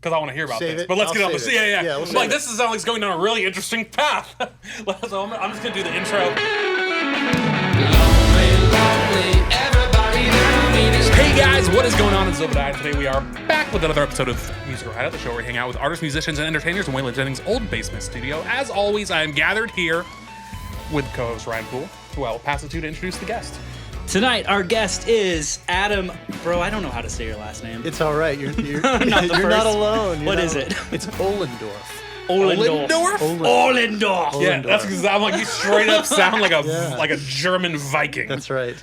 because I want to hear about Save this. it. But let's I'll get on the... save it. Yeah. Yeah, we'll like, save this sounds like it's going down a really interesting path. So I'm just going to do the intro. Hey guys, what is going on? It's Obadiah. Today we are back with another episode of Musical Hideout, the show where we hang out with artists, musicians, and entertainers in Waylon Jennings' old basement studio. As always, I am gathered here with co-host Ryan Poole, who I will pass it to introduce the guest. Tonight, our guest is Adam. Bro, I don't know how to say your last name. It's all right. You're Not you're not alone. What is it? It's Ollendorff. Ollendorff. Ollendorff. Yeah, that's because I'm like, you straight up sound like a Yeah. like a German Viking. That's right.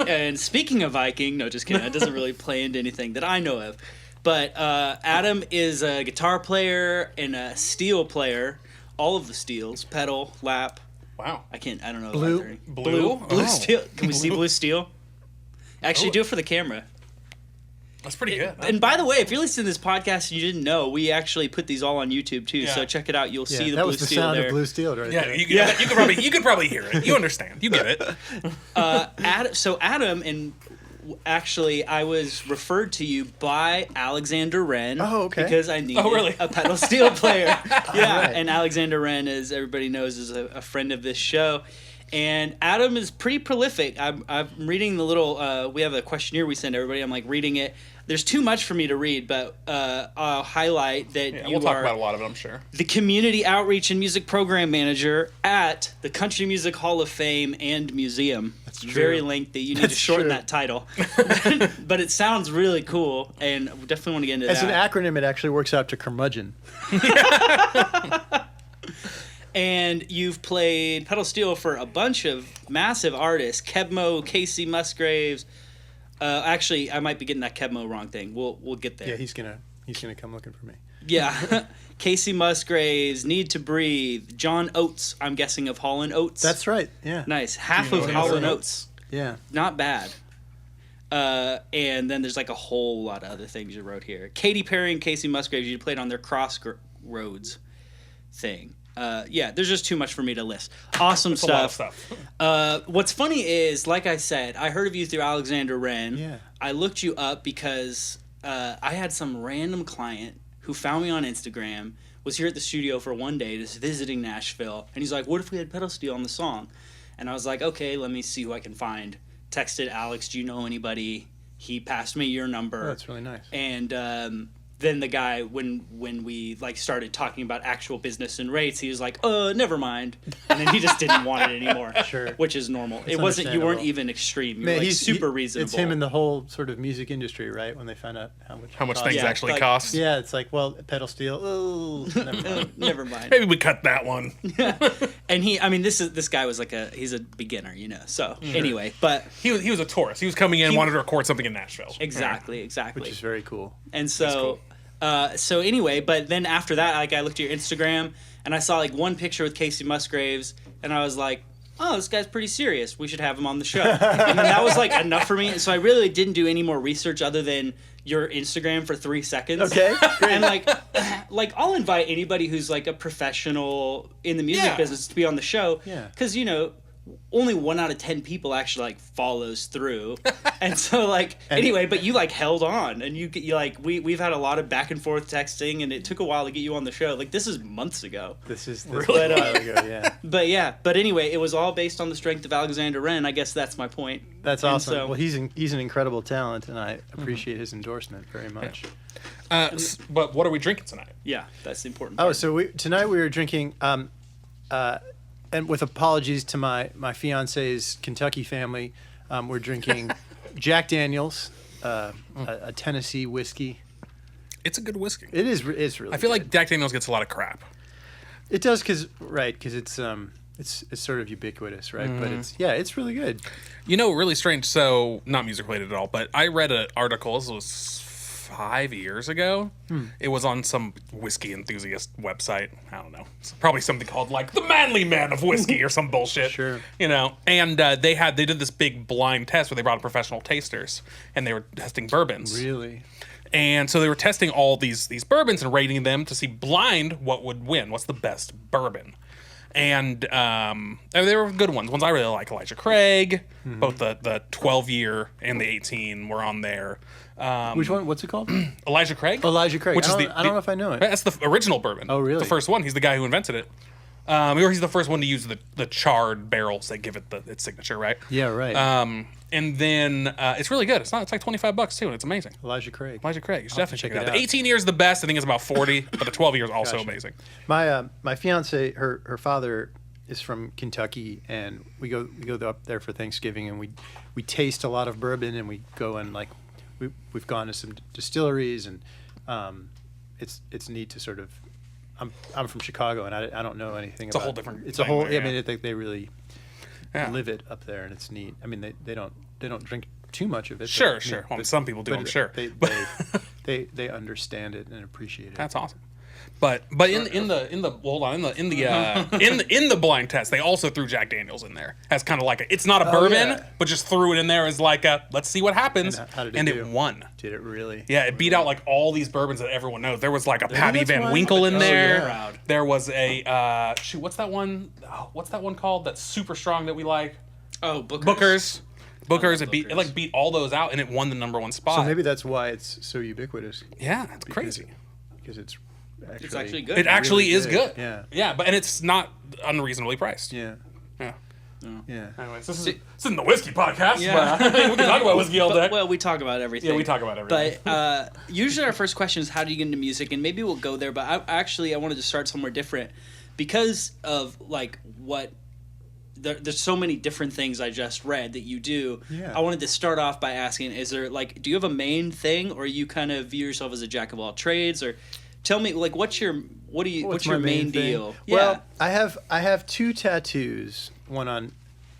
And speaking of Viking, no, just kidding. That doesn't really play into anything that I know of. But Adam is a guitar player and a steel player. All of the steels, pedal, lap. Wow. I don't know. Blue? Blue? Blue Oh. steel. Can we see blue steel? Actually, do it for the camera. That's pretty good. And by the way, if you're listening to this podcast and you didn't know, we actually put these all on YouTube too. Yeah. So check it out. You'll see the that blue was the steel sound there. of blue steel right Yeah, there. you could probably hear it. You understand. You get it. Adam, and actually, I was referred to you by Alexander Wren. Oh, okay. Because I needed really? a pedal steel player. Yeah, Right. and Alexander Wren, as everybody knows, is a friend of this show. And Adam is pretty prolific. I'm reading the little, we have a questionnaire we send everybody. I'm like reading it. There's too much for me to read, but I'll highlight that Yeah, you we'll talk are about a lot of it, I'm sure. the Community Outreach and Music Program Manager at the Country Music Hall of Fame and Museum. That's true. Very lengthy. You need That's to shorten true. that title. But it sounds really cool, and we definitely want to get into As an that. acronym, it actually works out to curmudgeon. And you've played pedal steel for a bunch of massive artists. Kebmo, Kacey Musgraves. Actually, I might be getting that Kebmo wrong thing. We'll get there. Yeah, he's gonna come looking for me. Yeah. Kacey Musgraves, Need to Breathe, John Oates, I'm guessing of Hall & Oates. That's right. Yeah. Nice. Half Do you of know Hall Hall & & Oates. Yeah. Not bad. And then there's like a whole lot of other things you wrote here. Katy Perry and Kacey Musgraves, you played on their Crossroads thing. Yeah, there's just too much for me to list. Awesome It's a lot of stuff. stuff. What's funny is, like I said, I heard of you through Alexander Wren. Yeah. I looked you up because I had some random client who found me on Instagram, was here at the studio for one day, just visiting Nashville, and he's like, what if we had pedal steel on the song? And I was like, okay, let me see who I can find. Texted Alex, do you know anybody? He passed me your number. Oh, that's really nice. And then the guy, when we like started talking about actual business and rates, he was like, never mind. And then he just didn't want it anymore. Sure. Which is normal. It's It wasn't, you weren't understandable. even extreme. You Man, were like he's super reasonable. It's him and the whole sort of music industry, right? When they find out how much How much it things costs. actually like- cost. Yeah, it's like, well, pedal steel. Oh, never mind. Never mind. Maybe we cut that one. And this guy was like he's a beginner, you know. So anyway, but He was a tourist. He was coming in, wanted to record something in Nashville. exactly. Which is very cool. And so, so anyway, but then after that, like I looked at your Instagram and I saw like one picture with Kacey Musgraves, and I was like, oh, this guy's pretty serious. We should have him on the show. And then that was like enough for me. And so I really didn't do any more research other than your Instagram for 3 seconds. Okay, great. And like I'll invite anybody who's like a professional in the music Yeah. business to be on the show. Yeah. Because, you know, only 1 out of 10 people actually like follows through. And so like anyway, but you like held on, and you like we've had a lot of back and forth texting, and it took a while to get you on the show. Like this is months ago. This is Really? a while ago, yeah. But anyway, it was all based on the strength of Alexander Wren. I guess that's my point. That's And awesome. so- Well, he's an incredible talent, and I appreciate his endorsement very much. But what are we drinking tonight? Yeah, that's the important Oh, part. so tonight we were drinking, and with apologies to my fiance's Kentucky family, we're drinking Jack Daniels, a Tennessee whiskey. It's a good whiskey. It's really. I feel good. like Jack Daniels gets a lot of crap. It does because it's sort of ubiquitous, right? But it's really good. You know, really strange. So, not music related at all, but I read an article. This was 5 years ago. It was on some whiskey enthusiast website. I don't know. It's probably something called like the Manly Man of Whiskey or some bullshit. Sure. You know, and they did this big blind test where they brought in professional tasters and they were testing bourbons. Really. And so they were testing all these bourbons and rating them to see blind what would win. What's the best bourbon? And they were good ones. Ones I really like. Elijah Craig, both the 12-year and the 18 were on there. Which one? What's it called? Elijah Craig. Elijah Craig. Which I is don't know if I know it. That's the original bourbon. Oh, really? The first one. He's the guy who invented it. Or he's the first one to use the charred barrels that give it its signature, right? Yeah, right. And then it's really good. It's like $25 too, and it's amazing. Elijah Craig. Elijah Craig. You should definitely check it out. out. The 18 years is the best. I think it's about 40, but the 12 years is also amazing. My fiance, her father is from Kentucky, and we go up there for Thanksgiving, and we taste a lot of bourbon, and we go and like we've gone to some distilleries, and it's neat to sort of. I'm from Chicago, and I don't know anything. It's a whole different. It's a whole. There, I mean, I think they really live it up there, and it's neat. I mean, they don't drink too much of it. Sure, but, sure. But, well, some people do. I'm sure. They understand it and appreciate it. That's awesome. But in the blind test, they also threw Jack Daniels in there as kind of like it's not a bourbon, but just threw it in there as like let's see what happens. And how did it won. Did it really? Yeah, it beat out like all these bourbons that everyone knows. There was like a Pappy Van Winkle in there. Yeah. There was a what's that one? What's that one called? That's super strong that we like. Oh, Bookers. Bookers. It beat all those out, and it won the #1 spot. So maybe that's why it's so ubiquitous. Yeah, it's crazy. Because it's actually good. It actually really is good. Yeah. Yeah, and it's not unreasonably priced. Yeah. Yeah. Yeah. Anyways, this isn't the whiskey podcast, Yeah. but we can talk about whiskey all day. Well, we talk about everything. Yeah, we talk about everything. But usually our first question is how do you get into music, and maybe we'll go there. But I wanted to start somewhere different because of like what. There's so many different things I just read that you do. Yeah. I wanted to start off by asking: is there like, do you have a main thing, or you kind of view yourself as a jack of all trades, or tell me like what's your main deal? Well, I have 2 tattoos, one on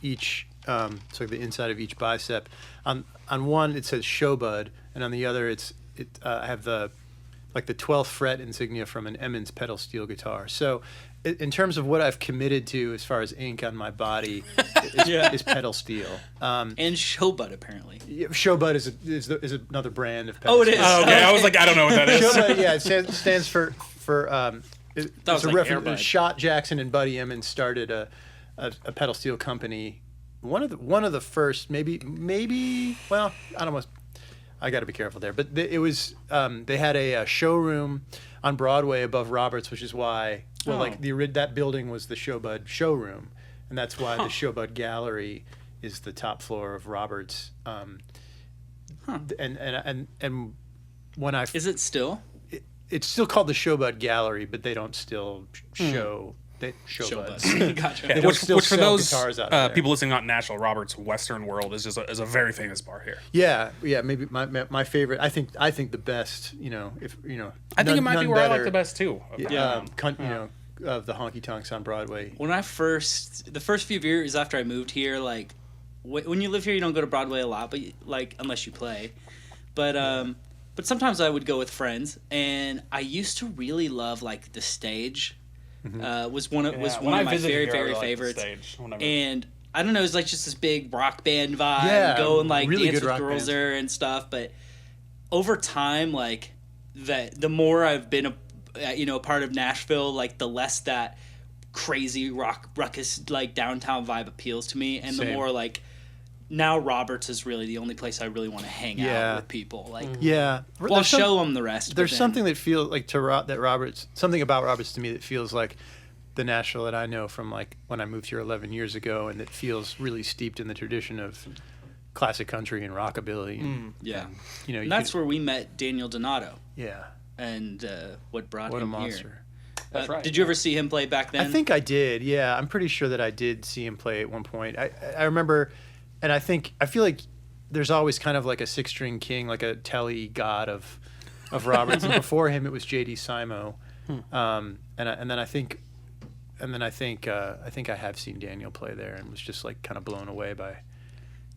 each, so the inside of each bicep. On one it says Showbud, and on the other I have the 12th fret insignia from an Emmons pedal steel guitar. So in terms of what I've committed to as far as ink on my body is pedal steel. And Showbud apparently. Showbud is another brand of pedal Oh, it steel. is. Oh, okay, I was like, I don't know what that is. Showbud, yeah, it stands for it's was a like reference. Airbud. Shot Jackson and Buddy Emmons started a pedal steel company. One of the first, maybe. Well, I got to be careful there, but it was they had a showroom on Broadway above Roberts, which is why that building was the Showbud showroom, and that's why the Showbud Gallery is the top floor of Roberts. And when Is it still? it's still called the Showbud Gallery, but they don't still show. They show buds. Gotcha. Yeah, They don't which still for sell those guitars out there. people listening not Nashville, Robert's Western World is a very famous bar here. Yeah, maybe my favorite. I think the best. I think it might be where I like better, the best too. Of the honky tonks on Broadway. When the first few years after I moved here, like when you live here, you don't go to Broadway a lot, but like unless you play, but sometimes I would go with friends, and I used to really love like the stage. Was one of my very favorites. And I don't know, it's like just this big rock band vibe. Yeah, go and like really dance good with rock girls bands. there and stuff. But over time, like the more I've been a part of Nashville, like the less that crazy rock ruckus like downtown vibe appeals to me, and the Same. more like now Roberts is really the only place I really want to hang out with people. Like Yeah, well, I'll show them the rest. There's but then, something that feels like something about Roberts to me that feels like the Nashville that I know from like when I moved here 11 years ago, and that feels really steeped in the tradition of classic country and rockabilly. And, yeah. and that's where we met Daniel Donato. Yeah. And what brought What a him monster. here. That's right. Did you ever see him play back then? I think I did. Yeah, I'm pretty sure that I did see him play at one point. I remember, and I feel like there's always kind of like a 6-string king, like a telly god of Roberts, and before him it was J.D. Simo, and then I think I have seen Daniel play there and was just like kind of blown away by.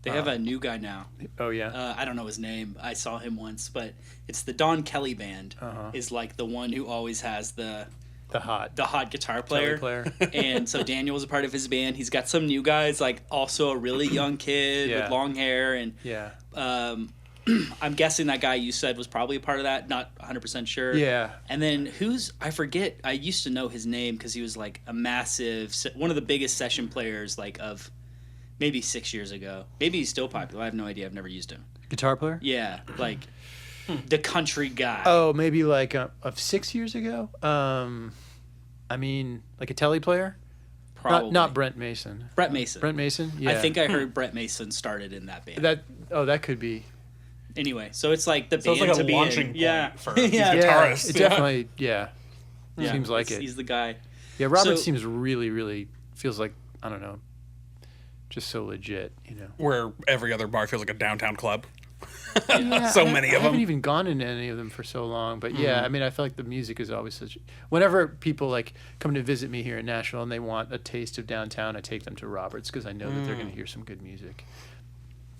They have a new guy now. Oh yeah. I don't know his name. I saw him once, but it's the Don Kelly band. Is like the one who always has the hot guitar player. And so Daniel was a part of his band. He's got some new guys, like also a really young kid with long hair, and I'm guessing that guy you said was probably a part of that. Not 100% sure. Yeah. And then I forget. I used to know his name because he was like a massive, one of the biggest session players like of maybe 6 years ago. Maybe he's still popular. I have no idea. I've never used him. Guitar player? Yeah, like the country guy. Oh, maybe like of 6 years ago. I mean, like a telly player. Probably Not Brent Mason. Brett Mason. Brent Mason. Yeah. I think I heard Brett Mason started in that band. That could be. Anyway, so it's like the So band it's like to a be launching in. point Yeah. for these Yeah. guitarists. It definitely. Yeah. Yeah, Seems like it. He's the guy. Yeah, Robert So- seems really, really feels like, I don't know, just so legit, you know. Where every other bar feels like a downtown club. Yeah, So many of I haven't them. even gone into any of them for so long, but yeah, I mean, I feel like the music is always such. Whenever people like come to visit me here in Nashville and they want a taste of downtown, I take them to Robert's because I know that they're going to hear some good music.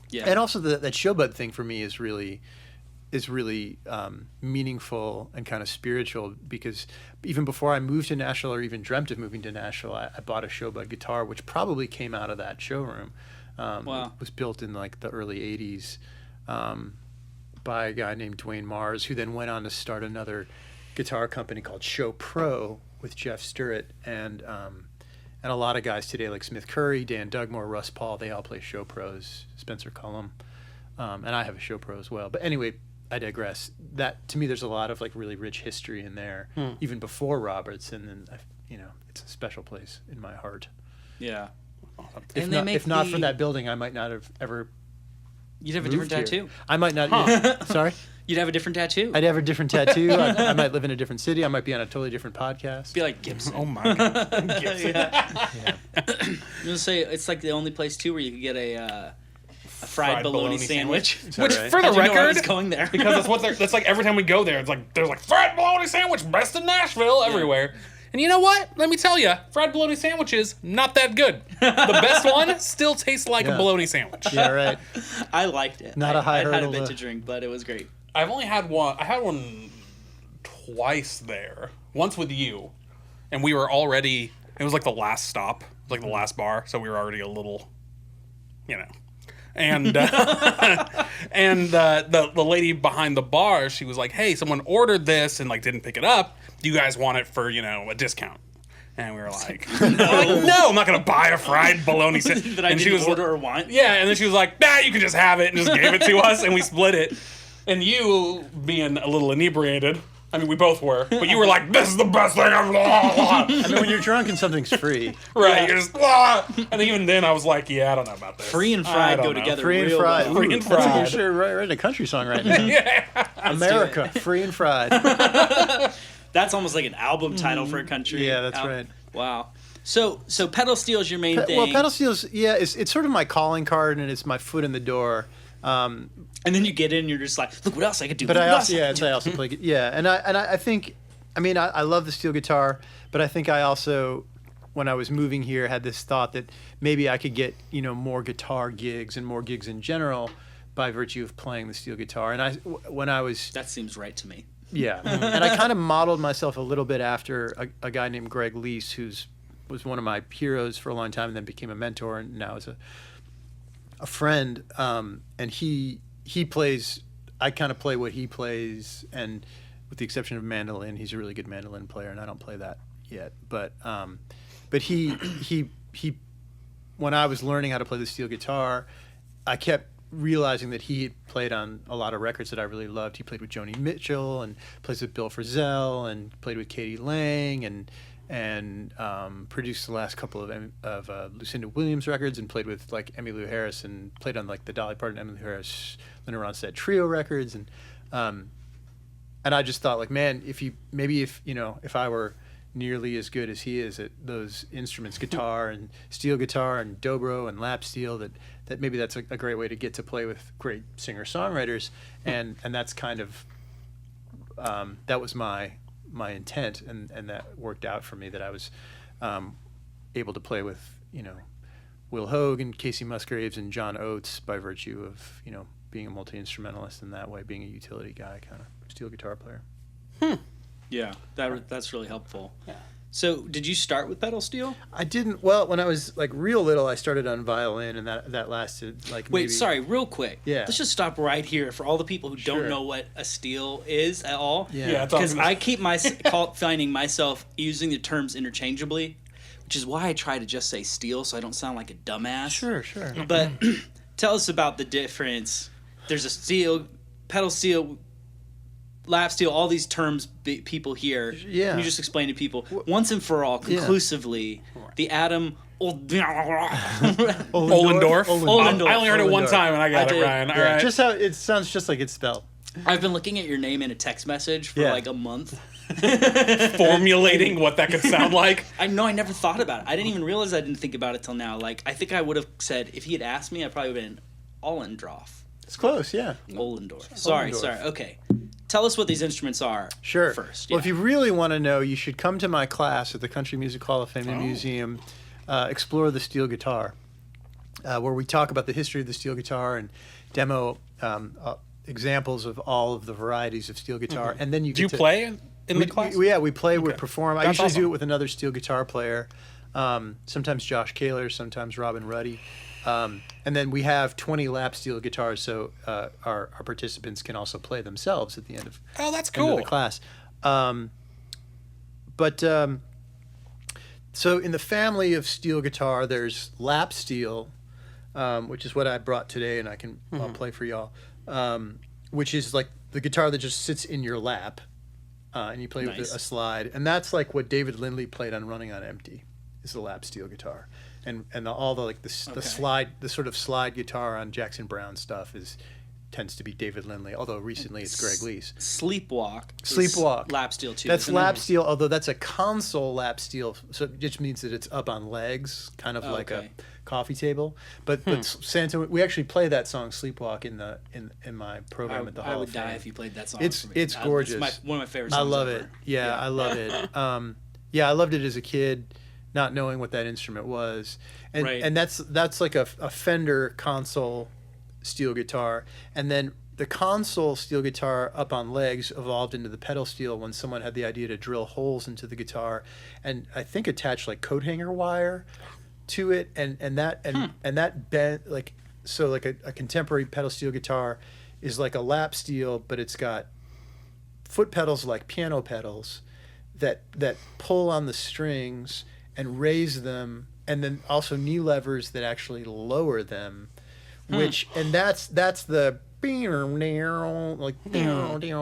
Yeah. And also that Showbud thing for me is really meaningful and kind of spiritual, because even before I moved to Nashville or even dreamt of moving to Nashville, I bought a Showbud guitar, which probably came out of that showroom. Wow. It was built in like the early 80s by a guy named Dwayne Mars, who then went on to start another guitar company called Show Pro with Jeff Sturrett and a lot of guys today like Smith Curry, Dan Dugmore, Russ Paul. They all play Show Pros, Spencer Cullum, and I have a Show Pro as well. But anyway, I digress. That to me, there's a lot of like really rich history in there, even before Roberts, and then it's a special place in my heart. Yeah. If And they not, make if not for the- that building, I might not have ever. You'd have a different moved here. tattoo. I might not. Sorry, You'd have a different tattoo. I'd have a different tattoo. I might live in a different city. I might be on a totally different podcast. Be like Gibson. Oh my god. Yeah. I'm gonna say it's like the only place too where you could get a fried bologna sandwich. Is that Which, right? for the How'd you know I record, was going there? because that's what that's like every time we go there, it's like there's like fried bologna sandwich, best in Nashville, everywhere. And you know what? Let me tell you, fried bologna sandwiches not that good. The best one still tastes like a Yeah. bologna sandwich. Yeah, right. I liked it. Not a high I had a hurdle bit to- to drink, but it was great. I've only had one. I had one twice there. Once with you, and we were already. It was like the last stop, like the last bar, so we were already a little, And and the lady behind the bar, she was like, "Hey, someone ordered this and like didn't pick it up. Do you guys want it for a discount?" And we were like, "No, I'm not gonna buy a fried bologna sandwich." That I didn't order or want. Yeah, and then she was like, "Nah, you can just have it," and just gave it to us, and we split it. And you, being a little inebriated, I mean, we both were, but you were like, "This is the best thing ever." I mean, when you're drunk and something's free, Right, you're just, "Ah." And even then, I was like, "Yeah, I don't know about this." Free and I fried don't go know. together free and real fried. well. Free and That's like fried. you're writing a country song right now. Yeah. America, free and fried. That's almost like an album title for a country. Yeah, that's right. Wow. So pedal steel is your main thing. Well, pedal steel's it's sort of my calling card and it's my foot in the door. And then you get in and you're just like, look what else I could do. But look I what also else I also play and I think I love the steel guitar, but I think I also, when I was moving here, had this thought that maybe I could get more guitar gigs and more gigs in general by virtue of playing the steel guitar. And when I was That seems right to me. Yeah, and I kind of modeled myself a little bit after a guy named Greg Lease, was one of my heroes for a long time, and then became a mentor, and now is a friend. And he plays. I kind of play what he plays, and with the exception of mandolin, he's a really good mandolin player, and I don't play that yet. But he when I was learning how to play the steel guitar, I kept realizing that he had played on a lot of records that I really loved. He played with Joni Mitchell and plays with Bill Frisell and played with Katy Lang and produced the last couple of Lucinda Williams records and played with like Emmylou Harris and played on like the Dolly Parton, Emmylou Harris, Linda Ronstadt trio records and I just thought like, man, if I were nearly as good as he is at those instruments, guitar and steel guitar and dobro and lap steel, that maybe that's a great way to get to play with great singer-songwriters, and that's kind of that was my intent, and that worked out for me, that I was able to play with Will Hoge and Kacey Musgraves and John Oates by virtue of being a multi-instrumentalist in that way, being a utility guy, kind of steel guitar player. Yeah, that's really helpful. Yeah. So, did you start with pedal steel? I didn't. Well, when I was like real little, I started on violin, and that lasted like. Wait, maybe, sorry, real quick. Yeah. Let's just stop right here for all the people who Sure. don't know what a steel is at all. Yeah, Because I keep finding myself using the terms interchangeably, which is why I try to just say steel so I don't sound like a dumbass. Sure. But tell us about the difference. There's a steel, pedal steel, lap steel, all these terms people hear. Yeah. Can you just explain to people once and for all, conclusively, the atom. Ollendorff. Ollendorff. I only heard it one time and I got it, Ryan. All right. Just how it sounds, just like it's spelled. I've been looking at your name in a text message for like a month. Formulating what that could sound like. I know, I never thought about it. I didn't even realize I didn't think about it till now. Like, I think I would have said, if he had asked me, I'd probably been Ollendorff. It's close, yeah. Ollendorff. Sorry. Okay. Tell us what these instruments are Sure. first. Well, if you really want to know, you should come to my class at the Country Music Hall of Fame and Museum, Explore the Steel Guitar, where we talk about the history of the steel guitar and demo examples of all of the varieties of steel guitar. And then you Do you play in the class? We play, we perform. I That's usually awesome. do it with another steel guitar player, sometimes Josh Kaler, sometimes Robin Ruddy. And then we have 20 lap steel guitars, so our participants can also play themselves at the end of, Oh, that's end of cool. the class. So in the family of steel guitar, there's lap steel, which is what I brought today, and I'll play for y'all, which is like the guitar that just sits in your lap, and you play with a slide. And that's like what David Lindley played on Running on Empty, is the lap steel guitar. And all the like the slide, the sort of slide guitar on Jackson Browne stuff tends to be David Lindley, although recently it's Greg Lee's. Sleepwalk. Sleepwalk. Lap steel too. That's isn't lap it? steel, although that's a console lap steel, so it just means that it's up on legs, kind of like a coffee table. But Santa, we actually play that song "Sleepwalk" in my program at the Hall I would of Fame. die if you played that song. It's for me. gorgeous. It's one of my favorite I songs. love ever. it. Yeah, I love it. I loved it as a kid, not knowing what that instrument was, and that's like a Fender console steel guitar, and then the console steel guitar up on legs evolved into the pedal steel when someone had the idea to drill holes into the guitar, and I think attach like coat hanger wire to it, and that bent like so like a contemporary pedal steel guitar is like a lap steel, but it's got foot pedals like piano pedals that pull on the strings and raise them, and then also knee levers that actually lower them, which and that's the like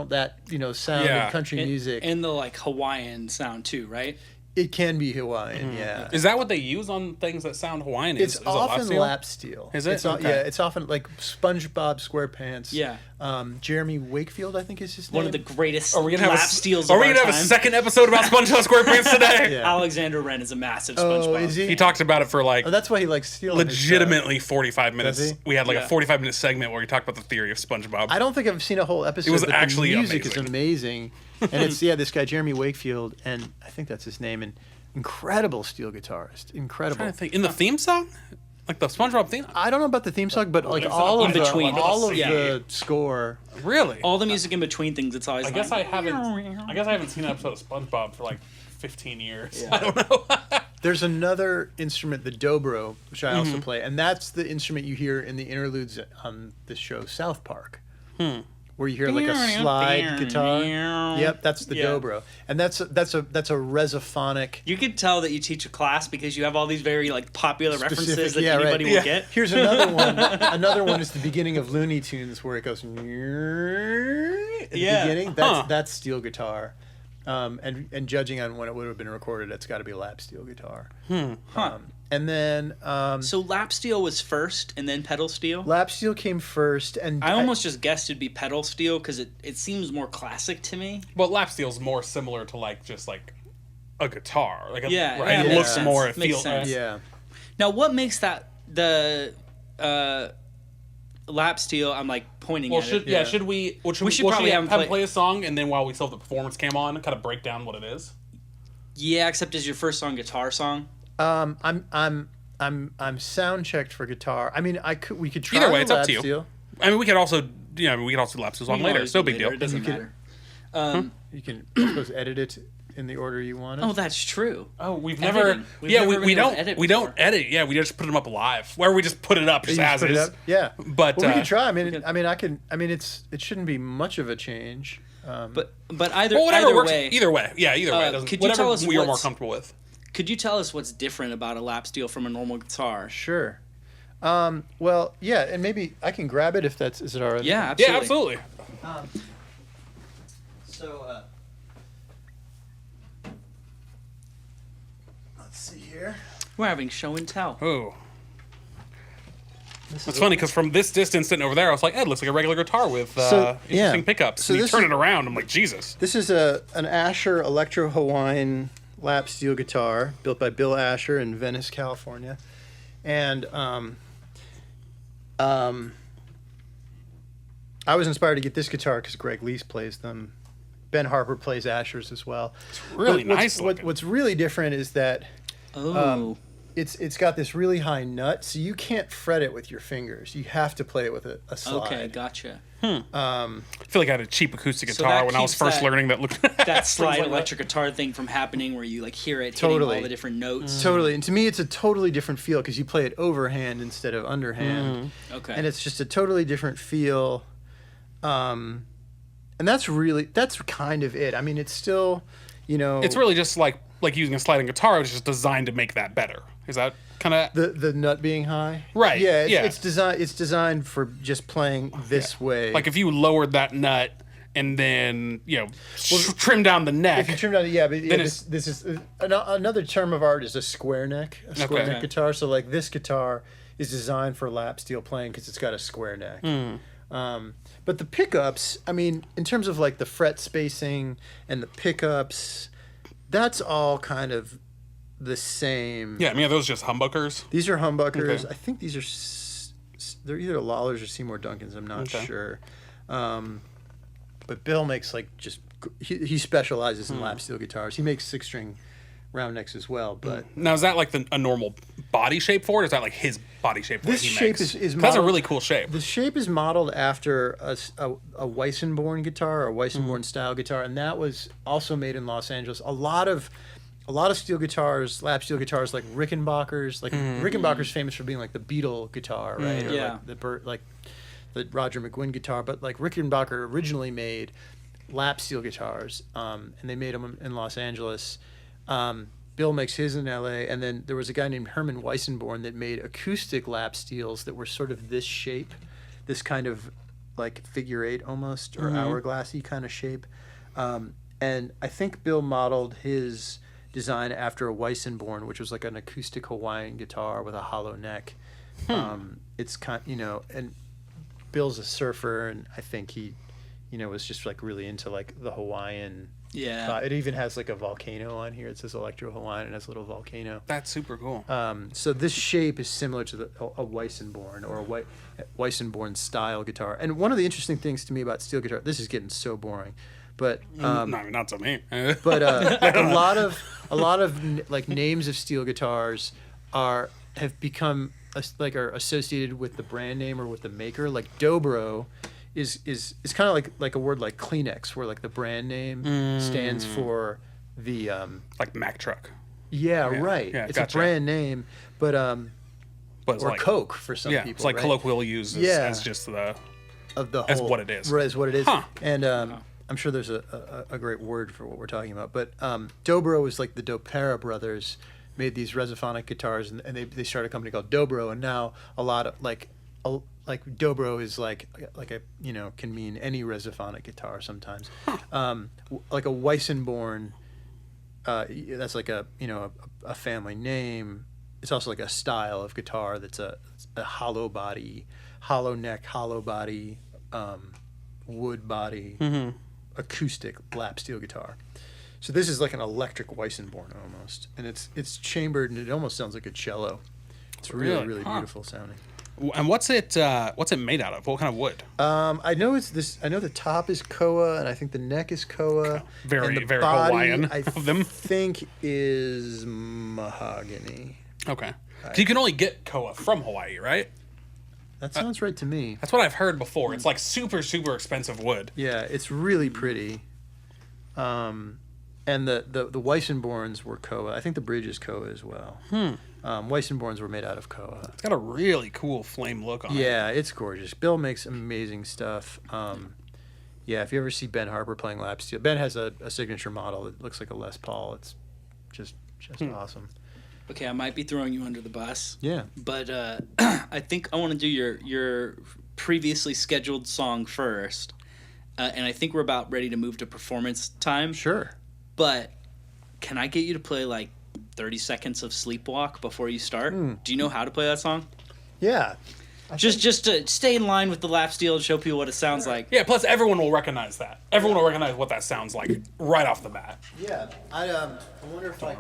that sound in country music. And the like Hawaiian sound too, right? It can be Hawaiian, yeah. Is that what they use on things that sound Hawaiian? It's is often it lap steel? lap steel. Is it? Yeah, it's often like SpongeBob SquarePants. Yeah. Jeremy Wakefield, I think is his name. One of the greatest Are we gonna lap have steels Are of we our gonna have time. a second episode about SpongeBob SquarePants today? Yeah. Alexander Wren is a massive Oh, SpongeBob. is he? He talked about it for like Oh, that's why he likes steel. on his show. legitimately 45 minutes. Does he? We had like Yeah. a 45-minute segment where we talked about the theory of SpongeBob. I don't think I've seen a whole episode. It was but actually the music amazing. is amazing, and it's this guy Jeremy Wakefield, and I think that's his name, and incredible steel guitarist, incredible. I think in the theme song, like the SpongeBob theme. I don't know about the theme song, but like It's all in of between. the score. Really? All the music in between things, it's always I guess like, I haven't seen an episode of SpongeBob for like 15 years. I don't know. There's another instrument, the dobro, which I also play, and that's the instrument you hear in the interludes on the show South Park, where you hear like a slide guitar. Yep, that's the dobro, and that's a resophonic. You could tell that you teach a class because you have all these very like popular references Specific, that yeah, right. anybody will get. Here's another one. Another one is the beginning of Looney Tunes, where it goes at the beginning. That's steel guitar, and judging on when it would have been recorded, it's got to be lap steel guitar. And then So lap steel was first, and then pedal steel. lap steel came first, and I almost just guessed it'd be pedal steel because it seems more classic to me. But lap steel's more similar to like just like a guitar. Like Yeah, right. yeah, It makes looks sense. more. It Makes feels. sense. yeah. Now, what makes that the lap steel? I'm like pointing Well, at should it. yeah. Should we? Well, We should probably have him have him play- play a song, and then while we still have the performance cam on, kind of break down what it is. Yeah, except as your first song, guitar song. I'm sound checked for guitar. I mean, we could try Either way, the it's up lap to you. steel. I mean, we could also do lap steel song later. It's no big deal. It doesn't matter. You can I suppose edit it in the order you want it. Oh, that's true. Oh, we've Editing. never. We've Yeah, never we been able don't. to edit We don't before. edit. Yeah, we just put them up live, where we just put it up just You just as put it is. up? Yeah. But Well, we can try. I mean, it shouldn't be much of a change. But either well, whatever either works. way, Either way, yeah, either way. It doesn't- could you whatever tell us you're more what's- comfortable with. could you tell us what's different about a lap steel from a normal guitar? Sure. Well, yeah, and maybe I can grab it if that's. Is it all right? Yeah, absolutely. Yeah, absolutely. So, let's see here. We're having show and tell. Oh. It's funny because from this distance sitting over there, I was like, "It looks like a regular guitar with interesting pickups." So and you this turn is- it around, I'm like, "Jesus!" This is an Asher Electro Hawaiian lap steel guitar built by Bill Asher in Venice, California, and I was inspired to get this guitar because Greg Leese plays them. Ben Harper plays Ashers as well. It's really nice looking. What's really different is that Oh, it's got this really high nut, so you can't fret it with your fingers. You have to play it with a slide. okay, gotcha. I feel like I had a cheap acoustic So guitar that when I was keeps first that- learning that looked. That slide like electric guitar thing from happening where you like hear it Totally. hitting all the different notes. Totally, and to me, it's a totally different feel because you play it overhand instead of underhand. Okay. And it's just a totally different feel. And that's kind of it. I mean, it's still, It's really just like using a sliding guitar. It was just designed to make that better. Is that kind of the nut being high. Right, Yeah. yeah. It's designed for just playing this way. like if you lowered that nut and then trim down the neck? if you trim down, but Then this is another term of art is a square neck, Okay. guitar. So like this guitar is designed for lap steel playing because it's got a square neck. But the pickups, I mean, in terms of like the fret spacing and the pickups, that's all kind of the same. Yeah, I mean, are those just humbuckers? These are humbuckers. Okay. I think these are they're either Lawlers or Seymour Duncans. I'm not Okay. sure. But Bill makes like just he specializes in lap steel guitars. He makes 6-string round necks as well. But Now, is that like a normal body shape for it? Or is that like his body shape? This he shape makes? is 'Cause that's a modeled- really cool shape. the shape is modeled after a Weissenborn guitar, or a Weissenborn style guitar, and that was also made in Los Angeles. A lot of steel guitars, lap steel guitars, like Rickenbacker's. Like Rickenbacker's famous for being like the Beatle guitar, right? Or Yeah. like the Roger McGuinn guitar. But like Rickenbacker originally made lap steel guitars, and they made them in Los Angeles. Bill makes his in LA, and then there was a guy named Herman Weissenborn that made acoustic lap steels that were sort of this shape, this kind of like figure eight almost, or hourglassy kind of shape. And I think Bill modeled his design after a Weissenborn, which was like an acoustic Hawaiian guitar with a hollow neck. It's and Bill's a surfer, and I think he, was just like really into like the Hawaiian. Yeah. It even has like a volcano on here. It says Electro Hawaiian and has a little volcano. That's super cool. So this shape is similar to a Weissenborn or a Weissenborn style guitar. And one of the interesting things to me about steel guitar, this is getting so boring, but no, not to me. but like a lot of like names of steel guitars have become are associated with the brand name or with the maker. Like Dobro is kind of like a word like Kleenex, where like the brand name stands for the like Mack truck. right. Yeah, It's gotcha. a brand name, but But it's or like, Coke for some yeah, people. it's like right? colloquial use as just the of the whole, as what it is. Right, as what it is. Huh. And I'm sure there's a great word for what we're talking about. But Dobro is like the Dopera brothers made these resophonic guitars, and they started a company called Dobro, and now a lot of like Dobro is like a can mean any resophonic guitar sometimes. Like a Weissenborn, that's like a family name. It's also like a style of guitar that's a hollow body, hollow neck, hollow body, wood body, acoustic lap steel guitar. So this is like an electric Weissenborn almost, and it's chambered, and it almost sounds like a cello. It's really Really? Huh. beautiful sounding. And what's it made out of? What kind of wood? I know it's this. I know the top is koa, and I think the neck is koa. Very, and the very body, Hawaiian I of them. think is mahogany. Okay. So you can only get koa from Hawaii, right? That sounds right to me. That's what I've heard before. It's like super, super expensive wood. Yeah, it's really pretty. And the Weissenborns were Koa. I think the bridge is Koa as well. Weissenborns were made out of Koa. It's got a really cool flame look on it. Yeah, it's gorgeous. Bill makes amazing stuff. Yeah, if you ever see Ben Harper playing lap steel, Ben has a signature model that looks like a Les Paul. It's just awesome. Okay, I might be throwing you under the bus. Yeah. But I think I want to do your previously scheduled song first. And I think we're about ready to move to performance time. Sure. But can I get you to play like 30 seconds of Sleepwalk before you start? Do you know how to play that song? Yeah. Just to stay in line with the lap steel and show people what it sounds like. Yeah, plus everyone will recognize that. Everyone will recognize what that sounds like right off the bat. Yeah. I wonder if I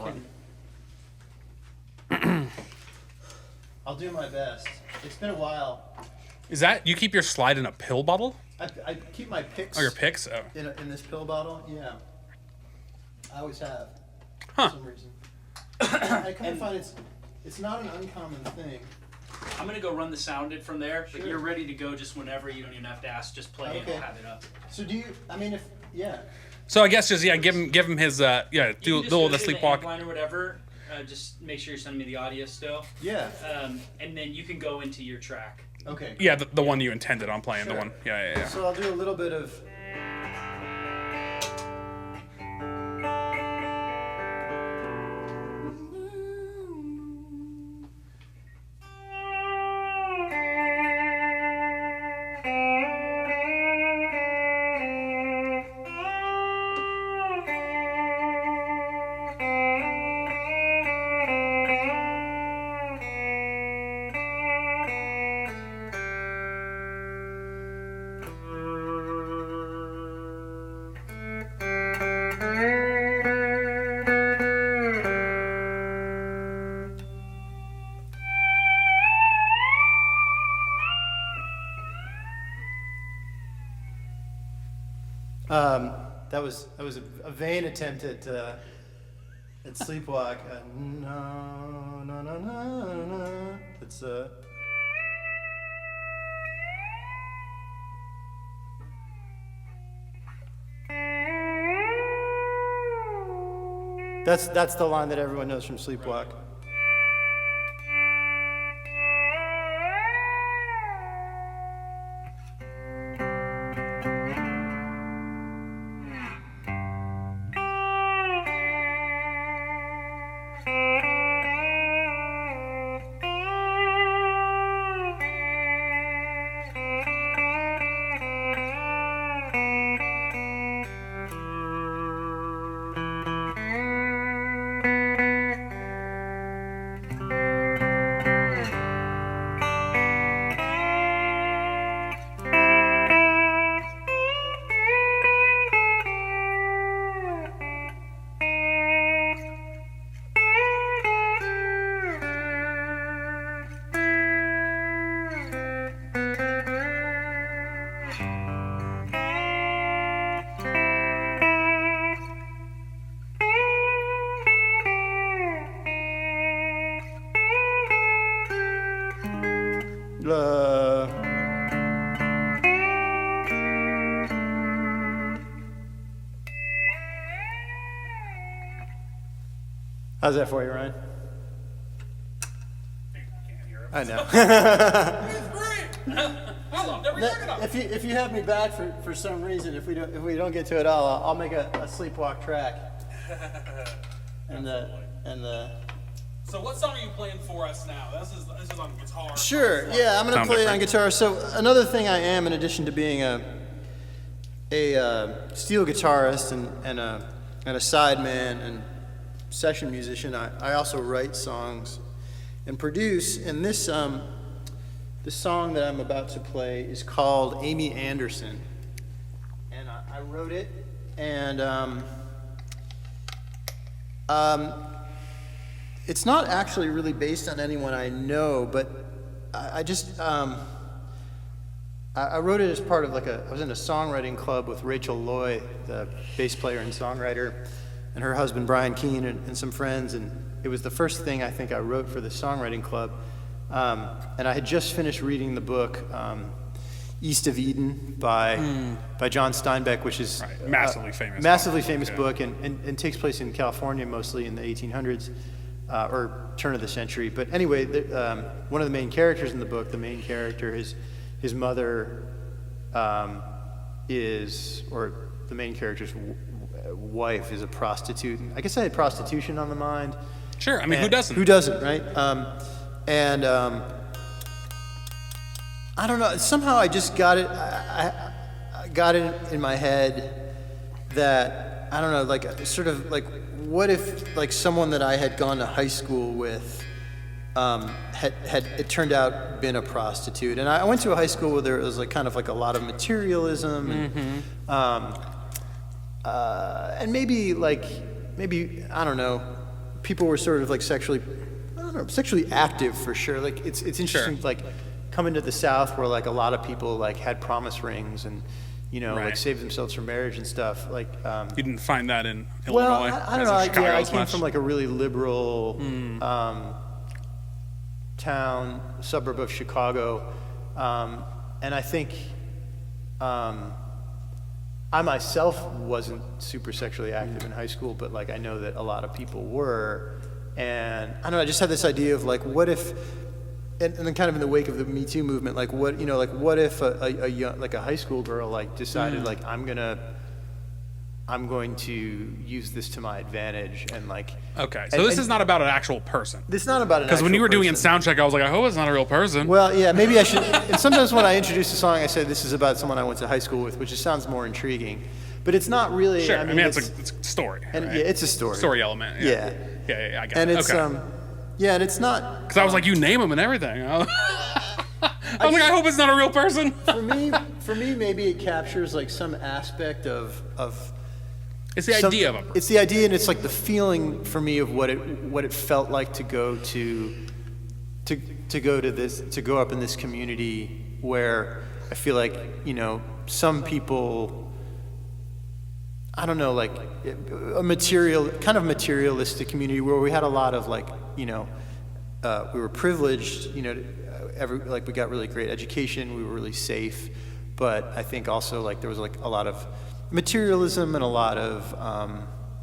can... I'll do my best. It's been a while. Is that, you keep your slide in a pill bottle? I keep my picks... Oh, your picks? Oh. In this pill bottle? Yeah. I always have. Huh. For some reason. I kind of find it's not an uncommon thing. I'm going to go run the sounded from there, but Sure. you're ready to go just whenever. You don't even have to ask. Just play and I'll have it up. So do you, I mean, if, yeah. So I guess just, give him his, do You can just the go to sleepwalk. line or whatever. Just make sure you're sending me the audio still. Yeah. And then you can go into your track. Okay. Yeah, the one you intended on playing, Sure. the one. Yeah. So I'll do a little bit of... That was a vain attempt at Sleepwalk. No. It's That's the line that everyone knows from Sleepwalk. How's that for you, Ryan? I know. If you have me back for some reason, if we don't get to it all, I'll make a Sleepwalk track. So what song are you playing for us now? This is on guitar. Sure. Yeah, I'm gonna play it on guitar. So another thing I am, in addition to being a steel guitarist and a sideman and session musician, I also write songs and produce. And this song that I'm about to play is called Amy Anderson, and I wrote it, and it's not actually really based on anyone I know, but I just I wrote it as part of I was in a songwriting club with Rachel Loy, the bass player and songwriter, and her husband Brian Keane and some friends, and it was the first thing I think I wrote for the songwriting club. And I had just finished reading the book East of Eden by John Steinbeck, which is massively famous. Massively famous book, and takes place in California mostly in the 1800s or turn of the century. But anyway, one of the main characters in the book, the main character, his mother the main character's wife is a prostitute. I guess I had prostitution on the mind. Sure, I mean, who doesn't? Who doesn't, right? I don't know. Somehow I just got it. I got it in my head that I don't know, like sort of like, what if like someone that I had gone to high school with had it turned out been a prostitute, and I went to a high school where there was like kind of like a lot of materialism, and maybe I don't know, people were sort of like sexually active for sure. Like it's interesting, like coming to the South where like a lot of people like had promise rings and like saved themselves for marriage and stuff. Like you didn't find that in Illinois. Well, I don't know. I came from like a really liberal suburb of Chicago, and I think I myself wasn't super sexually active in high school, but like I know that a lot of people were, and I don't know. I just had this idea of like, what if, and then kind of in the wake of the Me Too movement, like what if a young, like a high school girl like decided like I'm going to use this to my advantage and like. Okay, so this is not about an actual person. This is not about an actual person. Because when you were doing it in soundcheck, I was like, I hope it's not a real person. Well, yeah, maybe I should. And sometimes when I introduce a song, I say this is about someone I went to high school with, which just sounds more intriguing. But it's not really. Sure, I mean it's a story. And right? Yeah, it's a story. Story element. Yeah. Yeah, I got and it. It's, okay. Yeah, and it's not. Because I was like, you name them and everything. I was like, I hope it's not a real person. For me, maybe it captures like some aspect of. It's the idea of a person. It's the idea, and it's like the feeling for me of what it felt like to go up in this community where I feel like some people. I don't know, like a materialistic community where we had a lot of like, we were privileged, we got really great education, we were really safe, but I think also like there was like a lot of materialism and a lot of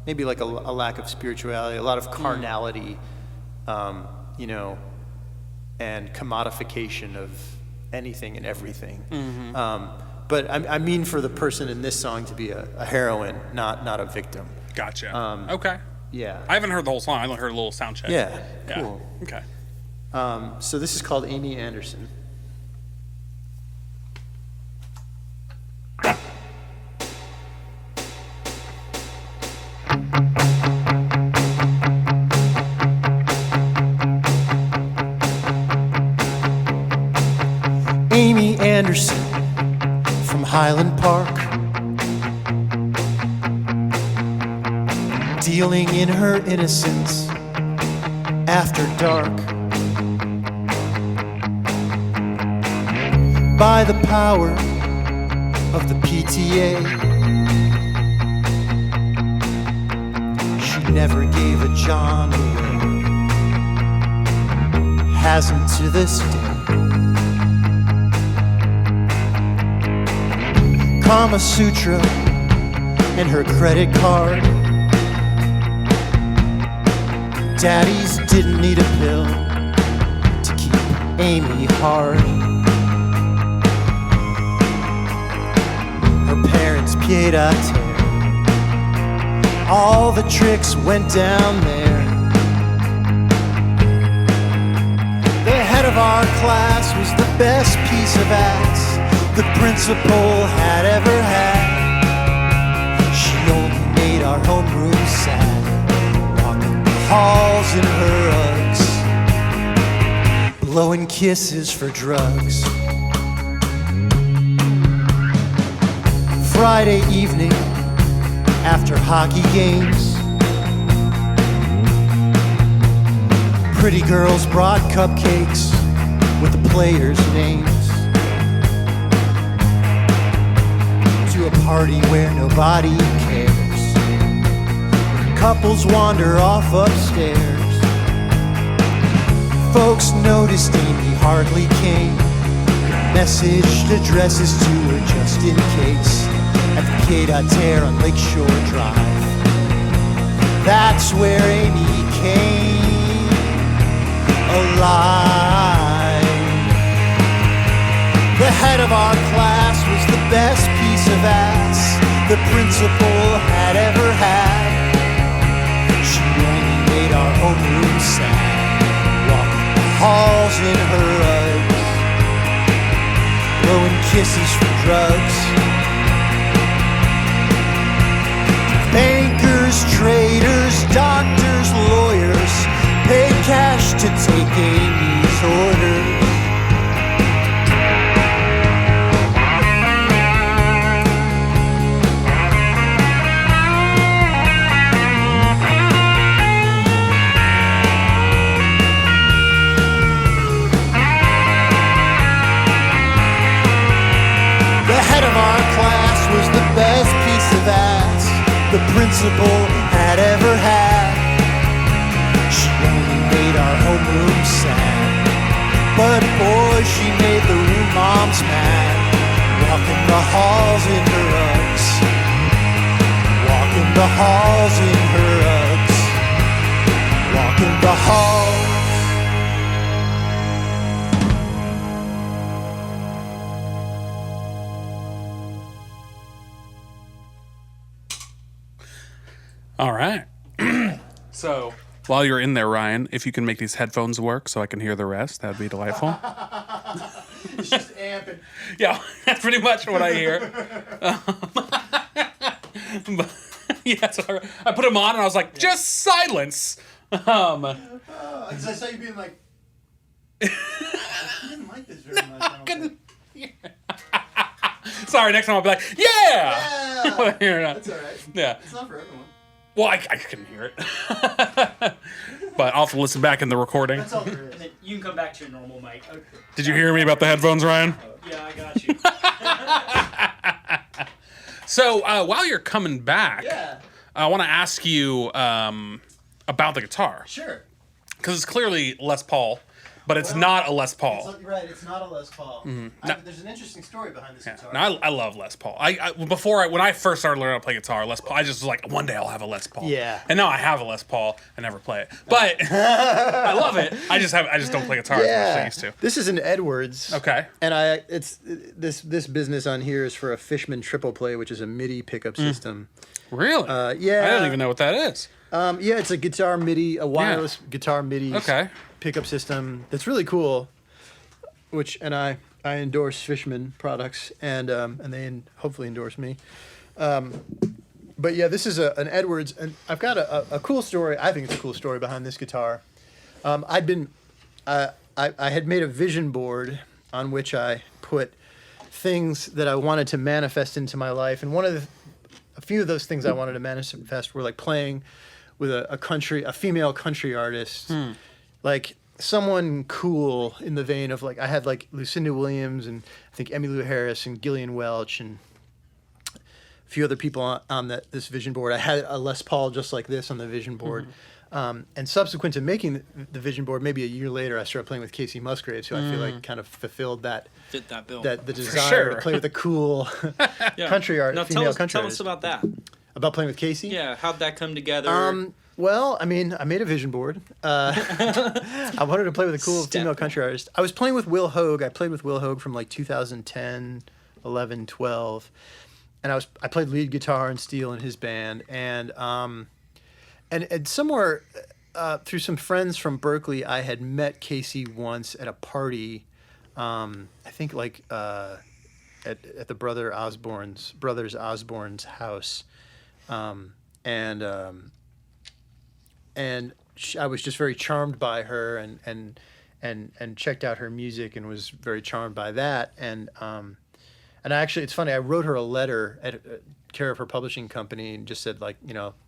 maybe like a lack of spirituality, a lot of carnality, and commodification of anything and everything. But I mean for the person in this song to be a heroine, not a victim. Gotcha. Okay. Yeah. I haven't heard the whole song. I only heard a little sound check. Yeah. Cool. Okay. So this is called Amy Anderson. Amy Anderson from Highland Park, dealing in her innocence after dark. By the power of the PTA, she never gave a John away, hasn't to this day. Kama Sutra and her credit card. Daddies didn't need a pill to keep Amy hard. Her parents pied a terre. All the tricks went down there. The head of our class was the best piece of ass the principal had ever had. She only made our homeroom sad, walking the halls in her Uggs, blowing kisses for drugs. Friday evening, after hockey games, pretty girls brought cupcakes with the players' names. A party where nobody cares. Couples wander off upstairs. Folks noticed Amy hardly came. Messaged addresses to her just in case at the Hideout on Lakeshore Drive. That's where Amy came alive. The head of our class was the best piece of ass the principal had ever had. She only made our homeroom sad, walking the halls in her Uggs, blowing kisses for drugs. Bankers, traders, doctors, lawyers paid cash to take Amy's orders. The head of our class was the best piece of ass the principal had ever had. She only made our homeroom sad, but boy, she made the room moms mad. Walking the halls in her Uggs, walking the halls in her Uggs, walking the halls. All right. So while you're in there, Ryan, if you can make these headphones work so I can hear the rest, that'd be delightful. It's just amping. Yeah, that's pretty much what I hear. But, yeah, so I put them on and I was like, just silence. Because I saw you being like, I didn't like this very much. I don't think. Sorry, next time I'll be like, yeah! That's all right. Yeah. It's not for everyone. Well, I couldn't hear it. But I'll have to listen back in the recording. That's all there is. And then you can come back to your normal mic. Okay. Did you hear me about the headphones, Ryan? Yeah, I got you. So while you're coming back, Yeah. I want to ask you about the guitar. Sure. Because it's clearly Les Paul, but it's not a Les Paul. Right, it's not a Les Paul. There's an interesting story behind this guitar. No, I love Les Paul. When I first started learning how to play guitar, Les Paul, I just was like, one day I'll have a Les Paul. Yeah. And now I have a Les Paul. I never play it, but I love it. I just don't play guitar as much as I used to. This is an Edwards. Okay. And it's this business on here is for a Fishman triple play, which is a MIDI pickup system. Really? Yeah. I don't even know what that is. Yeah, it's a guitar MIDI, a wireless guitar MIDI pickup system that's really cool. I endorse Fishman products, and they hopefully endorse me. But yeah, this is an Edwards, and I've got a cool story. I think it's a cool story behind this guitar. I had made a vision board on which I put things that I wanted to manifest into my life, and a few of those things I wanted to manifest were like playing with a female country artist, like someone cool in the vein of like I had like Lucinda Williams and I think Emmylou Harris and Gillian Welch and a few other people on this vision board. I had a Les Paul just like this on the vision board. And subsequent to making the vision board, maybe a year later, I started playing with Kacey Musgraves, who I feel like kind of fulfilled Fit that bill. the desire to play with a cool country art, Now female tell country us artist. about that. About playing with Kacey? Yeah, how'd that come together? Well, I mean, I made a vision board. I wanted to play with a cool female country artist. I was playing with Will Hoge. I played with Will Hoge from like 2010, 11, 12. And I played lead guitar and steel in his band. And somewhere through some friends from Berkley, I had met Kacey once at a party. I think like at the brothers Osborne's house. I was just very charmed by her and checked out her music and was very charmed by that. And actually, it's funny. I wrote her a letter at care of her publishing company and just said like,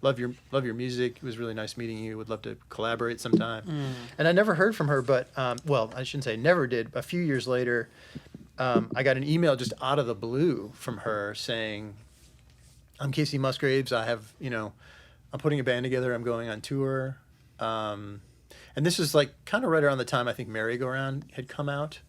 love your music. It was really nice meeting you. Would love to collaborate sometime. And I never heard from her, but well, I shouldn't say never did. A few years later, I got an email just out of the blue from her saying, "I'm Kacey Musgraves. I have I'm putting a band together. I'm going on tour." And this is like kind of right around the time I think Merry Go Round had come out.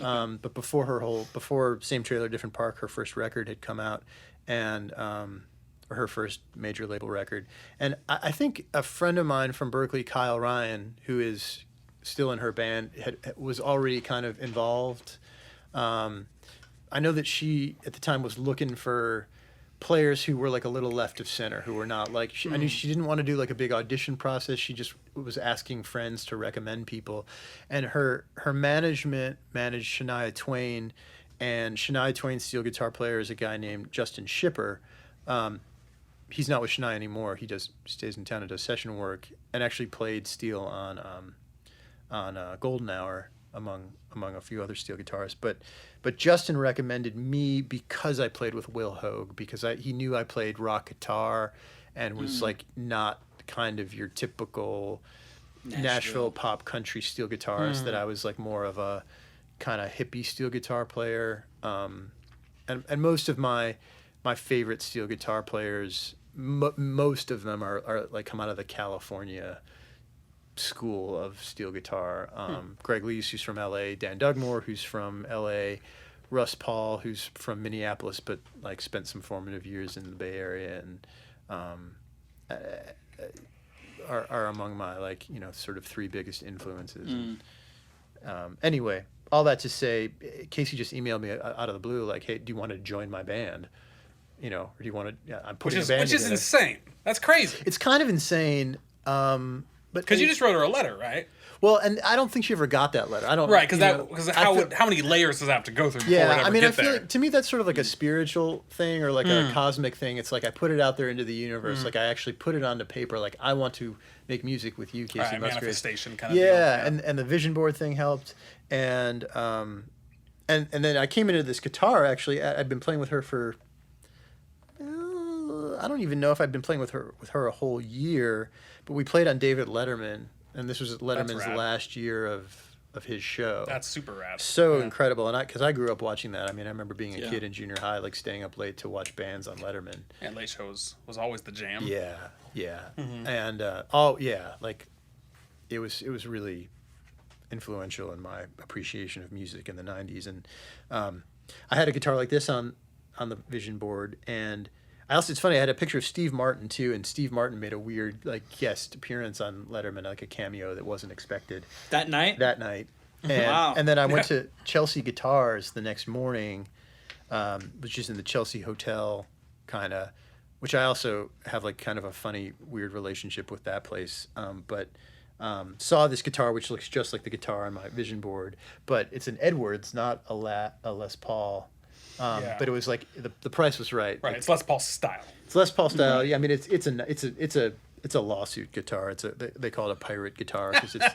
But before Same Trailer, Different Park, her first record had come out, and or her first major label record. And I think a friend of mine from Berkeley, Kyle Ryan, who is still in her band, was already kind of involved. I know that she at the time was looking for players who were like a little left of center, who were not like, I knew she didn't want to do like a big audition process. She just was asking friends to recommend people. And her management managed Shania Twain, and Shania Twain's steel guitar player is a guy named Justin Shipper. He's not with Shania anymore. He stays in town and does session work, and actually played steel on Golden Hour among a few other steel guitarists. But Justin recommended me because I played with Will Hoge, because he knew I played rock guitar and was like not kind of your typical Nashville pop country steel guitarist, that I was like more of a kind of hippie steel guitar player. And most of my favorite steel guitar players, most of them are like come out of the California school of steel guitar. Greg Lees, who's from LA, Dan Dugmore, who's from LA, Russ Paul, who's from Minneapolis but like spent some formative years in the Bay Area, and are among my like, you know, sort of three biggest influences. And, anyway, all that to say, Kacey just emailed me out of the blue like, hey, do you want to join my band? You know, or do you want to? Yeah, I'm putting a band which is together. insane. That's crazy. It's kind of insane. But Because you just wrote her a letter, right? Well, and I don't think she ever got that letter. I don't. Right, because how how many layers does that have to go through before it Yeah, ever I mean, get I feel there? like, to me that's sort of like a spiritual thing, or like a cosmic thing. It's like I put it out there into the universe. Like I actually put it onto paper. Like I want to make music with you, Kacey Musgraves. Manifestation kind of Yeah, deal. and the vision board thing helped, and then I came into this guitar. Actually, I'd been playing with her for. I don't even know if I'd been playing with her a whole year, but we played on David Letterman, and this was Letterman's rad. last year of his show. That's super rad. So incredible, and because I grew up watching that. I mean, I remember being a Yeah. kid in junior high, like staying up late to watch bands on Letterman. And late shows was always the jam. Yeah, and like it was really influential in my appreciation of music in the '90s. And I had a guitar like this on the vision board, and it's funny, I had a picture of Steve Martin too, and Steve Martin made a weird like guest appearance on Letterman, like a cameo that wasn't expected That night? And, Wow. and then I went to Chelsea Guitars the next morning, which is in the Chelsea Hotel, kind of, which I also have like kind of a funny, weird relationship with that place. But saw this guitar, which looks just like the guitar on my vision board, but it's an Edwards, not a Les Paul. But it was like the price was right. Right, Like, it's Les Paul style. it's Les Paul style. Yeah, I mean it's a lawsuit guitar. They call it a pirate guitar because it's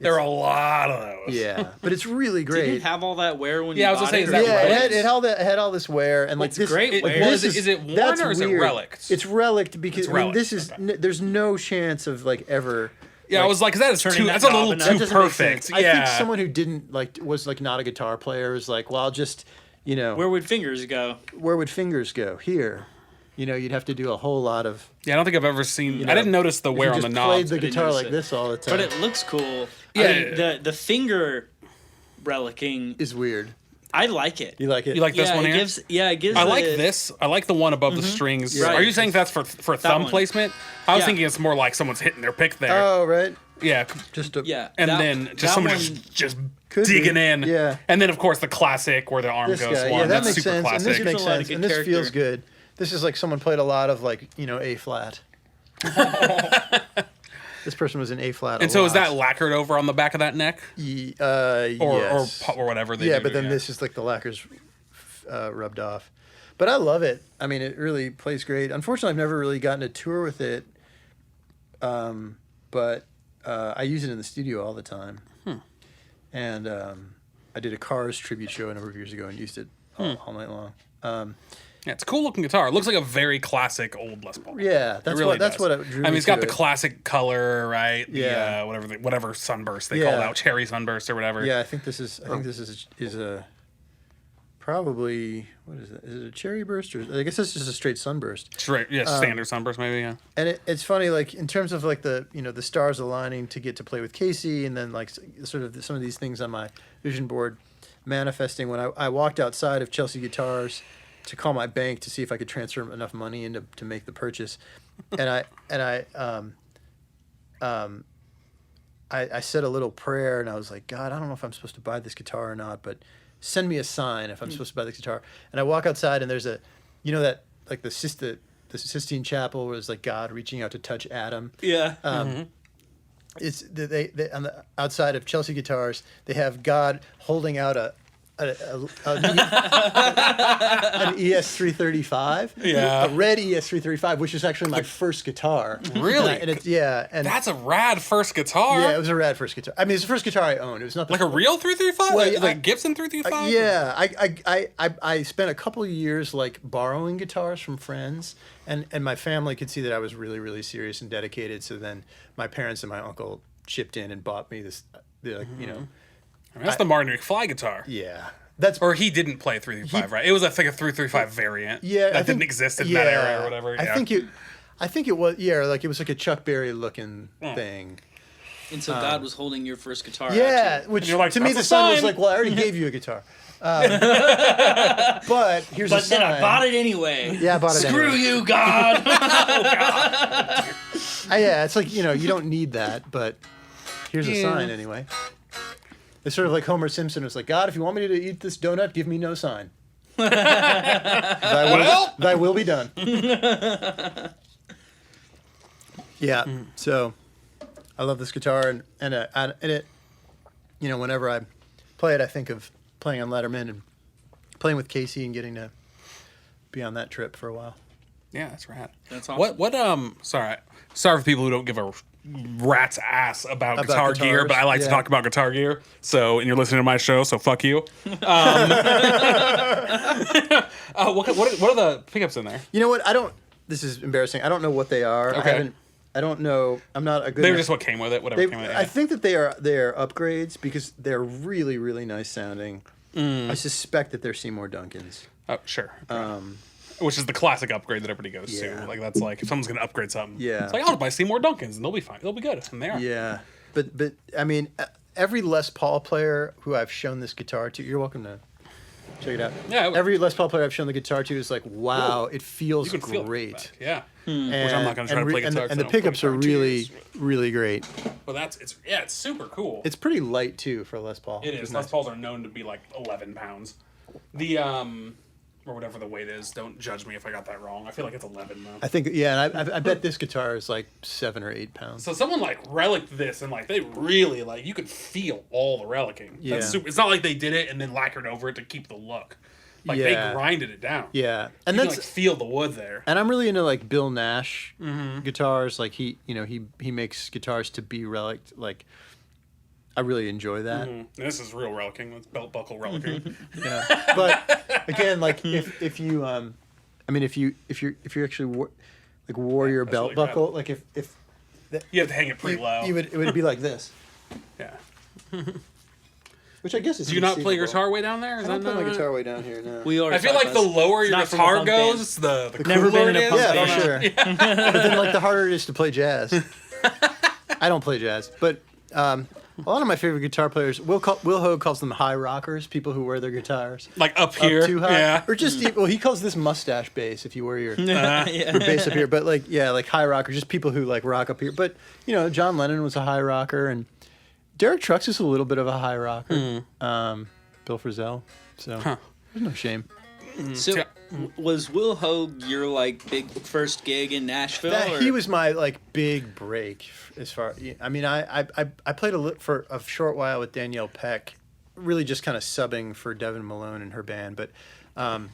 There are a lot of those. yeah, but it's really great. Did it have all that wear when Yeah, I you was gonna bought say, it? is or that what? Yeah, relics? it had all this wear, and like It's this. great wear. Well, is it worn that's or is it weird. relics? It's relict because It's I mean, relics, this is okay. there's no chance of like ever. Yeah, I was like, that's turning too. that That's a knob little and too That doesn't make perfect. sense. Yeah, I think someone who didn't like was like not a guitar player was like, well, I'll just Where would fingers go? where would fingers go here? You'd have to do a whole lot of. yeah. I don't think I've ever seen. know, I didn't notice the If wear you on the just knob. played the didn't guitar notice like it. this all the time. But it looks cool. Yeah. I mean, the finger relicking, is weird. I like it. You like it? You like this yeah, one it here? gives. Yeah, it gives. I like the- this. I like the one above the strings. Right. Are you saying that's for thumb one. placement? I was Yeah. thinking it's more like someone's hitting their pick there. Oh right. Yeah, Just a Yeah, and that- then that just someone one- just Could digging be. in. Yeah. And then of course the classic where the arm This goes guy. long. Yeah, that That's makes super sense. classic. And this Gives makes a lot of sense. good And this feels character. good. This is like someone played a lot of like A flat. This person was in A flat. And so is that lacquered over on the back of that neck, yes. or whatever they Yeah, do? but then this is like the lacquer's rubbed off. But I love it. I mean, it really plays great. Unfortunately, I've never really gotten to tour with it. But I use it in the studio all the time. And I did a Cars tribute show a number of years ago and used it all night long. Yeah, it's a cool looking guitar. It looks like a very classic old Les Paul. Yeah, that's It really that's does. what it drew I mean, me it's got to the it. classic color, right? Yeah. The, whatever sunburst they call it Yeah. out, cherry sunburst or whatever. Yeah, I think this is a probably, what is it? Is it a cherry burst, or I guess this is a straight sunburst. Straight, yeah, standard sunburst maybe. Yeah. And it's funny, like in terms of like the the stars aligning to get to play with Kacey, and then like sort of some of these things on my vision board. manifesting when I walked outside of Chelsea Guitars to call my bank to see if I could transfer enough money in to make the purchase, and I said a little prayer, and I was like, God, I don't know if I'm supposed to buy this guitar or not, but send me a sign if I'm supposed to buy this guitar. And I walk outside, and there's that like the Sistine Chapel where it's like God reaching out to touch Adam. Yeah. It's they on the outside of Chelsea Guitars, they have God holding out an ES335, a red ES335, which is actually my first guitar. Really? And that's a rad first guitar. Yeah, it was a rad first guitar. I mean, it's the first guitar I owned. It was not like a real 335, well, like Gibson 335. Yeah, I spent a couple of years like borrowing guitars from friends, and my family could see that I was really, really serious and dedicated. So then my parents and my uncle chipped in and bought me this, That's the Martin McFly guitar. Yeah. Or he didn't play 335, right? It was, I think, a 335 variant. Yeah. That didn't exist in that era or whatever. Yeah. I think it was, like it was like a Chuck Berry looking thing. And so God was holding your first guitar. Yeah, out which like, to me the sign was like, well, I already gave you a guitar. But here's a sign. But then I bought it anyway. Yeah, I bought it Screw anyway. you, God. Yeah, it's like, you don't need that, but here's a sign anyway. It's sort of like Homer Simpson was like, God, if you want me to eat this donut, give me no sign. Thy will be done. Yeah, so I love this guitar, and it, whenever I play it, I think of playing on Letterman and playing with Kacey and getting to be on that trip for a while. Yeah, that's rad. That's awesome. What sorry for people who don't give a rat's ass about guitar guitars, gear, but I like to talk about guitar gear. So, and you're listening to my show, so fuck you. What are the pickups in there? You know what? This is embarrassing. I don't know what they are. Okay. I don't know. I'm not a good. They were just what came with it. Whatever came with it. Yeah. I think that they are upgrades because they're really, really nice sounding. I suspect that they're Seymour Duncans. Oh, sure. Which is the classic upgrade that everybody goes to. Like, that's like, if someone's going to upgrade something, it's like, I'll buy Seymour Duncans and they'll be fine. They'll be good. And they are. Yeah. But I mean, every Les Paul player who I've shown this guitar to, you're welcome to check it out. Yeah. Every Les Paul player I've shown the guitar to is like, wow, it feels You can feel great. it. Yeah. And, Which I'm not going to try to play guitar. And the pickups are really, really great. Well, it's super cool. It's pretty light too for a Les Paul. It is. Les Pauls are known to be like 11 pounds. The or whatever the weight is. Don't judge me if I got that wrong. I feel like it's 11 though. I think, and I bet this guitar is like 7 or 8 pounds. So someone like relicked this and like they really like you could feel all the relicking. Yeah. That's super. It's not like they did it and then lacquered over it to keep the look. Like they grinded it down. Yeah, and you can, like, feel the wood there. And I'm really into like Bill Nash guitars. Like he makes guitars to be relicked. Like I really enjoy that. This is real relicking. It's belt buckle relicking. Yeah, but again, like if you if you're actually wore your belt really buckle, like if you have to hang it pretty low. It would be like this. Yeah. Which I guess is. Do you not play your guitar way down there? I don't play my guitar way down here. No. I feel like the lower your guitar goes, the never cooler been in it a is. punk Yeah, band. for sure. But then like the harder it is to play jazz. I don't play jazz, but a lot of my favorite guitar players, Will Hoge calls them high rockers, people who wear their guitars Like up here. up too high, Yeah. or just he calls this mustache bass if you wear your bass up here. But like high rockers, just people who like rock up here. But John Lennon was a high rocker, and Derek Trucks is a little bit of a high rocker. Bill Frisell, so there's no shame. So, was Will Hoge your like big first gig in Nashville? He was my like big break as far. I mean, I played for a short while with Danielle Peck, really just kind of subbing for Devin Malone and her band. But, and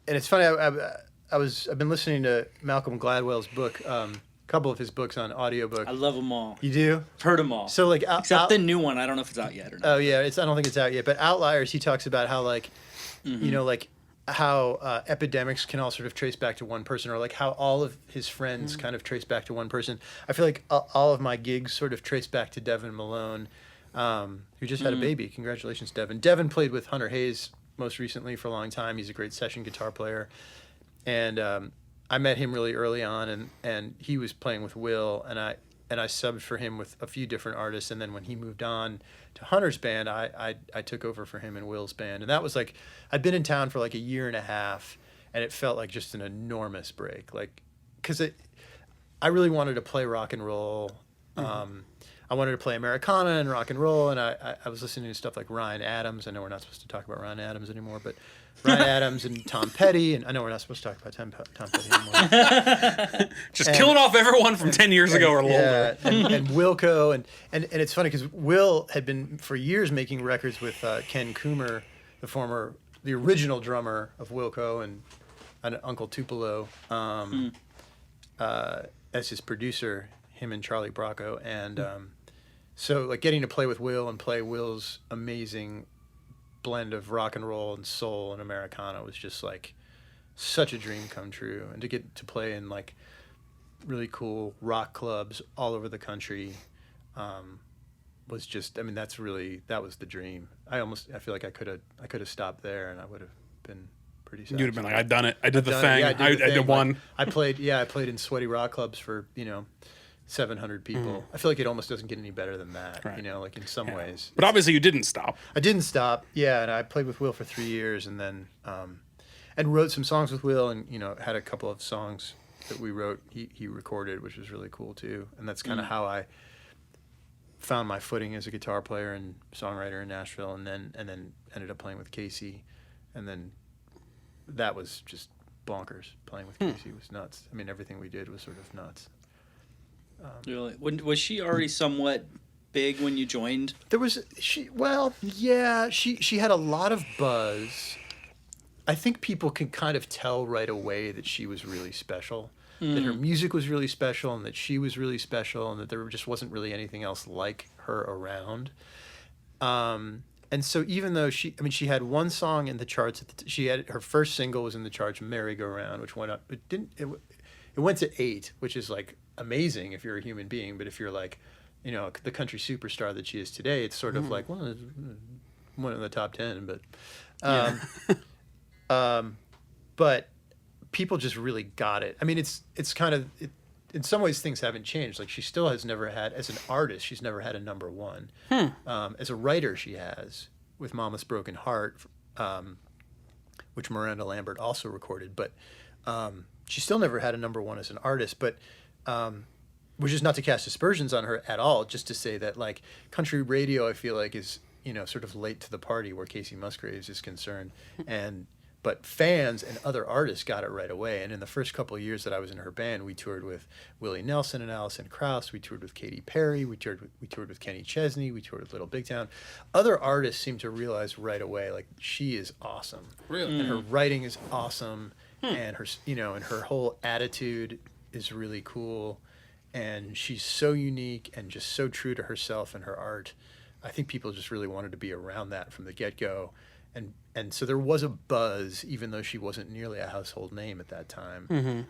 it's funny. I've been listening to Malcolm Gladwell's book, a couple of his books on audiobook. I love them all. You do? I've heard them all. So like, except the new one. I don't know if it's out yet or not. Oh yeah, I don't think it's out yet. But Outliers, he talks about how like, like how epidemics can all sort of trace back to one person, or like how all of his friends kind of trace back to one person. I feel like all of my gigs sort of trace back to Devin Malone, who just had a baby. Congratulations, Devin. Devin played with Hunter Hayes most recently for a long time. He's a great session guitar player. And I met him really early on, and he was playing with Will, and I subbed for him with a few different artists. And then when he moved on to Hunter's band, I took over for him in Will's band. And that was like, I'd been in town for like a year and a half, and it felt like just an enormous break. Like, because I really wanted to play rock and roll. I wanted to play Americana and rock and roll, and I was listening to stuff like Ryan Adams. I know we're not supposed to talk about Ryan Adams anymore, but Ryan Adams and Tom Petty, and I know we're not supposed to talk about Tom Petty anymore. Just killing off everyone from 10 years ago or older. Yeah, and Wilco, and it's funny because Will had been for years making records with Ken Coomer, the original drummer of Wilco, and Uncle Tupelo as his producer, him and Charlie Bracco, and so like getting to play with Will and play Will's amazing blend of rock and roll and soul and Americana was just like such a dream come true. And to get to play in like really cool rock clubs all over the country was just, I mean, that was the dream. I feel like I could have stopped there and I would have been pretty satisfied. You'd have been like, I've done it. I did the thing. Yeah, I did one. Like, I played in sweaty rock clubs for, 700 people. I feel like it almost doesn't get any better than that, right. Like in some ways. But obviously you didn't stop. I didn't stop. Yeah, and I played with Will for 3 years, and then and wrote some songs with Will, and had a couple of songs that we wrote. He recorded, which was really cool too. And that's kind of how I found my footing as a guitar player and songwriter in Nashville, and then ended up playing with Kacey, and then that was just bonkers. Playing with Kacey was nuts. I mean, everything we did was sort of nuts. Really? Was she already somewhat big when you joined? She had a lot of buzz. I think people can kind of tell right away that she was really special, that her music was really special, and that she was really special, and that there just wasn't really anything else like her around. And so even though she had one song in the charts, she had her first single was in the charts, "Merry Go Round," which went up. It went to 8, which is like amazing if you're a human being, but if you're like, the country superstar that she is today, it's sort of like one of the top 10. But people just really got it. I mean, it's kind of in some ways things haven't changed. Like she still has never had, as an artist, she's never had a number one. As a writer, she has with "Mama's Broken Heart," which Miranda Lambert also recorded, but. She still never had a number one as an artist, but which is not to cast aspersions on her at all, just to say that like country radio, I feel like is sort of late to the party where Kacey Musgraves is concerned, but fans and other artists got it right away. And in the first couple of years that I was in her band, we toured with Willie Nelson and Alison Krauss, we toured with Katy Perry, we toured with Kenny Chesney, we toured with Little Big Town. Other artists seem to realize right away like she is awesome, really, and her writing is awesome. And her, and her whole attitude is really cool, and she's so unique and just so true to herself and her art. I think people just really wanted to be around that from the get-go, and so there was a buzz, even though she wasn't nearly a household name at that time.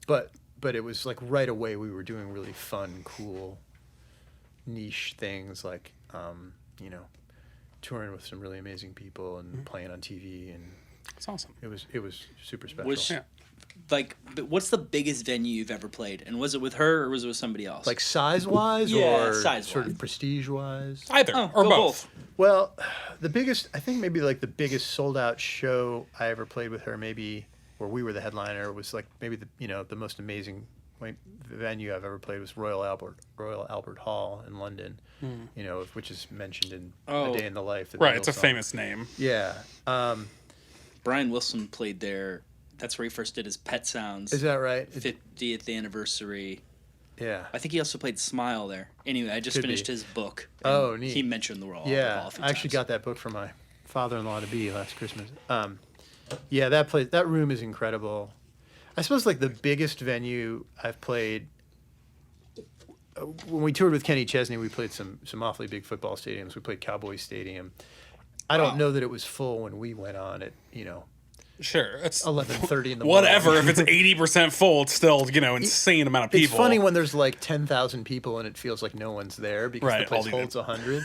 But it was like right away we were doing really fun, cool, niche things like touring with some really amazing people and playing on TV and. That's awesome. It was super special. What's the biggest venue you've ever played? And was it with her or was it with somebody else? Like size-wise or sort of prestige-wise? Either or both. Well, the biggest, I think maybe like the biggest sold-out show I ever played with her, maybe, where we were the headliner, was like maybe the most amazing venue I've ever played was Royal Albert Hall in London, which is mentioned in A Day in the Life. Right, it's a famous name. Yeah. Brian Wilson played there. That's where he first did his Pet Sounds. Is that right? 50th anniversary. Yeah. I think he also played Smile there. Anyway, I just finished his book. Oh, neat. He mentioned the Royal Yeah, Albert Hall I actually got that book from my father-in-law to be last Christmas. Yeah, that room is incredible. I suppose like the biggest venue I've played. When we toured with Kenny Chesney, we played some awfully big football stadiums. We played Cowboy Stadium. I don't know that it was full when we went on at Sure, it's 11:30 in the morning. Whatever, if it's 80% full, it's still insane amount of people. It's funny when there's like 10,000 people and it feels like no one's there because the place holds 100.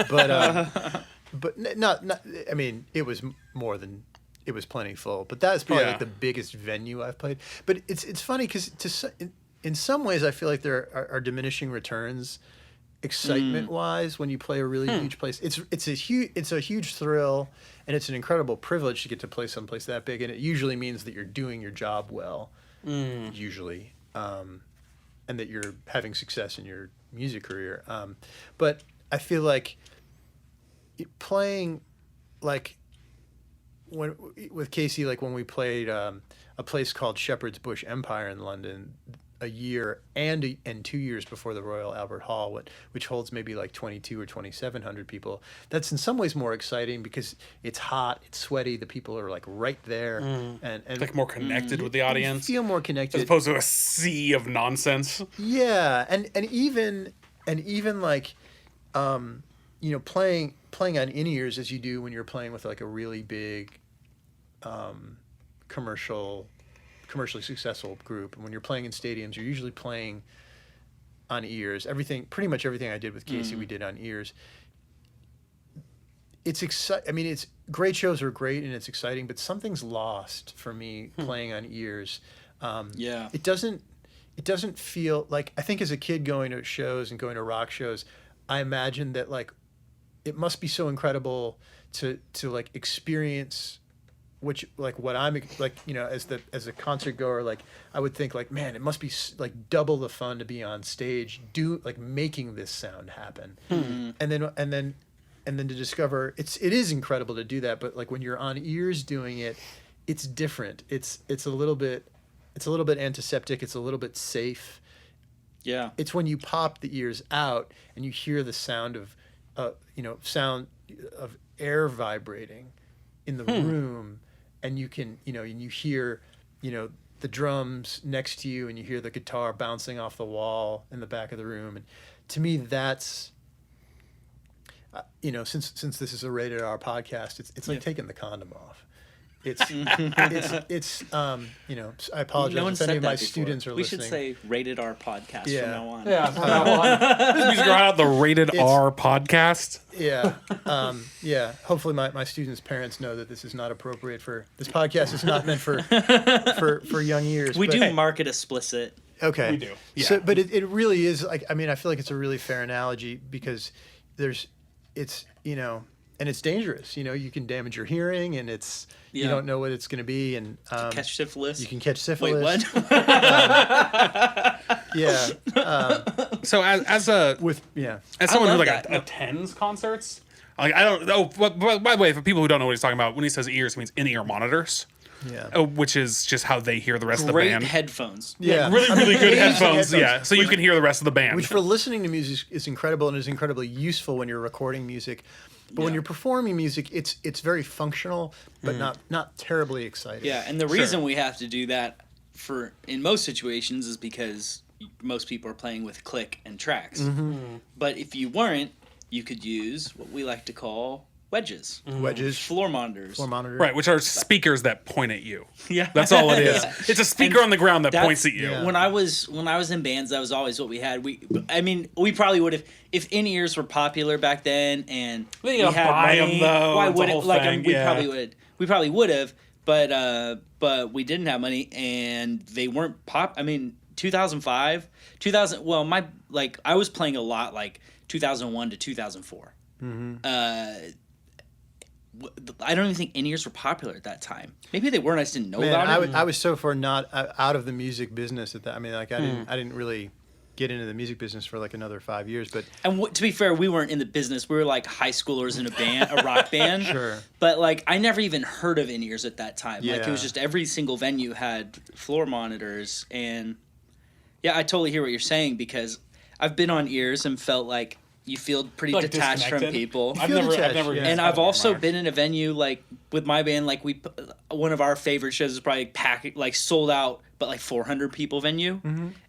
But not. I mean, it was plenty full. But that's probably like the biggest venue I've played. But it's funny because in some ways, I feel like there are diminishing returns, excitement-wise, when you play a really huge place. It's a huge thrill, and it's an incredible privilege to get to play someplace that big. And it usually means that you're doing your job well, usually, and that you're having success in your music career. But I feel like playing, like with Kacey, like when we played a place called Shepherd's Bush Empire in London, a year and 2 years before the Royal Albert Hall, which holds maybe like 2,200 or 2,700 people. That's in some ways more exciting because it's hot, it's sweaty, the people are like right there, and like more connected with the audience. You feel more connected as opposed to a sea of nonsense. Yeah, and even like, playing on in-ears as you do when you're playing with like a really big, commercially successful group. And when you're playing in stadiums, you're usually playing on ears. Pretty much everything I did with Kacey, we did on ears. It's it's great. Shows are great and it's exciting, but something's lost for me playing on ears. It doesn't feel like, I think as a kid going to shows and going to rock shows, I imagined that like it must be so incredible to like experience what I'm like, as a concert goer, like I would think like, man, it must be like double the fun to be on stage, making this sound happen. And then to discover it is incredible to do that, but like when you're on ears doing it, it's different. It's a little bit antiseptic, it's a little bit safe. Yeah. It's when you pop the ears out and you hear the sound of air vibrating in the room, and you can, and you hear, the drums next to you, and you hear the guitar bouncing off the wall in the back of the room. And to me, that's, since this is a rated R podcast, it's like taking the condom off. I apologize if any of my students are listening. We should say rated R podcast from now on. Yeah, from now on. This music out the rated R podcast. Yeah. Hopefully my students' parents know that this is not appropriate this podcast is not meant for young ears. We do mark it explicit. Okay. We do. Yeah. So, but it really is like, I feel like it's a really fair analogy because and it's dangerous. You can damage your hearing, and you don't know what it's going to be, and catch syphilis. You can catch syphilis. Wait, what? So as someone who attends concerts, like I don't know. By the way, for people who don't know what he's talking about, when he says ears, he means in-ear monitors. Yeah. Which is just how they hear the rest of the Great band. headphones. Yeah. Really, really good headphones. Yeah. So you can hear the rest of the band. Which for listening to music is incredible and is incredibly useful when you're recording music. But when you're performing music, it's very functional, but not terribly exciting. Yeah, and the reason we have to do that in most situations is because most people are playing with click and tracks. But if you weren't, you could use what we like to call wedges. Wedges. Floor monitors. Right, which are speakers that point at you. Yeah. That's all it is. It's a speaker on the ground that points at you. Yeah. When I was in bands, that was always what we had. We probably would have, if in-ears were popular back then and we had buy money, them though. why would it, like thing. we probably would have, but we didn't have money and they weren't 2005, I was playing a lot like 2001 to 2004. I don't even think in-ears were popular at that time. Maybe they weren't. I just didn't know about it. I was so far not out of the music business at that. I didn't really get into the music business for like another 5 years. But to be fair, we weren't in the business. We were like high schoolers in a band, a rock band. Sure. But like I never even heard of in-ears at that time. Yeah. Like it was just every single venue had floor monitors, and I totally hear what you're saying because I've been on ears and felt like you feel pretty detached from people. I've never. Yeah. And I've also been in a venue like with my band, like one of our favorite shows is probably sold out, but like 400 people venue.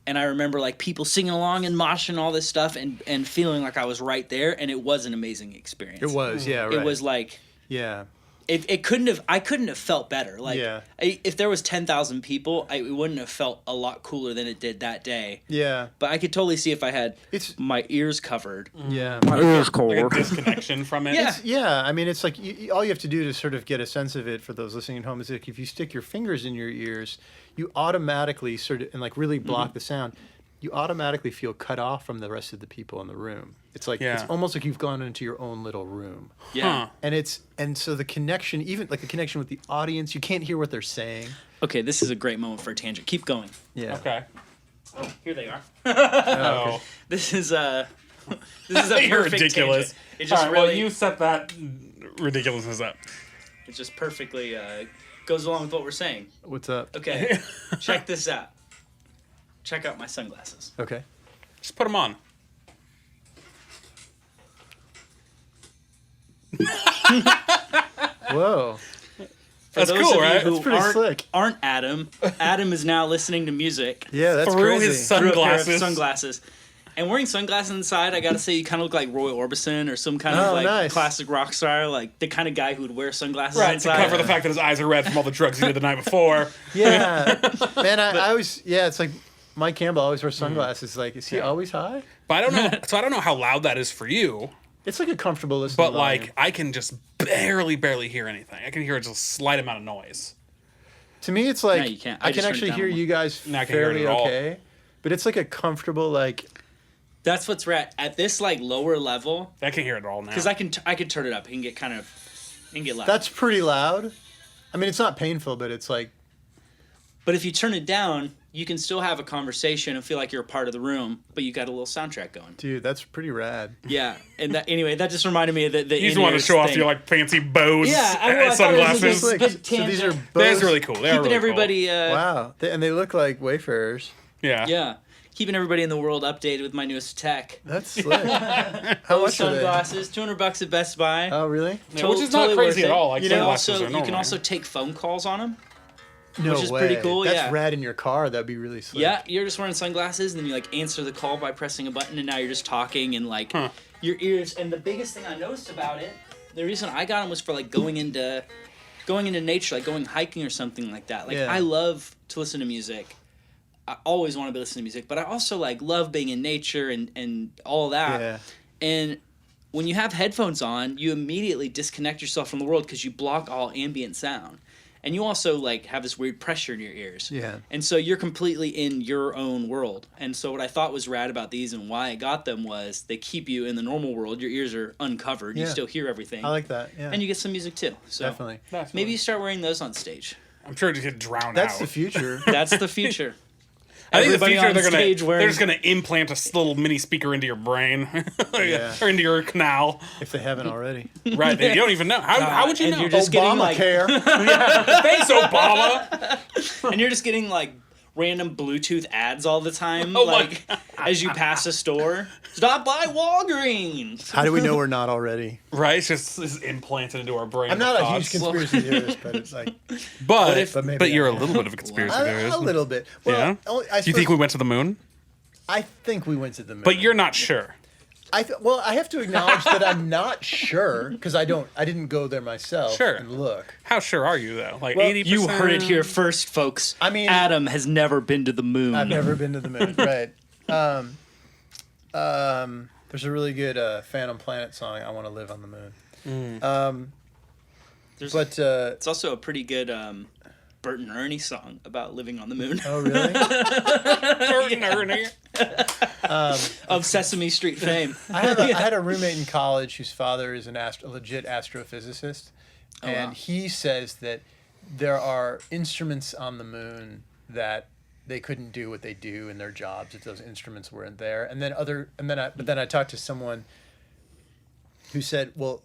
And I remember like people singing along and moshing all this stuff and feeling like I was right there, and it was an amazing experience. it was, yeah, right. It was like, yeah. it couldn't have. I couldn't have felt better. Like, if there was 10,000 people, it wouldn't have felt a lot cooler than it did that day. Yeah. But I could totally see if I had my ears covered. Yeah. My ears cold. Like a disconnection from it. Yeah. I mean, it's like all you have to do to sort of get a sense of it for those listening at home is like if you stick your fingers in your ears, you automatically sort of and like really block the sound. You automatically feel cut off from the rest of the people in the room. It's like it's almost like you've gone into your own little room. Yeah. And so the connection, even like the connection with the audience, you can't hear what they're saying. Okay, this is a great moment for a tangent. Keep going. Yeah. Okay. Oh, here they are. Oh. This is a perfect ridiculous. Tangent. It just All right, really, well, you set that ridiculousness up. It just perfectly goes along with what we're saying. What's up? Okay, check this out. Check out my sunglasses. Okay. Just put them on. Whoa. For That's those cool, of you right? who That's pretty slick. aren't Adam is now listening to music Yeah, that's Through crazy. his through a pair of sunglasses. sunglasses. And wearing sunglasses inside, I gotta say, you kind of look like Roy Orbison or some kind Oh, of like nice. classic rock star, like the kind of guy who would wear sunglasses Right, to inside. cover the fact that his eyes are red from all the drugs he did the night before. Yeah. Man, I always, it's like Mike Campbell always wears sunglasses. Like, is he always high? But I don't know. So I don't know how loud that is for you. It's like a comfortable listening But volume. like, I can just barely hear anything. I can hear just a slight amount of noise. To me, it's like No, you can't. I I can just turned actually it down hear a you guys Now I can't hear it fairly at all. okay, but it's like a comfortable like. That's what's rad at this like lower level, I can hear it all now. because I can turn it up. It can get kind of, it can get loud. That's pretty loud. I mean, it's not painful, but it's like. But if you turn it down, you can still have a conversation and feel like you're a part of the room, but you got a little soundtrack going. Dude, that's pretty rad. Yeah, and anyway, that just reminded me of the you just want to in-ears show off thing. your like fancy bows Yeah, I and thought it was sunglasses. just Like, good so these are tangent. That's bows. really cool. They are Keeping really everybody, Wow, and they look like wayfarers. cool. Yeah. yeah, keeping everybody in the world updated with my newest tech. That's slick. How Those much are they? sunglasses, $200 at Best Buy. Oh, really? Yeah, which is not Totally crazy worth at it. all. Like You can sunglasses also are normal. take phone calls on them. No Which is way. pretty cool, That's yeah. rad in your car. That'd be really slick. Yeah, you're just wearing sunglasses, and then you like answer the call by pressing a button, and now you're just talking, and like your ears. And the biggest thing I noticed about it, the reason I got them was for like going into nature, like going hiking or something like that. Like Yeah. I love to listen to music. I always want to be listening to music, but I also like love being in nature and all of that. Yeah. And when you have headphones on, you immediately disconnect yourself from the world because you block all ambient sound. And you also like have this weird pressure in your ears. Yeah. And so you're completely in your own world. And so what I thought was rad about these and why I got them was they keep you in the normal world. Your ears are uncovered. You Yeah. still hear everything. I like that. Yeah. And you get some music too. So Definitely. maybe you start wearing those on stage. I'm sure it just get drowned That's out. the future. That's the future. I think in the Everybody future on they're stage gonna wearing- they're just gonna implant a little mini speaker into your brain, Yeah. or into your canal. If they haven't already. Right? You don't even know. How would you and know? you're just getting like Obamacare. Thanks, Obama. and you're just getting like random Bluetooth ads all the time, Oh my like as you pass a store. Stop by Walgreens. How do we know we're not already? Right? It's implanted into our brain. I'm not a thoughts. huge conspiracy theorist, but it's like But But maybe you're I a am. little bit of a conspiracy theorist. a little bit. Well, Yeah. I Do you think we went to the moon? I think we went to the moon. But you're not sure. Well, I have to acknowledge that I'm not sure because I didn't go there myself. Sure. And look. How sure are you though? Like Well, 80%? You heard it here first, folks. I mean- Adam has never been to the moon. I've never been to the moon. Right. There's a really good Phantom Planet song. I want to live on the moon. There's- But It's also a pretty good Bert and Ernie song about living on the moon. oh really? Bert and Ernie. Of Sesame Street fame. I had a roommate in college whose father is a legit astrophysicist, and wow. he says that there are instruments on the moon that they couldn't do what they do in their jobs if those instruments weren't there. But then I talked to someone who said, well,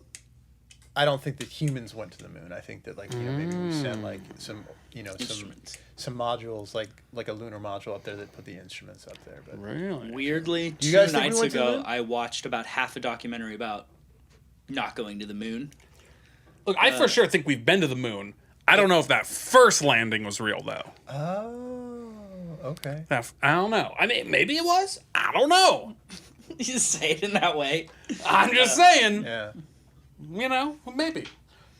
I don't think that humans went to the moon. I think that maybe we sent like some Instruments. some modules like a lunar module up there that put the instruments up there. But Really? Weirdly, You 2 guys think we nights went to the ago, moon? I watched about half a documentary about not going to the moon. Look, I for sure think we've been to the moon. I don't know if that first landing was real though. oh, okay. I don't know. I mean, maybe it was. I don't know. You say it in that way. I'm just saying. Yeah. You know, maybe.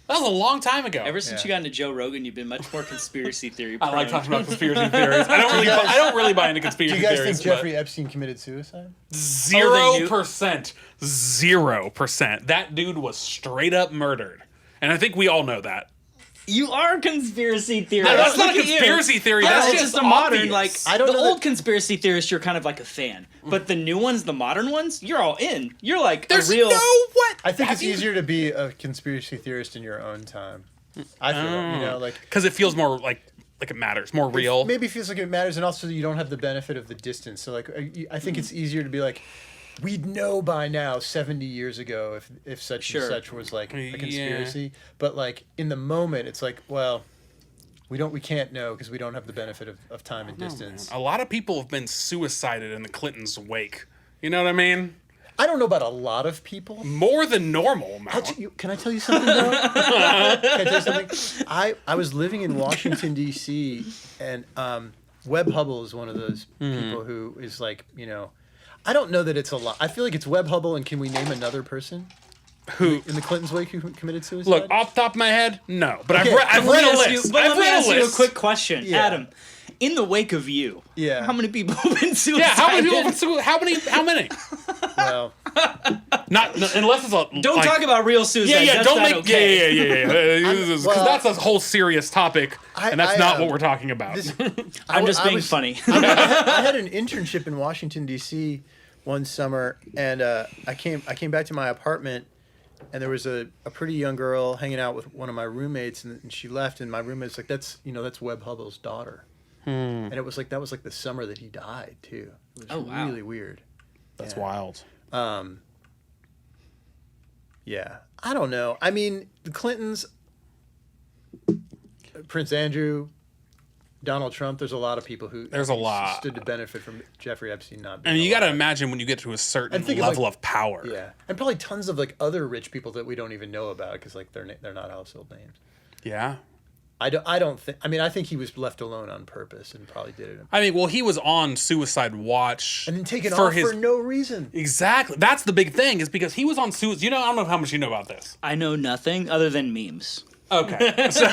That was a long time ago. Ever since you got into Joe Rogan, you've been much more conspiracy theory. I like talking about conspiracy theories. I don't really buy into conspiracy Do you guys theories. think Jeffrey Epstein committed suicide? 0%. 0%. That dude was straight up murdered. And I think we all know that. You are a conspiracy theorist. No, that's not a Look at you. conspiracy theory. Yeah, That's it's just a modern, obvious. like, I don't the know old conspiracy theorists, you're kind of like a fan. But the new ones, the modern ones, you're all in. You're like There's a real... no what? I think it's easier to be a conspiracy theorist in your own time. I feel, like... Because it feels more like it matters, more real. Maybe it feels like it matters, and also you don't have the benefit of the distance. So, like, I think it's easier to be like, we'd know by now 70 years ago if such and such was like a conspiracy. But like in the moment, it's like, well, we can't know because we don't have the benefit of time and distance. A lot of people have been suicided in the Clintons' wake. You know what I mean? I don't know about a lot of people. More than normal amount. Can I tell you something though? Can I tell you something? I was living in Washington D.C. and Webb Hubble is one of those people who is like, I don't know that it's a lot. I feel like it's Webb Hubble, and can we name another person Who in the Clintons' wake who committed suicide? Look, off the top of my head, no. But Okay, I've read a list. Let me ask you a quick question, Yeah. Adam. In the wake of you, Yeah. how many people have been suicided? Yeah, how many people? How many? Well, Not unless it's a. Don't talk about real suicide. Yeah. That's Don't not make. okay. Yeah. Because well, that's a whole serious topic, and that's not what we're talking about. I'm just being funny. I had an internship in Washington D.C. one summer, and I came back to my apartment, and there was a pretty young girl hanging out with one of my roommates, and she left, and my roommate's like, that's Webb Hubble's daughter. And it was like that was like the summer that he died too. It was really weird. That's wild. Yeah, I don't know. I mean, the Clintons, Prince Andrew, Donald Trump. There's a lot of people who stood to benefit from Jeffrey Epstein not being. And you got to alive. imagine when you get to a certain And think of, level like- of power. Yeah, and probably tons of like other rich people that we don't even know about because like they're not household names. Yeah. I don't think. I mean, I think he was left alone on purpose and probably did it. I mean, well, he was on suicide watch And then taken off for no reason. Exactly. That's the big thing is because he was on suicide. I don't know how much you know about this. I know nothing other than memes. Okay. So,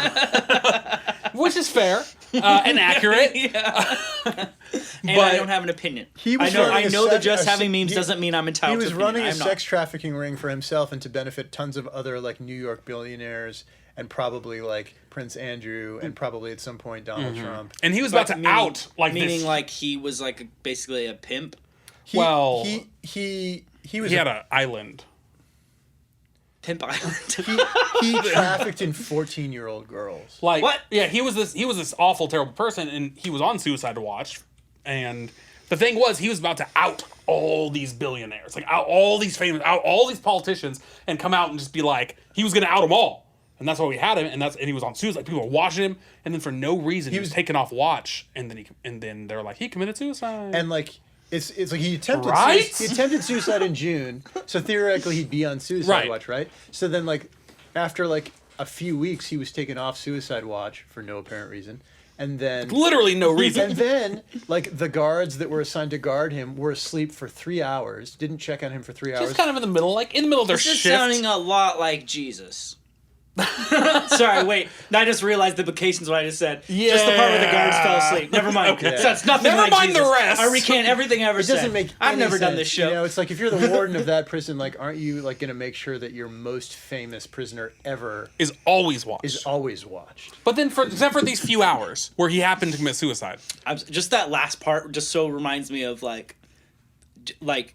which is fair and accurate. And I don't have an opinion. He was I know that running just having memes doesn't mean I'm He entitled to was opinion. running a I'm not. sex trafficking ring for himself and to benefit tons of other like New York billionaires and probably like Prince Andrew and probably at some point Donald Trump. And he was about to out like meaning this. like he was like basically a pimp. He was He had an island. Pimp Island. he trafficked in 14-year-old girls. Like What? Yeah, he was this awful, terrible person, and he was on suicide watch. And the thing was, he was about to out all these billionaires, like out all these famous, out all these politicians, and come out and just be like, he was going to out them all. And that's why we had him, and he was on suicide. People were watching him, and then for no reason, he was taken off watch, and then they're like, he committed suicide. And like it's like he attempted Right? he attempted suicide in June, so theoretically he'd be on suicide watch, right? So then like after like a few weeks he was taken off suicide watch for no apparent reason. And then Literally no reason. And then like the guards that were assigned to guard him were asleep for 3 hours, didn't check on him for 3 hours. Just kind of in the middle, like in the middle of their This is shift. sounding a lot like Jesus. Sorry, wait. I just realized the implications of what I just said. Just the part where the guards fell asleep. Never mind. Okay. So it's nothing Never like mind the Jesus. rest. I recant everything I ever It said. doesn't make I've any never done sense. this show. You know, it's like if you're the warden of that prison, like aren't you like gonna make sure that your most famous prisoner ever is always watched. is always watched? But then, except for these few hours where he happened to commit suicide. Just that last part just so reminds me of like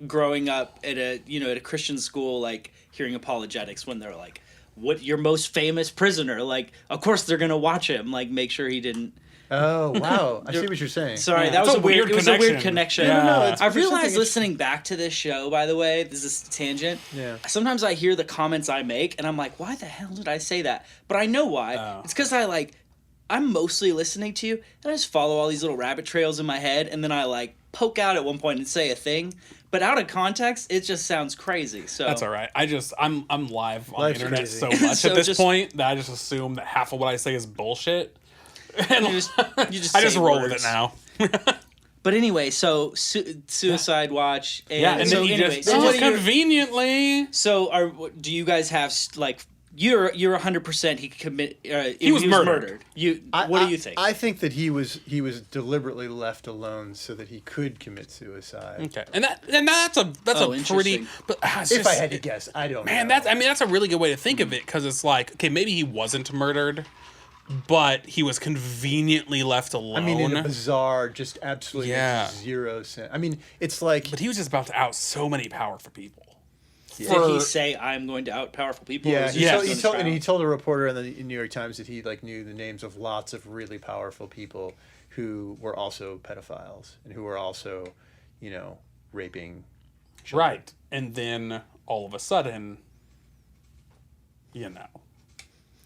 growing up at a Christian school, like hearing apologetics when they're like, what your most famous prisoner, like of course they're gonna watch him, like make sure he didn't. Oh wow, I see what you're saying. Sorry, Yeah. that It's was a weird it was a weird connection. connection. Yeah. No, it's- I there's realized something- listening back to this show, by the way, this is a tangent. Yeah. Sometimes I hear the comments I make and I'm like, why the hell did I say that? But I know why. Oh. It's because I'm mostly listening to you and I just follow all these little rabbit trails in my head and then I like poke out at one point and say a thing. But out of context, it just sounds crazy. So That's all right. I'm live on Life's the internet crazy. so much So at this just- point that I just assume that half of what I say is bullshit. And You just I just say roll words. with it now. But anyway, so suicide watch. And Yeah, and so then you anyway, just so what are your- conveniently. So do you guys have like you're 100% he commit. He was murdered. What do you think? I think that he was deliberately left alone so that he could commit suicide. Okay, and that's a pretty. But If I had to guess, I don't. Man, know. that's a really good way to think of it, because it's like, okay, maybe he wasn't murdered, but he was conveniently left alone. I mean, in a bizarre, just absolutely makes zero sense. I mean, it's like. But he was just about to out so many powerful people. Did he say, "I'm going to out powerful people"? Yeah, he told a reporter in the New York Times that he knew the names of lots of really powerful people who were also pedophiles and who were also, raping children. Right, and then all of a sudden,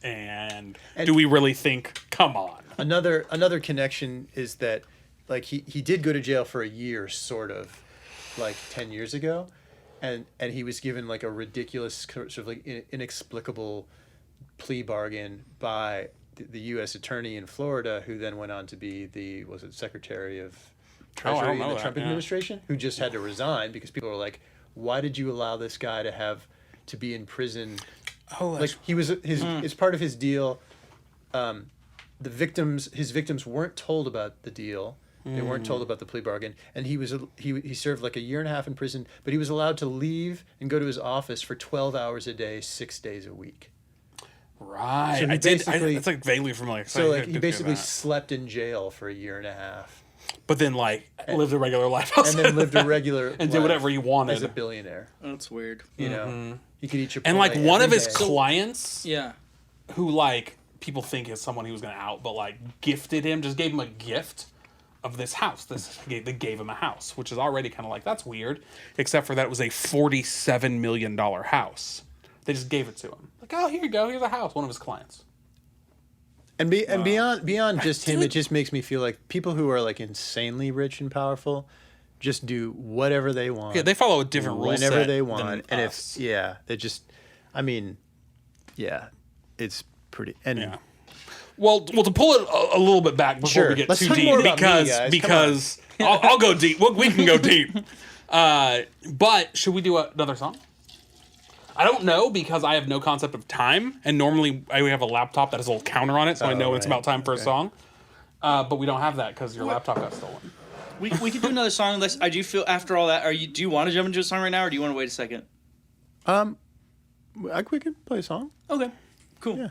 and do we really think? Come on. Another connection is that, like, he did go to jail for a year, sort of, like 10 years ago. And he was given like a ridiculous sort of like inexplicable plea bargain by the U.S. attorney in Florida, who then went on to be the Secretary of Treasury in the Trump administration, who just had to resign because people were like, "Why did you allow this guy to be in prison?" Like he was as part of his deal. His victims weren't told about the deal. They weren't told about the plea bargain, and he served like a year and a half in prison, but he was allowed to leave and go to his office for 12 hours a day, 6 days a week. Right. So it's like vaguely familiar. So like he basically slept in jail for a year and a half. But then lived a regular life and then lived a regular and did whatever he wanted as a billionaire. That's weird. He could eat Chipotle and like one of his day. clients, who like people think is someone he was going to out, but like gifted him, just gave him a gift of this house. They gave him a house, which is already kind of like, that's weird, except for that it was a $47 million house. They just gave it to him. Like, oh, here you go. Here's a house. One of his clients. And beyond just him, it just makes me feel like people who are like insanely rich and powerful just do whatever they want. Yeah, they follow a different rule set whenever they want. And us. they just, it's pretty. And Well, to pull it a little bit back before we get Let's too talk deep, more about because I'll go deep. We can go deep. But should we do another song? I don't know, because I have no concept of time, and normally I have a laptop that has a little counter on it, so I know when it's about time for a song. But we don't have that because your laptop got stolen. We could do another song unless I do feel after all that. Do you want to jump into a song right now, or do you want to wait a second? We could play a song. Okay. Cool. Yeah.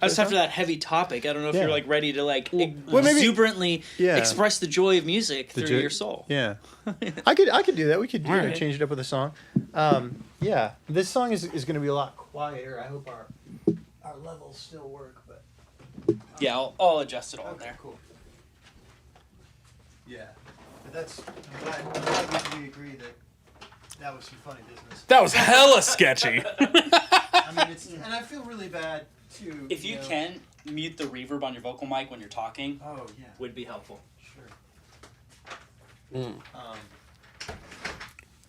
Just after that heavy topic, I don't know if you're like ready to like maybe, exuberantly express the joy of music through your soul. Yeah. I could do that. We could change it up with a song. This song is going to be a lot quieter. I hope our levels still work, but yeah, I'll adjust it all in there. Cool. Yeah. But I'm glad we agree that was some funny business. That was hella sketchy. And I feel really bad too. If you can mute the reverb on your vocal mic when you're talking, would be helpful. Sure.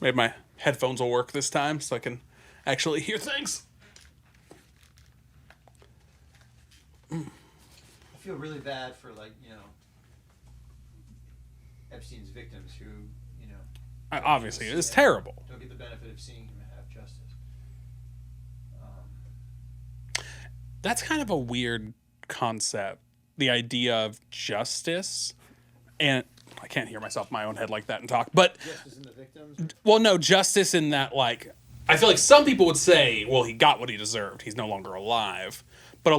Maybe my headphones will work this time, so I can actually hear things. I feel really bad for Epstein's victims who obviously it's terrible. Don't get the benefit of seeing him have justice. That's kind of a weird concept, the idea of justice, and I can't hear myself in my own head like that and talk, but Justice in the victims? Well, no, justice in that, like, I feel like some people would say, well, he got what he deserved, he's no longer alive, but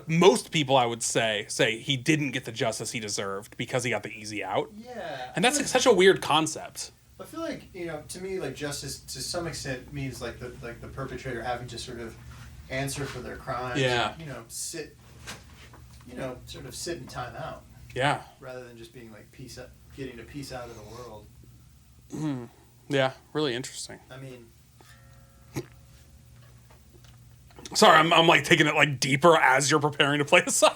most people, I would say he didn't get the justice he deserved because he got the easy out. Yeah. And that's such a weird concept. I feel like, to me, like, justice to some extent means like the perpetrator having to sort of answer for their crimes. Yeah. Sit in time out. Yeah. Rather than just being like getting a piece out of the world. Mm. Yeah, really interesting. I mean, sorry, I'm like taking it like deeper as you're preparing to play the song.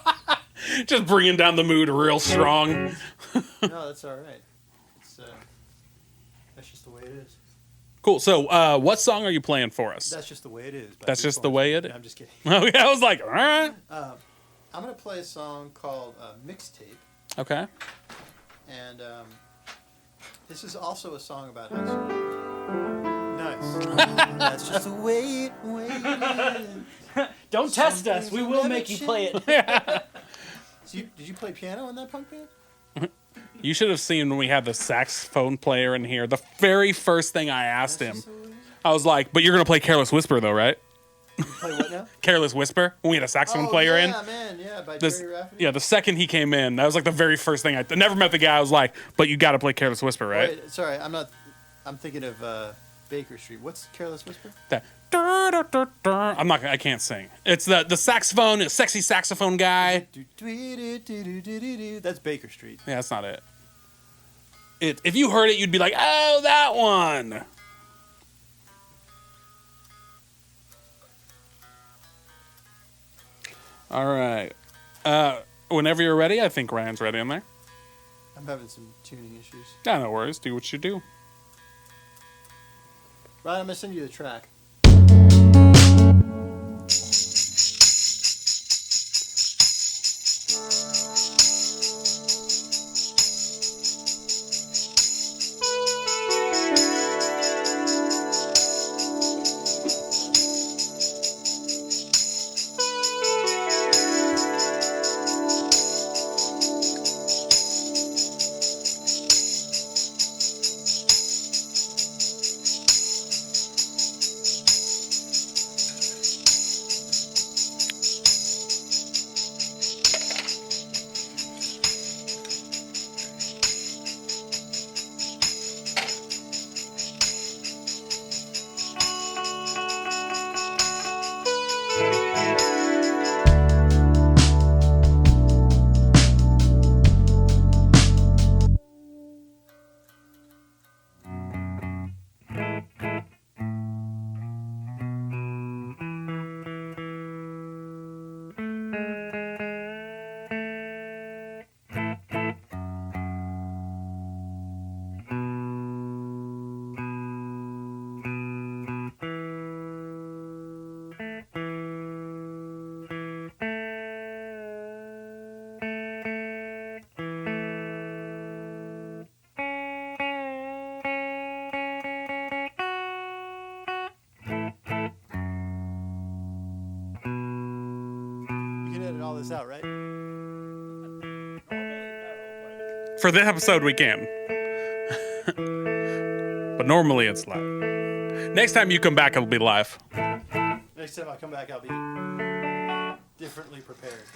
Just bringing down the mood real strong. No, that's all right. That's just the way it is. Cool. So, what song are you playing for us? That's just the way it is. That's just the way it is. I'm just kidding. Oh yeah, I was like, all right. I'm gonna play a song called "Mixtape." Okay. And this is also a song about high school. Nice. That's just the way it is. Don't test us. We will make you play it. So did you play piano in that punk band? You should have seen when we had the saxophone player in here. The very first thing I asked him, I was like, "But you're gonna play Careless Whisper, though, right?" You play what now? Careless Whisper. When we had a saxophone player in. Yeah, man, yeah, by Jerry Rafferty. Yeah, the second he came in, that was like the very first thing I never met the guy. I was like, "But you got to play Careless Whisper, right?" Wait, sorry, I'm thinking of Baker Street. What's Careless Whisper? That. I can't sing. It's the saxophone, a sexy saxophone guy. That's Baker Street. Yeah, that's not it. If you heard it, you'd be like, "Oh, that one." All right. Whenever you're ready, I think Ryan's ready in there. I'm having some tuning issues. Yeah, no worries. Do what you do. Ryan, I'm gonna send you the track. Out, right? For this episode, we can. But normally it's live. Next time you come back, it'll be live. Next time I come back, I'll be differently prepared.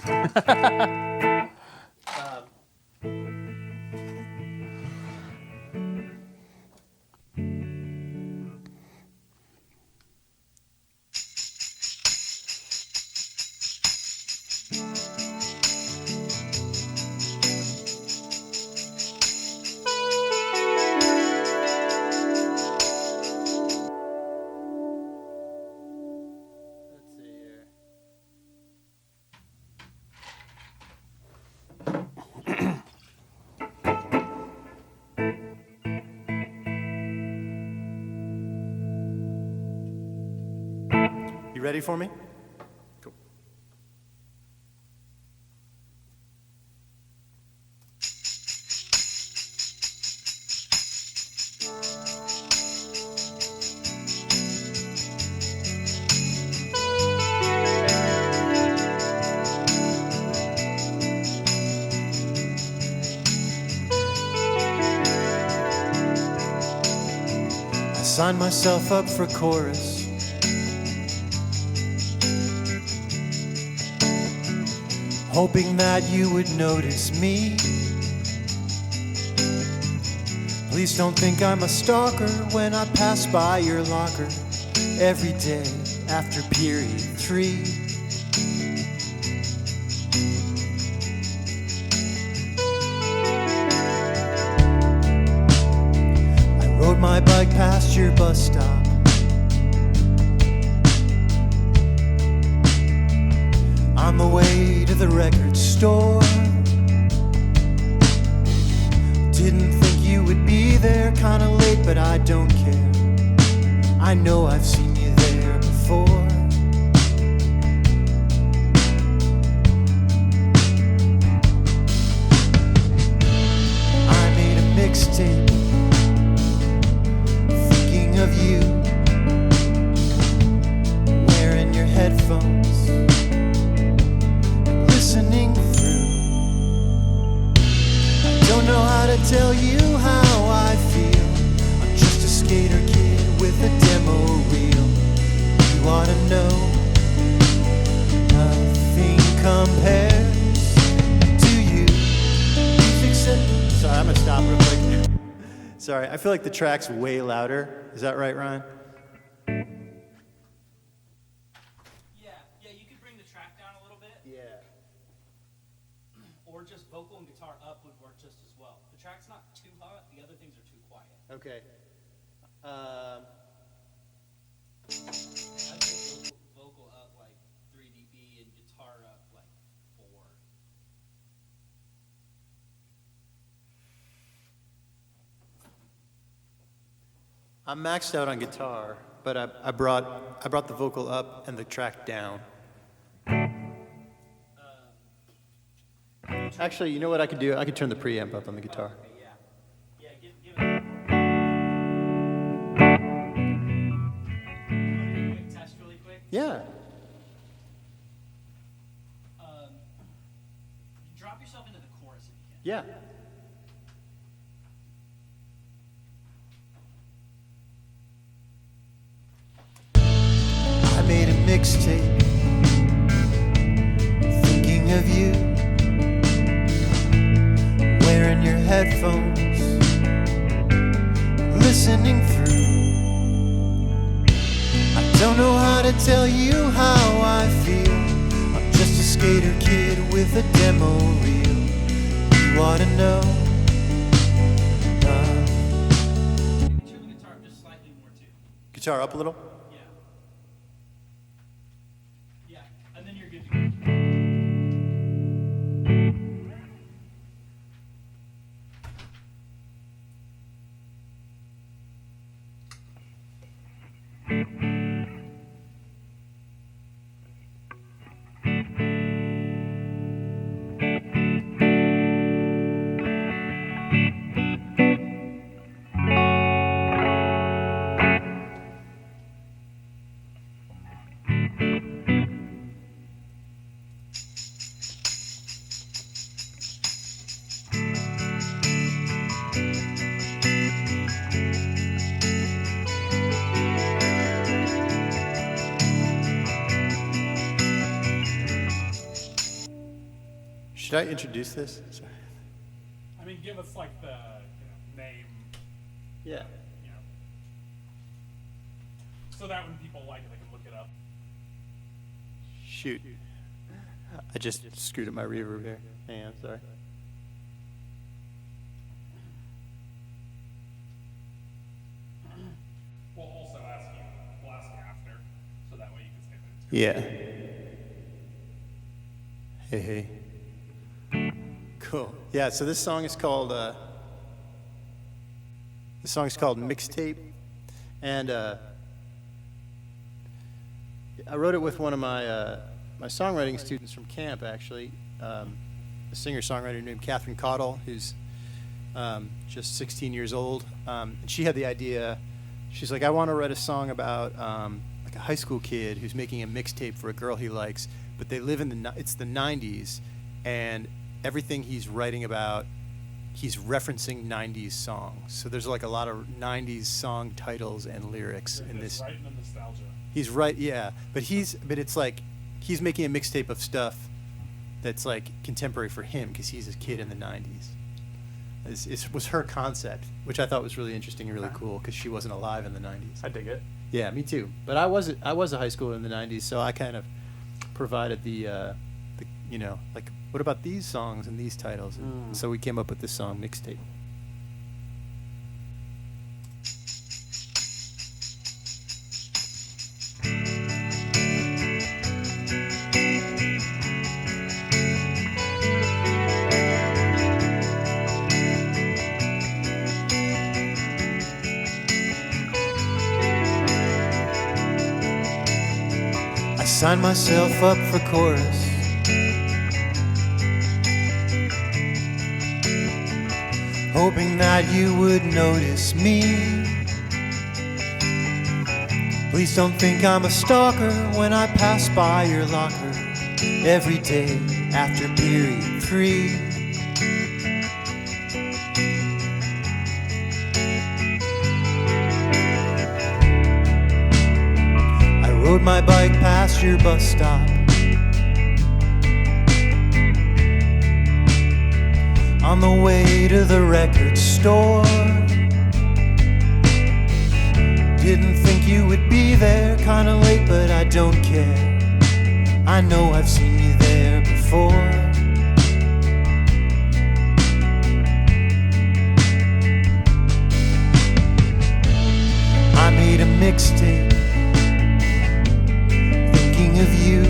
Ready for me? Cool. I signed myself up for chorus. Hoping that you would notice me. Please don't think I'm a stalker when I pass by your locker every day after period 3. I rode my bike past your bus stop. On the way to the record store. Didn't think you would be there, kinda late, but I don't care. I know I've seen you there before. I made a mixtape thinking of you, wearing your headphones. Sorry, I feel like the track's way louder. Is that right, Ryan? Yeah, you could bring the track down a little bit. Yeah. Or just vocal and guitar up would work just as well. The track's not too hot, the other things are too quiet. Okay. I'd say vocal up like 3 dB and guitar up like 4. I'm maxed out on guitar, but I brought the vocal up and the track down. Actually, you know what I could do? I could turn the preamp up on the guitar. Okay, yeah. Yeah, give it. Quick test really quick. Yeah. Drop yourself into the chorus if you can. Yeah. I made a mixtape thinking of you, wearing your headphones, listening through. I don't know how to tell you how I feel. I'm just a skater kid with a demo reel. You ought to know. Turn the guitar just slightly more too. Guitar up a little. Yeah, and then you're good to go. Should I introduce this? Sorry. I mean, give us like the name, Yeah. so that when people like it, they can look it up. Shoot. I just screwed up my reverb here. Hang on, sorry. We'll also ask you. We'll ask you after, so that way you can say that. Yeah. Hey. Cool. Yeah, so this song is called Mixtape. And I wrote it with one of my my songwriting students from camp, actually. A singer-songwriter named Catherine Cottle, who's just 16 years old. And she had the idea. She's like, I want to write a song about like a high school kid who's making a mixtape for a girl he likes, but they live in it's the 90s, and everything he's writing about, he's referencing 90s songs. So there's like a lot of 90s song titles and lyrics in this. Right in the nostalgia. He's right, yeah. But it's like he's making a mixtape of stuff that's like contemporary for him because he's a kid in the 90s. It was her concept, which I thought was really interesting and really cool because she wasn't alive in the 90s. I dig it. Yeah, me too. But I was a high schooler in the 90s, so I kind of provided the like, what about these songs and these titles? And so we came up with this song, Mixtape. I signed myself up for chorus. Hoping that you would notice me. Please don't think I'm a stalker when I pass by your locker every day after period 3. I rode my bike past your bus stop. On the way to the record store, Didn't think you would be there, kinda late, but I don't care. I know I've seen you there before. I made a mixtape thinking of you,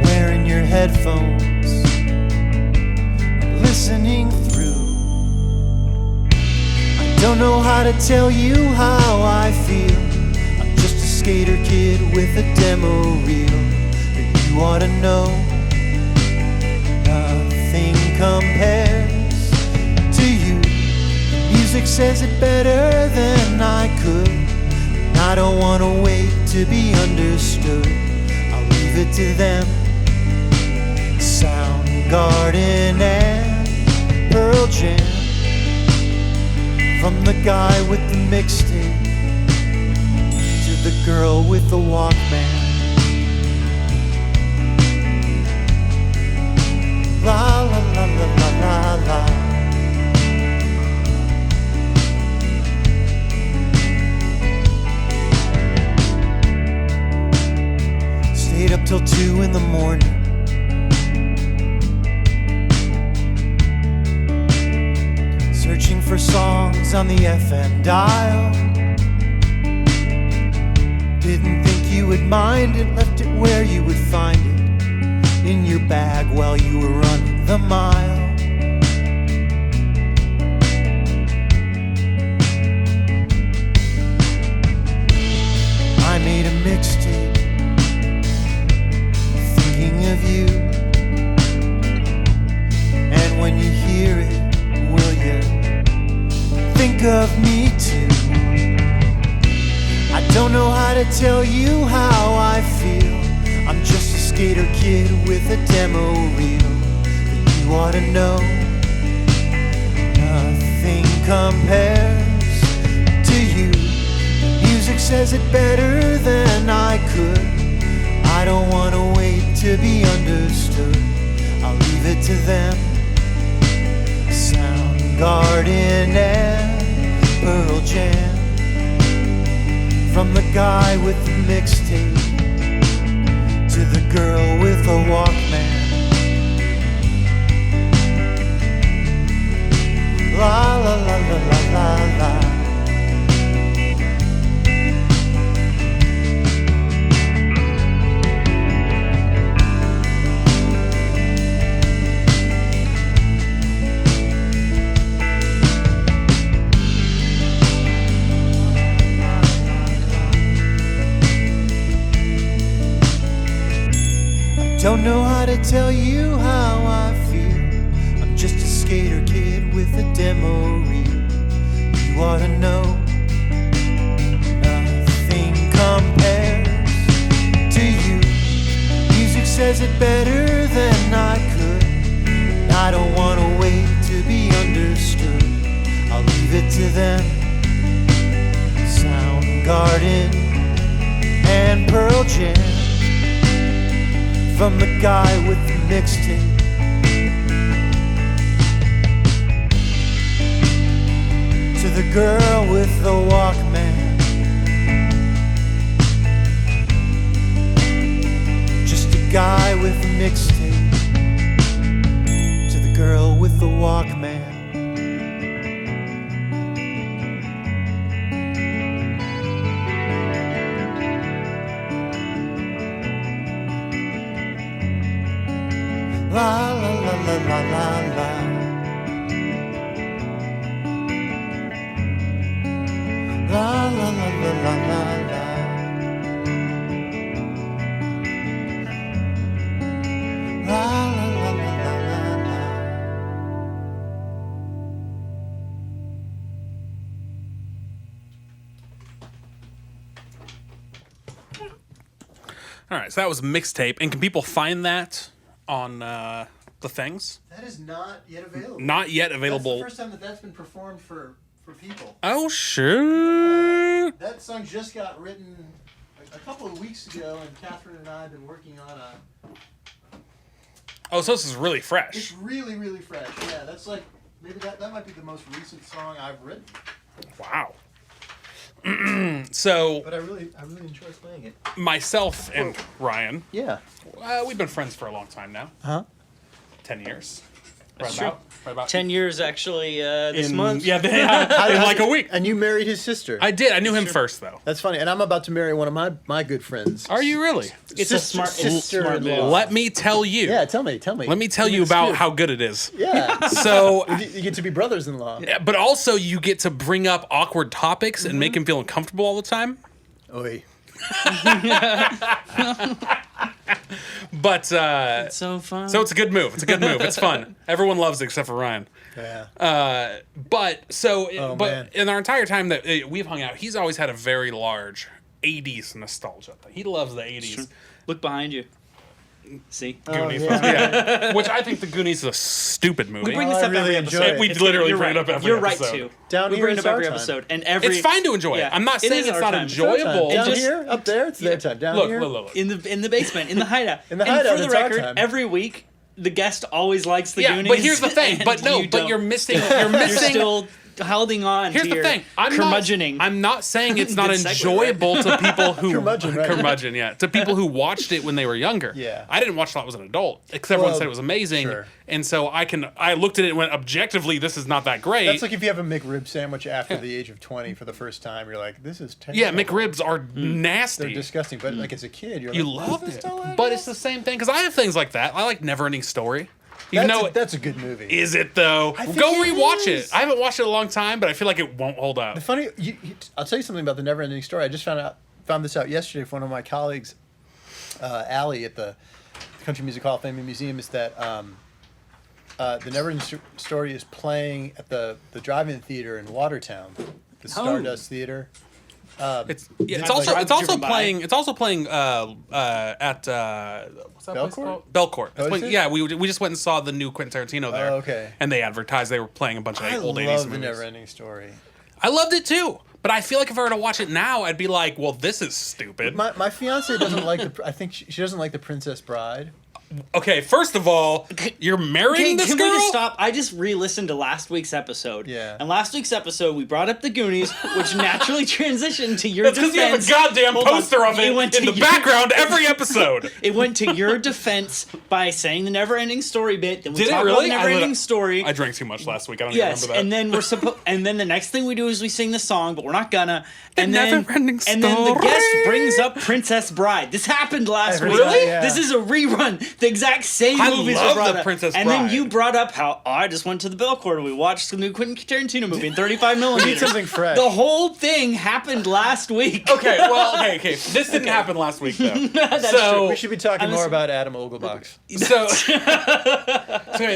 wearing your headphones, listening through. I don't know how to tell you how I feel. I'm just a skater kid with a demo reel, but you ought to know nothing compares to you. Music says it better than I could, and I don't want to wait to be understood. I'll leave it to them. Soundgarden and Pearl Jam, from the guy with the mixtape to the girl with the Walkman. La la la la la la la. Stayed up till 2 in the morning, searching for songs on the FM dial. Didn't think you would mind it, left it where you would find it, in your bag while you were running the mile. I made a mixtape thinking of you, and when you hear it, will you think of me too? I don't know how to tell you how I feel. I'm just a skater kid with a demo reel, but you ought to know nothing compares to you. Music says it better than I could. I don't want to wait to be understood. I'll leave it to them. Soundgarden and Pearl Jam, from the guy with the mixtape to the girl with a Walkman. La la la la la la la. Don't know how to tell you how I feel. I'm just a skater kid with a demo reel. You ought to know nothing compares to you. Music says it better than I could. I don't want to wait to be understood. I'll leave it to them. Soundgarden and Pearl Jam, from the guy with the mixtape to the girl with the Walkman. Just a guy with a mixtape to the girl with the Walkman. La la la la la la la. La la la la la la la. La la la la la la la. All right, so that was mixtape, and can people find that on the things? That is not yet available. Not yet available. That's the first time that's been performed for people. Oh shoot! That song just got written a couple of weeks ago, and Catherine and I have been working on a. Oh, so this is really fresh. It's really, really fresh. Yeah, that's like maybe that might be the most recent song I've written. Wow. So But I really enjoy playing it. myself and Ryan, Yeah. we've been friends for a long time now. Huh? 10 years. That's Right about 10 years actually this month. Yeah, in like a week. And you married his sister. I did. I knew him first, though. That's funny. And I'm about to marry one of my good friends. Are you really? It's a smart sister-in-law. Let me tell you. Yeah, tell me. Let me tell you about how good it is. Yeah. So, You get to be brothers-in-law. but also you get to bring up awkward topics and make him feel uncomfortable all the time. Oy. But It's so fun. so it's a good move. It's a good move. It's fun. Everyone loves it except for Ryan. Yeah. But in our entire time that we've hung out, he's always had a very large 80s nostalgia thing. He loves the 80s. Look behind you. See? Goonies. yeah. Yeah. Which I think the Goonies is a stupid movie. We bring Oh, this I up really every enjoy episode. it. We literally You're bring right. it up every You're episode. right, too. Down we here bring it is up our every time. episode. And every It's fine to enjoy yeah, it. I'm not it saying is it's our not time. enjoyable. Down just- here, up there, it's their time. Down Look, here. look. in the basement, in the hideout. In the and hideout, for the it's our record, time. every week the guest always likes the Yeah, Goonies. but here's the thing. and But no, you but don't. you're missing. You're You're missing. still holding on Here's to the your thing. curmudgeoning. I'm not saying it's not Good segue, enjoyable to people who Curmudgeon, right. curmudgeon, yeah, to people who watched it when they were younger. Yeah. I didn't watch it a lot as an adult, except everyone Well, said it was amazing, sure. and so I looked at it and went, objectively, this is not that great. That's like if you have a McRib sandwich after the age of 20 for the first time, you're like, this is terrible. yeah, McRibs are They're nasty. disgusting. But like as a kid, you're You like, loved this it, still but it's the same thing because I have things like that. I like Neverending Story. Even though That's a good movie. is it though? I think Go it rewatch is. it. I haven't watched it in a long time, but I feel like it won't hold up. The funny, I'll tell you something about the Never-Ending Story. I just found this out yesterday from one of my colleagues, Allie at the Country Music Hall of Fame and Museum. Is that the Never-Ending Story is playing at the drive-in theater in Watertown, the Stardust Theater. It's I've also driven by. playing at what's that place Belcourt? called? Belcourt. It's Oh, is playing- it? yeah, we just went and saw the new Quentin Tarantino there. Oh, okay. And they advertised they were playing a bunch of I old 80s love the movies. Never-Ending Story. I loved it too, but I feel like if I were to watch it now, I'd be like, well, this is stupid. My fiance doesn't like the. I think she doesn't like the Princess Bride. Okay, first of all, you're marrying this Can girl? we just stop? I just re-listened to last week's episode. Yeah. And last week's episode, we brought up the Goonies, which naturally transitioned to your That's because defense. you have a goddamn Hold on. poster of it went in to the your- background every episode. It went to your defense by saying the never-ending story bit. Then we Did it talked really? about the never-ending story. I drank too much last week. I don't Yes, even remember that. and then we're supposed, and then the next thing we do is we sing the song, but we're not gonna. And never-ending and then the guest story. brings up Princess Bride. This happened last heard week. that, yeah. This is a rerun. The exact same I movies love were brought the up. Princess and then Bride. you brought up how I just went to the Belcourt and we watched the new Quentin Tarantino movie in 35 millimeters. something fresh. The whole thing happened last week. Okay, well, okay. This didn't happen last week, though. That's so, true. We should be talking more about Adam Oglebox.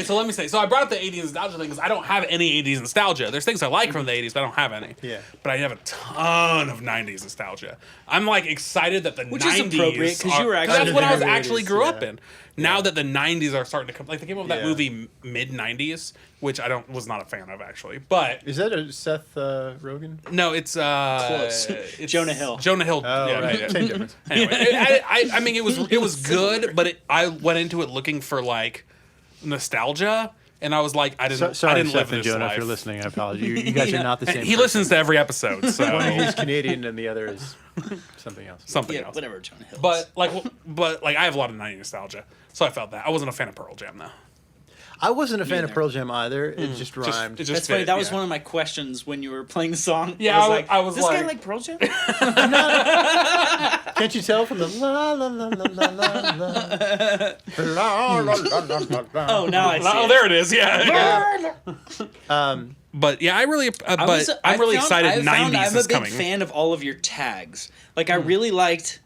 So let me say. So I brought up the 80s nostalgia thing because I don't have any 80s nostalgia. There's things I like from the 80s, but I don't have any. Yeah. But I have a ton of 90s nostalgia. I'm like excited that the Which is 90s appropriate, 'cause you were actually that's what I was in the actually 80s, grew up yeah. in. Now that the 90s are starting to come, like they came up with that Yeah. movie mid 90s, which I was not a fan of actually. But Is that a Seth Rogen? no, it's Close. it's Jonah Hill. Jonah Hill. Oh, yeah, right. yeah. Same difference. Anyway, I mean, it was good, but I went into it looking for like nostalgia, and I was like, I didn't live Seth and this Jonah, life. if you're listening. I apologize. You guys are not the same. He listens to every episode, One so is Canadian and the other is something else. something Yeah, else. whatever, Jonah Hill. But like I have a lot of 90s nostalgia, so I felt that. I wasn't a fan of Pearl Jam though. I wasn't a fan of neither. Pearl Jam either. It just rhymed. It just That's funny. fit, That was yeah. one of my questions when you were playing the song. Yeah, I was this guy like- like Pearl Jam? Can't you tell from the la la la la la la la la la la la la? Oh, now I see. Oh, it. there it is. Yeah. But yeah, I really. I'm really excited. 90s I'm is a big coming. fan of all of your tags. Like, I really liked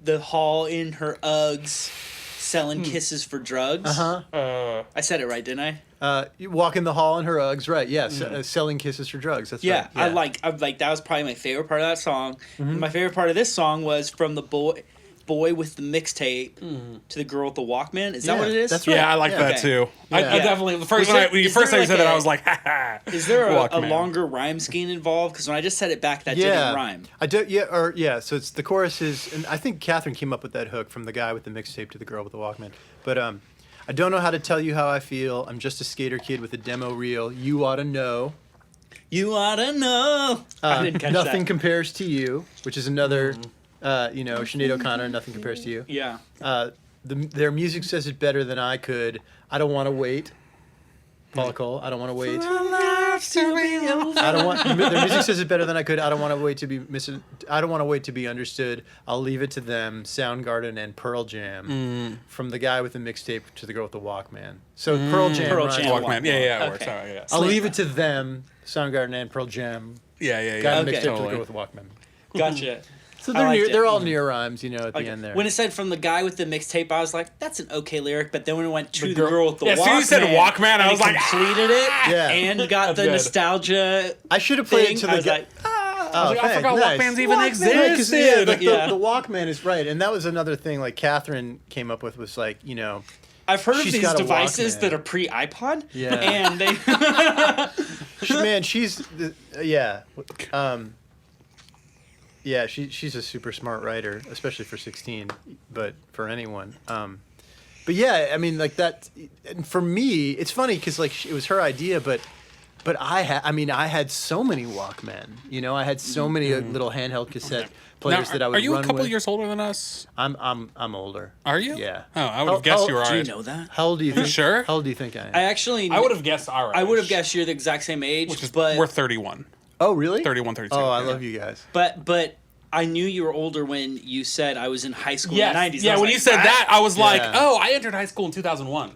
the Hall in her Uggs selling kisses for drugs. Uh-huh. I said it right, didn't I? You walk in the hall in her Uggs, right? Yes, selling kisses for drugs. That's Yeah, right. I like that was probably my favorite part of that song. My favorite part of this song was from the boy with the mixtape to the girl with the Walkman. Is that Yeah, what it is? that's right. Yeah, I like Yeah. that Okay. too. I Yeah. definitely the first Is there- time when you is first there time you said like that, a- I was like, ha ha. Is there a Walkman. longer rhyme scheme involved? Because when I just said it back, that Yeah, didn't rhyme. I do. Yeah. So it's the chorus is, and I think Catherine came up with that hook from the guy with the mixtape to the girl with the Walkman. But I don't know how to tell you how I feel. I'm just a skater kid with a demo reel. You ought to know. You ought to know. I didn't catch Nothing that. Compares to You, which is another, Sinead O'Connor, Nothing Compares to You. Yeah. Their music says it better than I could. I Don't Want to Wait. Paula Cole, I Don't Want to Wait. I don't want. Their music says it better than I could. I don't want to wait to be I don't want to wait to be understood. I'll leave it to them. Soundgarden and Pearl Jam. From the guy with the mixtape to the girl with the Walkman. So Pearl Jam. Pearl rhymes Jam. with Walkman. Yeah, it Okay. works. All right, yeah. I'll leave it to them. Soundgarden and Pearl Jam. Yeah. Guy with the Okay. mixtape to the Totally. girl with the Walkman. Gotcha. So I liked it. they're all near rhymes, at the Okay. end there. When it said from the guy with the mixtape, I was like, that's an okay lyric. But then when it went to the girl- girl with the Yeah, Walkman, as soon as you said Walkman, I and was it like, completed it Yeah. and got the good. nostalgia I should have played thing. it to I the was guy. like, Oh, I forgot nice. Walkmans even Right, 'cause, yeah, existed. like Yeah. the Walkman is right, and that was another thing. Like Catherine came up with was like, I've heard of She's these got a devices Walkman. that are pre-iPod. Yeah. And they she's a super smart writer, especially for 16, but for anyone. But yeah, I mean, like that. And for me, it's funny because like it was her idea, but I had so many Walkmen. I had so many little handheld cassette players Now, that I would are you run a couple with. years older than us? I'm older. Are you? Yeah. Oh, I would have guessed you were do our you age. know that? How old do you think? sure? How old do you think I am? I actually I would have guessed our age. I would have guessed you're the exact same age, Which is, but we're 31. Oh, really? 31, 32. Oh, I yeah. love you guys. but I knew you were older when you said I was in high school Yes. in the 90s. Yeah, I was when like, you said that, I was like, Yeah. oh, I entered high school in 2001.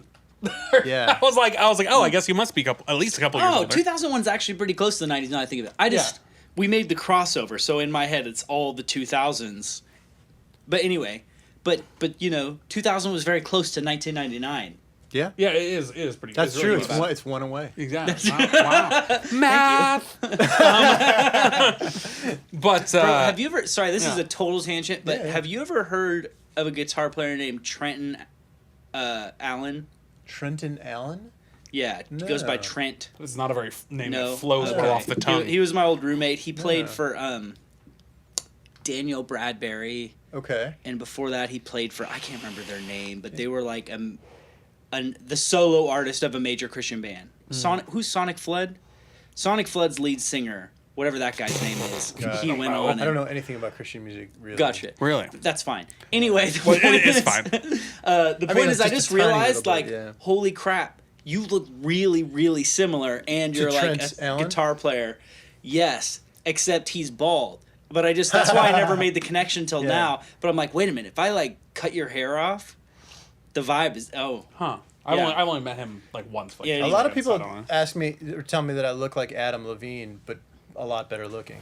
Yeah. I was like, oh, I guess you must be at least a couple years Oh, older. 2001's actually pretty close to the 90s now I think of it. We made the crossover, so in my head it's all the 2000s. But anyway, but 2000 was very close to 1999. Yeah. Yeah, it is pretty. That's really true. close. It's one away. Exactly. Wow. Math. But Bro, have you ever? Sorry, this is yeah. a total tangent. But Yeah, yeah. have you ever heard of a guitar player named Trenton Allen? Trenton Allen? Yeah, he goes by No. Trent. it's not a very name No, that flows okay. well off the tongue. He was my old roommate. He played Yeah. for Daniel Bradbury, Okay. and before that he played for I can't remember their name, but they were like the solo artist of a major Christian band. Who's Sonic Flood? Sonic Flood's lead singer, whatever that guy's name is. God. He went on. I don't know anything about Christian music, really. Gotcha. Really? That's fine. Anyway, the Well, point it is is, fine. The point mean, is, it's I just just a tiny realized, little bit, like, yeah. holy crap, you look really, really similar, and you're like Trent a Allen? guitar player. Yes, except he's bald. But that's why I never made the connection till Yeah. now. But I'm like, wait a minute, if I like cut your hair off, the vibe is Huh. I've Yeah. only met him like once. Like, Yeah, A you lot of so people I don't know. ask me or tell me that I look like Adam Levine, but a lot better looking.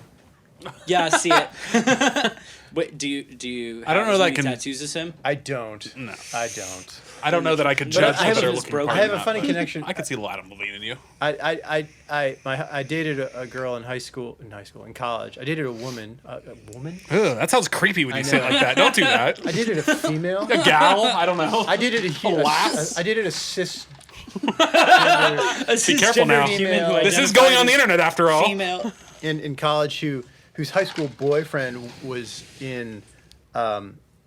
yeah, I see it. Wait, do you? I don't have know as that I many can- tattoos as him. I don't. No. I don't. I don't know that I could But judge I have if they're a- looking broken. part I have or a not, funny but connection. I could see a lot of Levine in you. I dated a girl in in college. I dated a woman. A woman? Ugh, that sounds creepy when you say it know. like that. Don't do that. I dated a female. A gal? I don't know. I dated a lass? I dated a cis. Be careful now. This is going on the internet after all. Female. in college whose high school boyfriend was in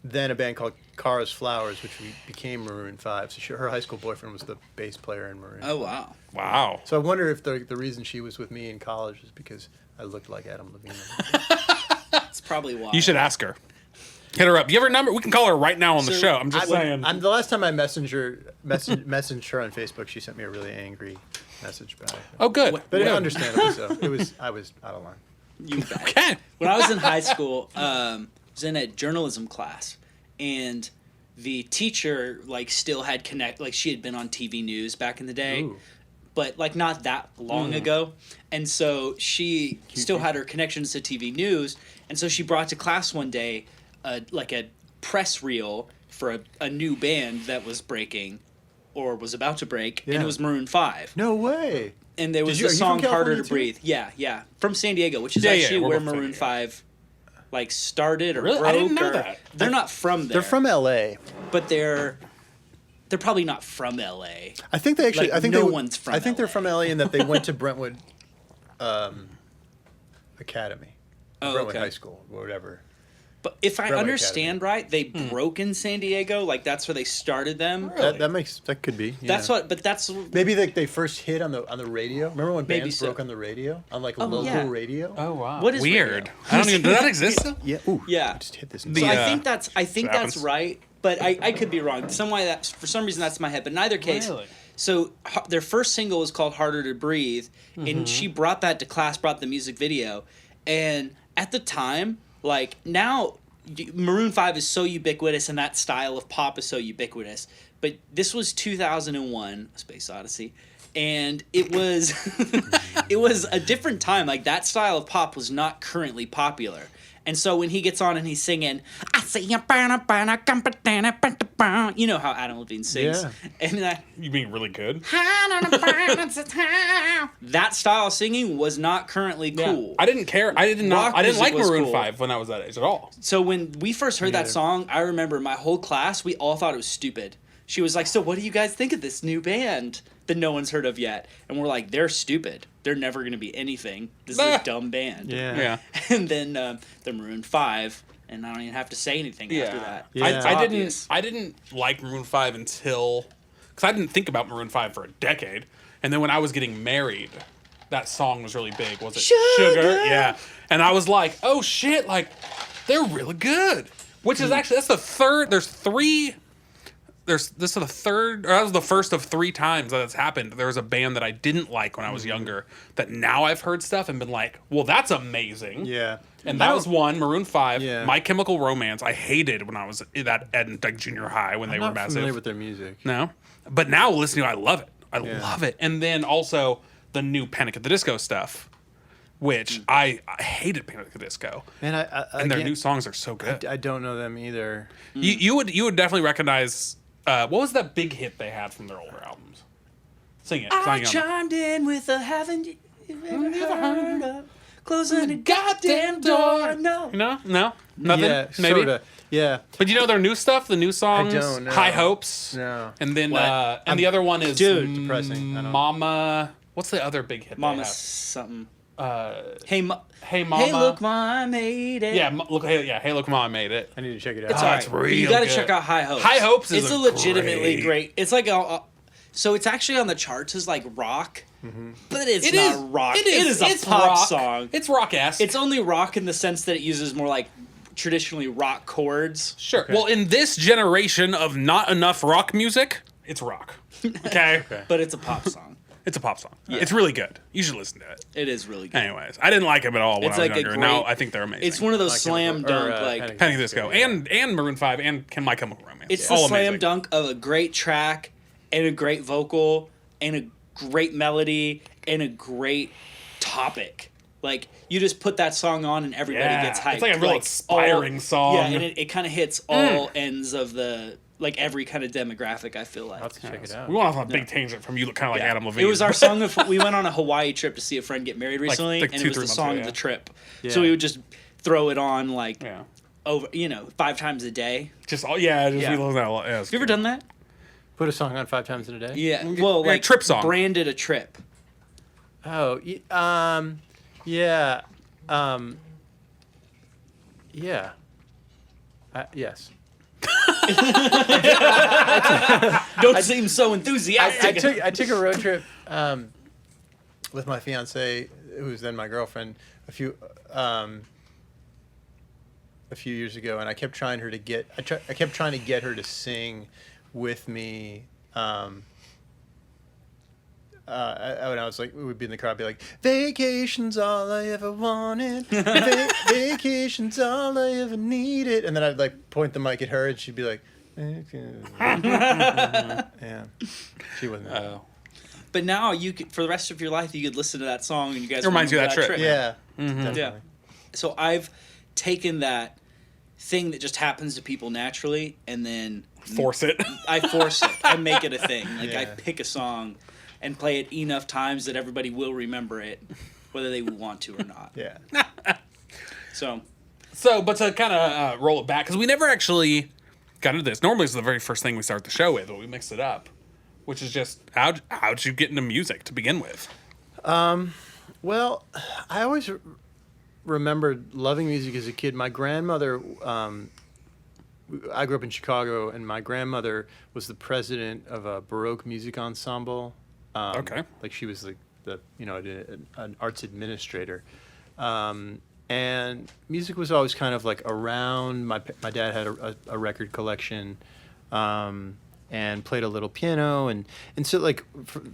then a band called Cara's Flowers, which became Maroon 5. So her high school boyfriend was the bass player in Maroon. Oh wow. Wow. So I wonder if the reason she was with me in college is because I looked like Adam Levine. That's probably why. You should ask her. Hit her up. You have her number? We can call her right now on the So, show. I'm just saying. The last time I messaged her on Facebook, she sent me a really angry message back. Oh, good. But Good. understandably so. I was out of line. You bet. Okay. When I was in high school, I was in a journalism class, and the teacher still had she had been on TV news back in the day, Ooh. but not that long ago, and so she still had her connections to TV news, and so she brought to class one day a press reel for a new band that was breaking, or was about to break, and Yeah. it was Maroon 5. No way. And there was Are the you song from "Harder California to too? Breathe." Yeah, from San Diego, which is Yeah, actually we're where both from Maroon here. 5 started or Really? I broke. didn't know or- that. They're not from there. They're from LA. but they're probably not from LA. I think they actually. Like, I think no they, one's from I think they're LA. from LA in that they went to Brentwood Academy, Oh, Brentwood okay. High School, or whatever. But if I Broadway understand right, they broke in San Diego. Like that's where they started them. Really? That could be. Yeah. That's what. But that's Maybe they first hit on the radio. Remember when Maybe bands so. broke on the radio, on like a local yeah. radio? Oh wow. What is weird? radio? I don't even. Does that exist? Still? Yeah. Ooh, Yeah. I just hit this. So The, I think that's happens. right, but I could be wrong. For some reason that's in my head. But in either case, Really? so their first single was called "Harder to Breathe," and she brought that to class, brought the music video, and at the time, like now, Maroon 5 is so ubiquitous, and that style of pop is so ubiquitous. But this was 2001, A Space Odyssey. And it was it was a different time. Like that style of pop was not currently popular. And so when he gets on and he's singing, I see you, you know how Adam Levine sings. Yeah. And You being really good? that style of singing was not currently cool. I didn't care. I didn't Rock like music was Maroon cool. 5 when I was that age at all. So when we first heard that neither. song, I remember my whole class, we all thought it was stupid. She was like, so what do you guys think of this new band that no one's heard of yet? And we're like, they're stupid. They're never going to be anything. This is a dumb band. Yeah. Yeah. And then the Maroon 5, and I don't even have to say anything after that. Yeah. It's obvious. I didn't like Maroon 5 until, because I didn't think about Maroon 5 for a decade, and then when I was getting married, that song was really big. Was it Sugar? Yeah, and I was like, oh shit, like they're really good. Which is actually that's the third. There's three. This is the third, or that was the first of 3 times that it's happened. There was a band that I didn't like when I was younger that now I've heard stuff and been like, well, that's amazing. Yeah. And that was one, Maroon 5. Yeah. My Chemical Romance, I hated when I was at like junior high when they were I'm not massive. familiar with their music. No. But now listening to it, I love it. I Yeah. love it. And then also the new Panic at the Disco stuff, which I hated Panic at the Disco. Man, And their again, new songs are so good. I don't know them either. You would definitely recognize what was that big hit they had from their older albums? Sing it. I Sing it. chimed in with a haven't you ever heard of closing the goddamn door? No. No? Nothing? Yeah, Maybe? sorta. Yeah. But you know their new stuff, the new songs? don't know. High Hopes. No. And then What? and the other one is Dude. Depressing. I don't- Mama. What's the other big hit Mama they have? something. Hey Hey, Mama. Hey, look, Ma, I made it. Yeah, hey look, Mama, I made it. I need to check it out. It's Oh, alright. it's real You got to good. check out High Hopes. High Hopes is It's a a legitimately great- great. It's like so it's actually on the charts as like rock, but it's It not is rock. It is. a It's pop rock. song. It's rock-esque. It's only rock in the sense that it uses more like traditionally rock chords. Sure. Well, in this generation of not enough rock music, it's rock. Okay? But it's a pop song. It's a pop song. It's really good. You should listen to it. It is really good. Anyways, I didn't like them at all when It's I was like a younger. great- now I think they're amazing. It's one of those My slam Chemical- or, dunk like Panic- Panic at the Disco and Maroon 5 and My Chemical Romance. it's all the slam amazing. dunk of a great track and a great vocal and a great melody and a great topic. Like you just put that song on and everybody Yeah, gets hyped. it's like a real inspiring song. Yeah, and it kind of hits all ends of the like every kind of demographic. I feel like I'll have to check it out. We went off on a big tangent from you, kind of like Yeah. Adam Levine. It was our song of we went on a Hawaii trip to see a friend get married recently, like and 2-3 it was the months song ago, of the yeah. trip. Yeah. So we would just throw it on like Yeah. over 5 times a day. Just all, yeah. Just Yeah. we listen to that a lot. Yeah, Have you ever done that? Put a song on 5 times in a day? Yeah. Well, Yeah, like trip song. branded a trip. Oh, yeah. Yeah. Yes. Don't seem so enthusiastic. I took a road trip with my fiance, who was then my girlfriend, a few years ago, and I kept trying her to get. I kept trying to get her to sing with me. When I was like, we would be in the car, I'd be like, "Vacation's all I ever wanted. Vacation's all I ever needed." And then I'd like point the mic at her, and she'd be like, "Yeah." She wasn't. Oh. But now you could, for the rest of your life, you could listen to that song and you guys It reminds you of remember that trip. Yeah. Mm-hmm. Definitely. Yeah. So I've taken that thing that just happens to people naturally, and then Force it. I force it. I make it a thing. Like I Yeah. pick a song and play it enough times that everybody will remember it, whether they want to or not. Yeah. So But to kind of roll it back, because we never actually got into this. Normally, it's the very first thing we start the show with, but we mixed it up, which is just how'd you get into music to begin with? Well, I always remember loving music as a kid. My grandmother, I grew up in Chicago, and my grandmother was the president of a Baroque music ensemble. Okay. Like she was an arts administrator. And music was always kind of like around. My dad had a record collection, and played a little piano, and so like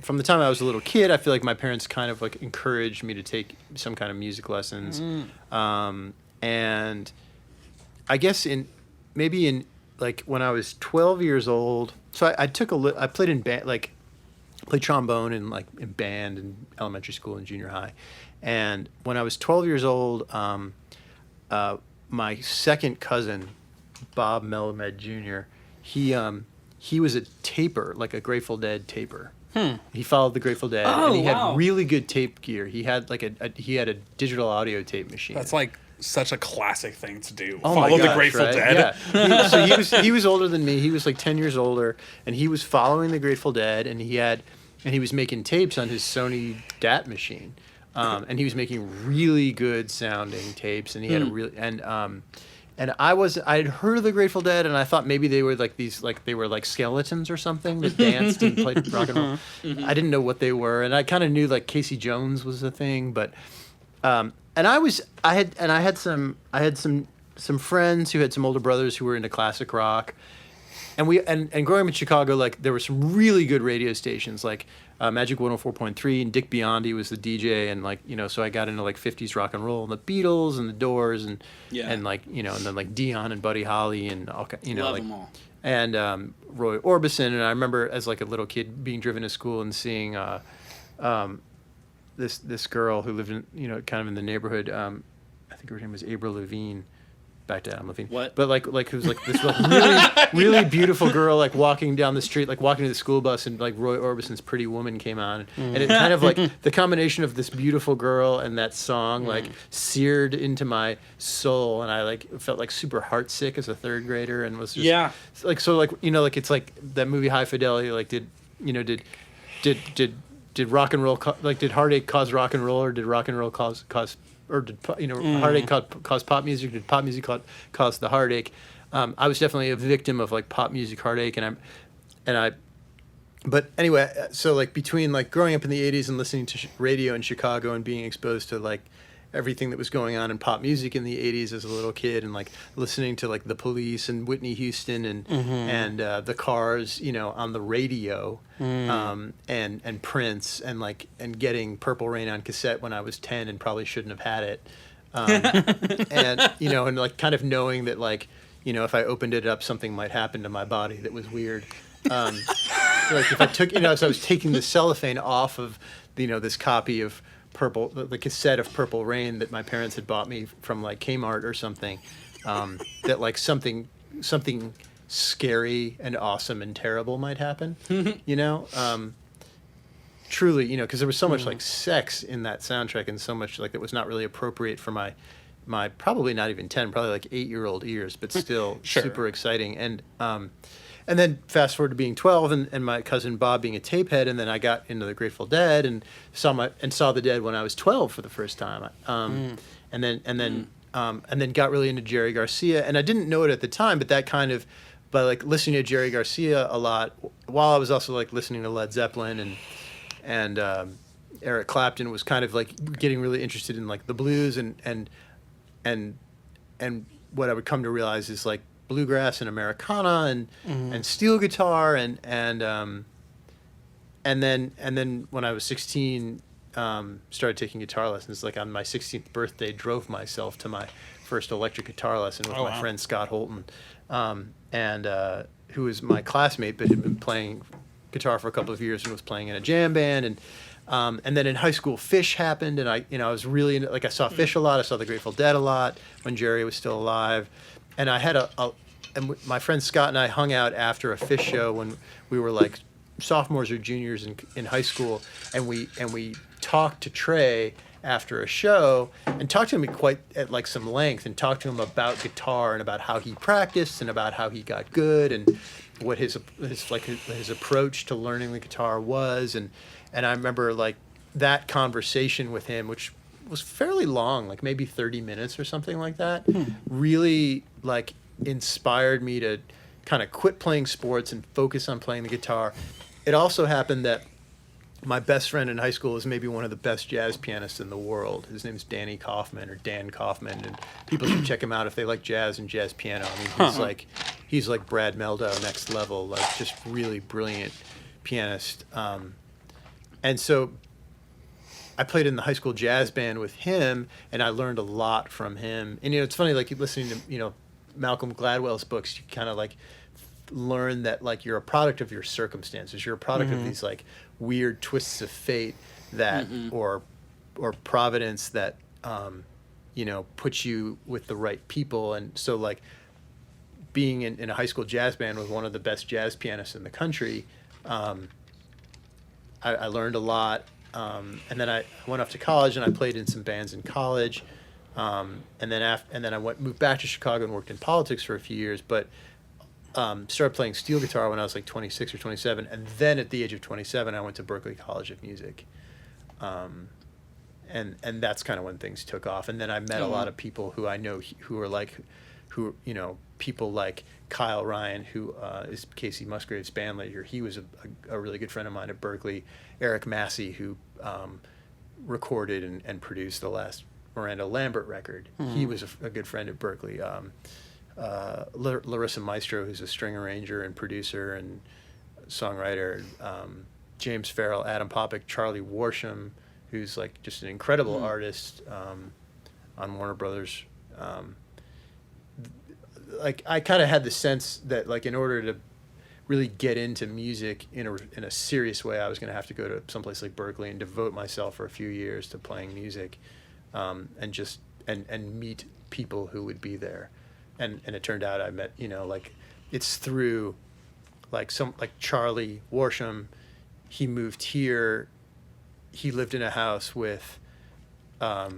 from the time I was a little kid, I feel like my parents kind of like encouraged me to take some kind of music lessons. And I guess maybe in like when I was 12 years old, so I played in band, like played trombone in band in elementary school and junior high. And when I was 12 years old, my second cousin, Bob Melamed Jr., he was a taper, like a Grateful Dead taper. He followed the Grateful Dead, and he had really good tape gear. He had he had a digital audio tape machine. That's like such a classic thing to do. Oh Follow my the gosh, Grateful right? Dead. Yeah. So he was older than me. He was like 10 years older, and he was following the Grateful Dead, and he was making tapes on his Sony DAT machine. And he was making really good sounding tapes, and he had a really and I had heard of the Grateful Dead, and I thought maybe they were they were like skeletons or something that danced and played rock and roll. I didn't know what they were, and I kind of knew like Casey Jones was a thing, but and I had some friends who had some older brothers who were into classic rock. And growing up in Chicago, like there were some really good radio stations, like Magic 104.3, and Dick Biondi was the DJ, and so I got into like 50s rock and roll, and the Beatles and the Doors, and then like Dion and Buddy Holly and all, Love them all. And Roy Orbison. And I remember as like a little kid being driven to school and seeing this girl who lived in kind of in the neighborhood. I think her name was Avril Lavigne. Back to Adam Levine. What? But like who's like this like really beautiful girl, like walking down the street, like walking to the school bus, and like Roy Orbison's Pretty Woman came on, and it kind of like the combination of this beautiful girl and that song like seared into my soul, and I like felt like super heartsick as a third grader, and was just like it's like that movie High Fidelity, like did rock and roll did heartache cause rock and roll, or did rock and roll cause or did heartache cause pop music? Did pop music cause the heartache? I was definitely a victim of like pop music heartache, but anyway, so like between like growing up in the 80s and listening to radio in Chicago and being exposed to like everything that was going on in pop music in the 80s as a little kid, and like listening to like the Police and Whitney Houston and the Cars, on the radio, and Prince, and getting Purple Rain on cassette when I was 10 and probably shouldn't have had it, and like kind of knowing that like if I opened it up something might happen to my body that was weird. Like if I took as I was taking the cellophane off of this copy of the cassette of Purple Rain that my parents had bought me from like Kmart or something, that like something scary and awesome and terrible might happen, truly, because there was so much like sex in that soundtrack, and so much like that was not really appropriate for my probably not even 10, probably like 8-year-old ears, but still super exciting. And then fast forward to being 12, and my cousin Bob being a tape head, and then I got into the Grateful Dead and saw the Dead when I was 12 for the first time. And then got really into Jerry Garcia, and I didn't know it at the time, but that kind of, by like listening to Jerry Garcia a lot, while I was also like listening to Led Zeppelin and Eric Clapton, was kind of like getting really interested in like the blues and what I would come to realize is like bluegrass and Americana and steel guitar and then when I was 16, started taking guitar lessons. Like on my 16th birthday, drove myself to my first electric guitar lesson with my friend Scott Holton, who was my classmate but had been playing guitar for a couple of years and was playing in a jam band. And then in high school, Phish happened, and I was really into, like I saw Phish a lot. I saw the Grateful Dead a lot when Jerry was still alive. And I had and my friend Scott and I hung out after a Phish show when we were like sophomores or juniors in high school, and we talked to Trey after a show and talked to him quite at like some length, and talked to him about guitar and about how he practiced and about how he got good and what his approach to learning the guitar was, and I remember like that conversation with him, which was fairly long, like maybe 30 minutes or something like that. Really like inspired me to kind of quit playing sports and focus on playing the guitar. It also happened that my best friend in high school is maybe one of the best jazz pianists in the world. His name's Danny Kaufman, or Dan Kaufman, and people should check him out if they like jazz and jazz piano. I mean, he's like Brad Meldo next level, like just really brilliant pianist. And so I played in the high school jazz band with him, and I learned a lot from him. And it's funny, like listening to Malcolm Gladwell's books, you kind of like learn that like you're a product of your circumstances. You're a product of these like weird twists of fate that or providence that puts you with the right people. And so like being in a high school jazz band with one of the best jazz pianists in the country, I learned a lot. And then I went off to college and I played in some bands in college. And then I moved back to Chicago and worked in politics for a few years, but started playing steel guitar when I was like 26 or 27, and then at the age of 27 I went to Berkeley College of Music, and that's kind of when things took off. And then I met a lot of people who I know people like Kyle Ryan, who is Kacey Musgraves' band leader. He was a really good friend of mine at Berkeley. Eric Massey, who recorded and produced the last Miranda Lambert record. He was a good friend at Berkeley. Larissa Maestro, who's a string arranger and producer and songwriter. James Farrell, Adam Popick, Charlie Worsham, who's like just an incredible artist on Warner Brothers. Like I kind of had the sense that like in order to really get into music in a serious way, I was going to have to go to someplace like Berkeley and devote myself for a few years to playing music, and meet people who would be there. And it turned out I met, like it's through like Charlie Worsham. He moved here. He lived in a house with, I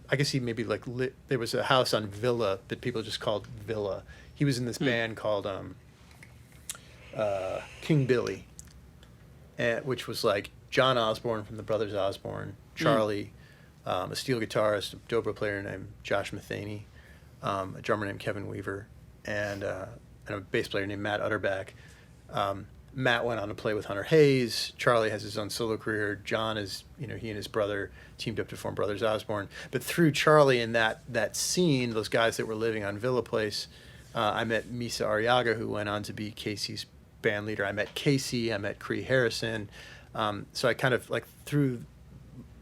guess he maybe like there was a house on Villa that people just called Villa. He was in this band called King Billy, which was like John Osborne from the Brothers Osborne, Charlie, a steel guitarist, a dobro player named Josh Matheny, a drummer named Kevin Weaver, and a bass player named Matt Utterback. Matt went on to play with Hunter Hayes. Charlie has his own solo career. John is, he and his brother teamed up to form Brothers Osborne. But through Charlie and that scene, those guys that were living on Villa Place, I met Misa Arriaga, who went on to be Casey's band leader. I met Kacey. I met Cree Harrison. So I kind of like through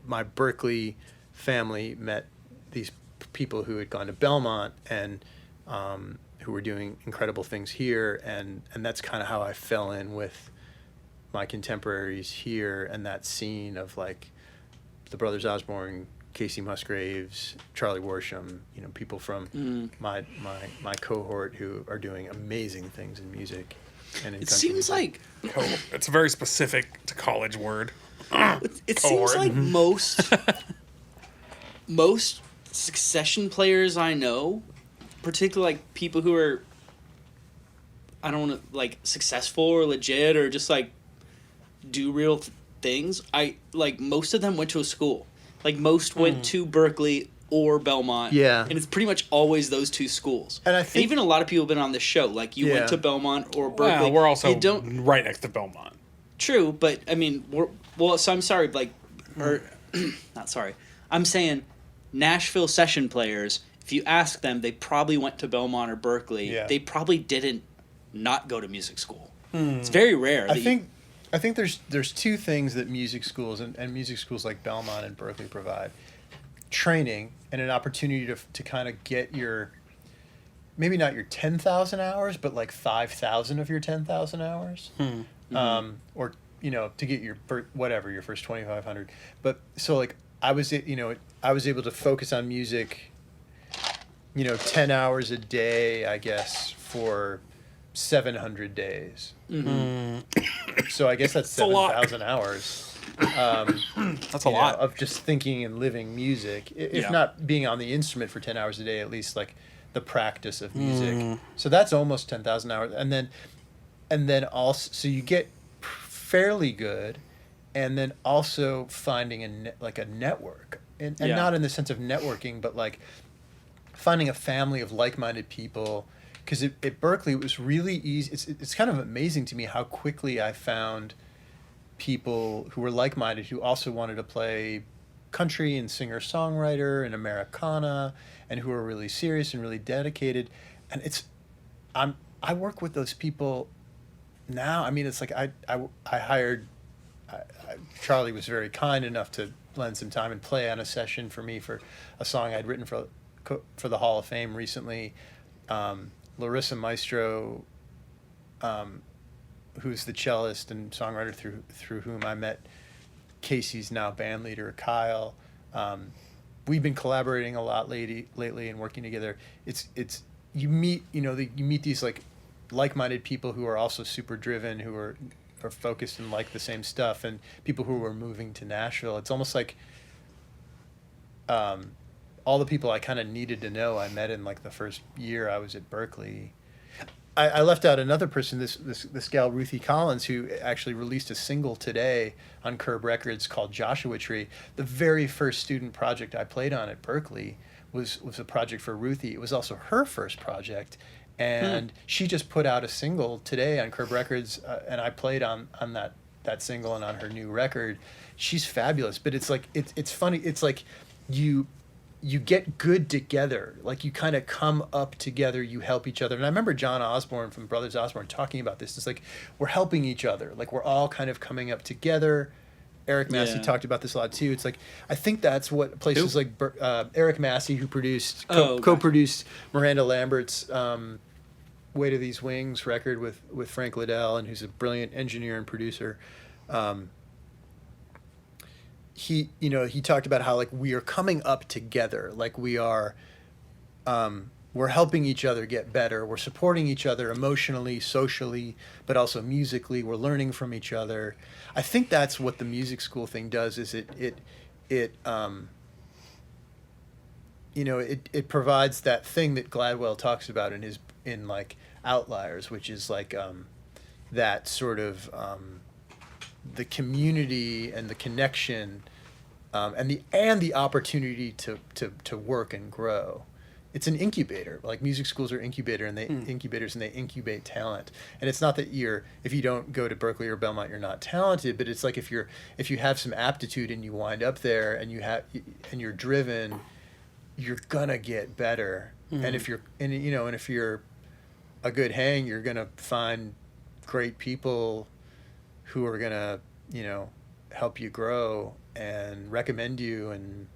my Berkeley family met these people who had gone to Belmont and who were doing incredible things here, and that's kind of how I fell in with my contemporaries here and that scene of like the Brothers Osborne, Kacey Musgraves, Charlie Worsham, people from my cohort who are doing amazing things in music. And in it seems music. like it's a very specific to college word. It seems like most Succession players I know, particularly like people who are, I don't want to like successful or legit or just like do real things. Most of them went to a school. Like most went to Berkeley or Belmont. Yeah. And it's pretty much always those two schools. And I think even a lot of people have been on this show. Like you went to Belmont or Berkeley. Well, we're also right next to Belmont. True, but I mean, so I'm sorry, not sorry. I'm saying Nashville session players, if you ask them, they probably went to Belmont or Berkeley. Yeah. They probably didn't not go to music school. It's very rare. I think there's two things that music schools and music schools like Belmont and Berkeley provide: training and an opportunity to kind of get your, maybe not your 10,000 hours, but like 5,000 of your 10,000 hours, or to get your your first 2,500. But so like I was able to focus on music, 10 hours a day, I guess, for 700 days. So I guess that's 7,000 hours. That's a lot of just thinking and living music. If not being on the instrument for 10 hours a day, at least like the practice of music. So that's almost 10,000 hours. And then also, so you get fairly good and then also finding a network, and not in the sense of networking, but like finding a family of like-minded people. Because at Berkeley, it was really easy. It's kind of amazing to me how quickly I found people who were like-minded who also wanted to play country and singer-songwriter and Americana, and who were really serious and really dedicated. And I work with those people now. I mean, it's like I hired. Charlie was very kind enough to lend some time and play on a session for me for a song I'd written for the Hall of Fame recently. Larissa Maestro, who's the cellist and songwriter through whom I met Kacey's now band leader, Kyle. We've been collaborating a lot lately and working together. It's you meet these like-minded people who are also super driven, who are focused and like the same stuff, and people who are moving to Nashville. It's almost like all the people I kind of needed to know I met in like the first year I was at Berkeley. I left out another person, this gal Ruthie Collins, who actually released a single today on Curb Records called Joshua Tree. The very first student project I played on at Berkeley was a project for Ruthie. It was also her first project, and she just put out a single today on Curb Records, and I played on that single and on her new record. She's fabulous, but it's like it's funny. It's like you get good together, like you kind of come up together, you help each other. And I remember John Osborne from Brothers Osborne talking about this. It's like we're helping each other, like we're all kind of coming up together. Eric Massey talked about this a lot too. It's like I think that's what places like Eric Massey, who produced co-produced Miranda Lambert's "Weight of These Wings" record with Frank Liddell, and who's a brilliant engineer and producer. He talked about how like we are coming up together, like we are, we're helping each other get better. We're supporting each other emotionally, socially, but also musically. We're learning from each other. I think that's what the music school thing does. Is it provides that thing that Gladwell talks about in like Outliers, which is like that sort of the community and the connection, and the opportunity to work and grow. It's an incubator. Like music schools are incubators, and they incubate talent. And it's not that if you don't go to Berkeley or Belmont, you're not talented, but it's like if you have some aptitude and you wind up there and you're driven, you're gonna get better. And if you're a good hang, you're gonna find great people who are gonna help you grow and recommend you and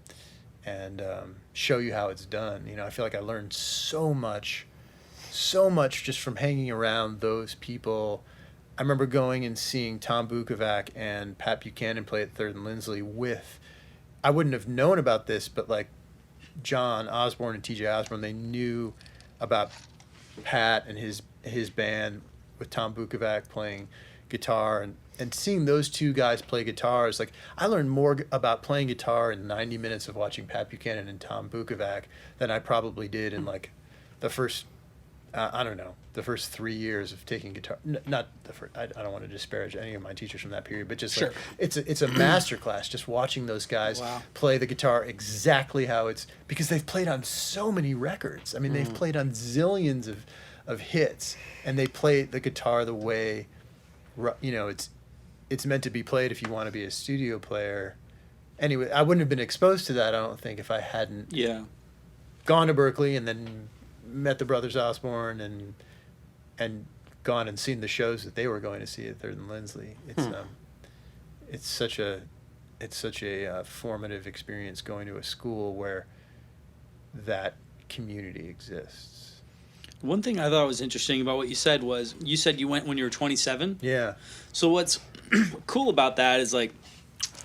show you how it's done. I feel like I learned so much just from hanging around those people. I remember going and seeing Tom Bukovac and Pat Buchanan play at Third and Lindsley I wouldn't have known about this, but like John Osborne and TJ Osborne, they knew about Pat and his band with Tom Bukovac playing guitar, and seeing those two guys play guitars, like I learned more about playing guitar in 90 minutes of watching Pat Buchanan and Tom Bukovac than I probably did in like the first the first 3 years of taking guitar. Not the first. I don't want to disparage any of my teachers from that period, but just like it's a master class just watching those guys play the guitar exactly how it's, because they've played on so many records. I mean, they've played on zillions of hits, and they play the guitar the way it's meant to be played if you want to be a studio player. Anyway, I wouldn't have been exposed to that, I don't think, if I hadn't gone to Berkeley and then met the Brothers Osborne and gone and seen the shows that they were going to see at Third and Lindsley. It's such a formative experience going to a school where that community exists. One thing I thought was interesting about what you said was, you said you went when you were 27. Yeah. So what's cool about that is like,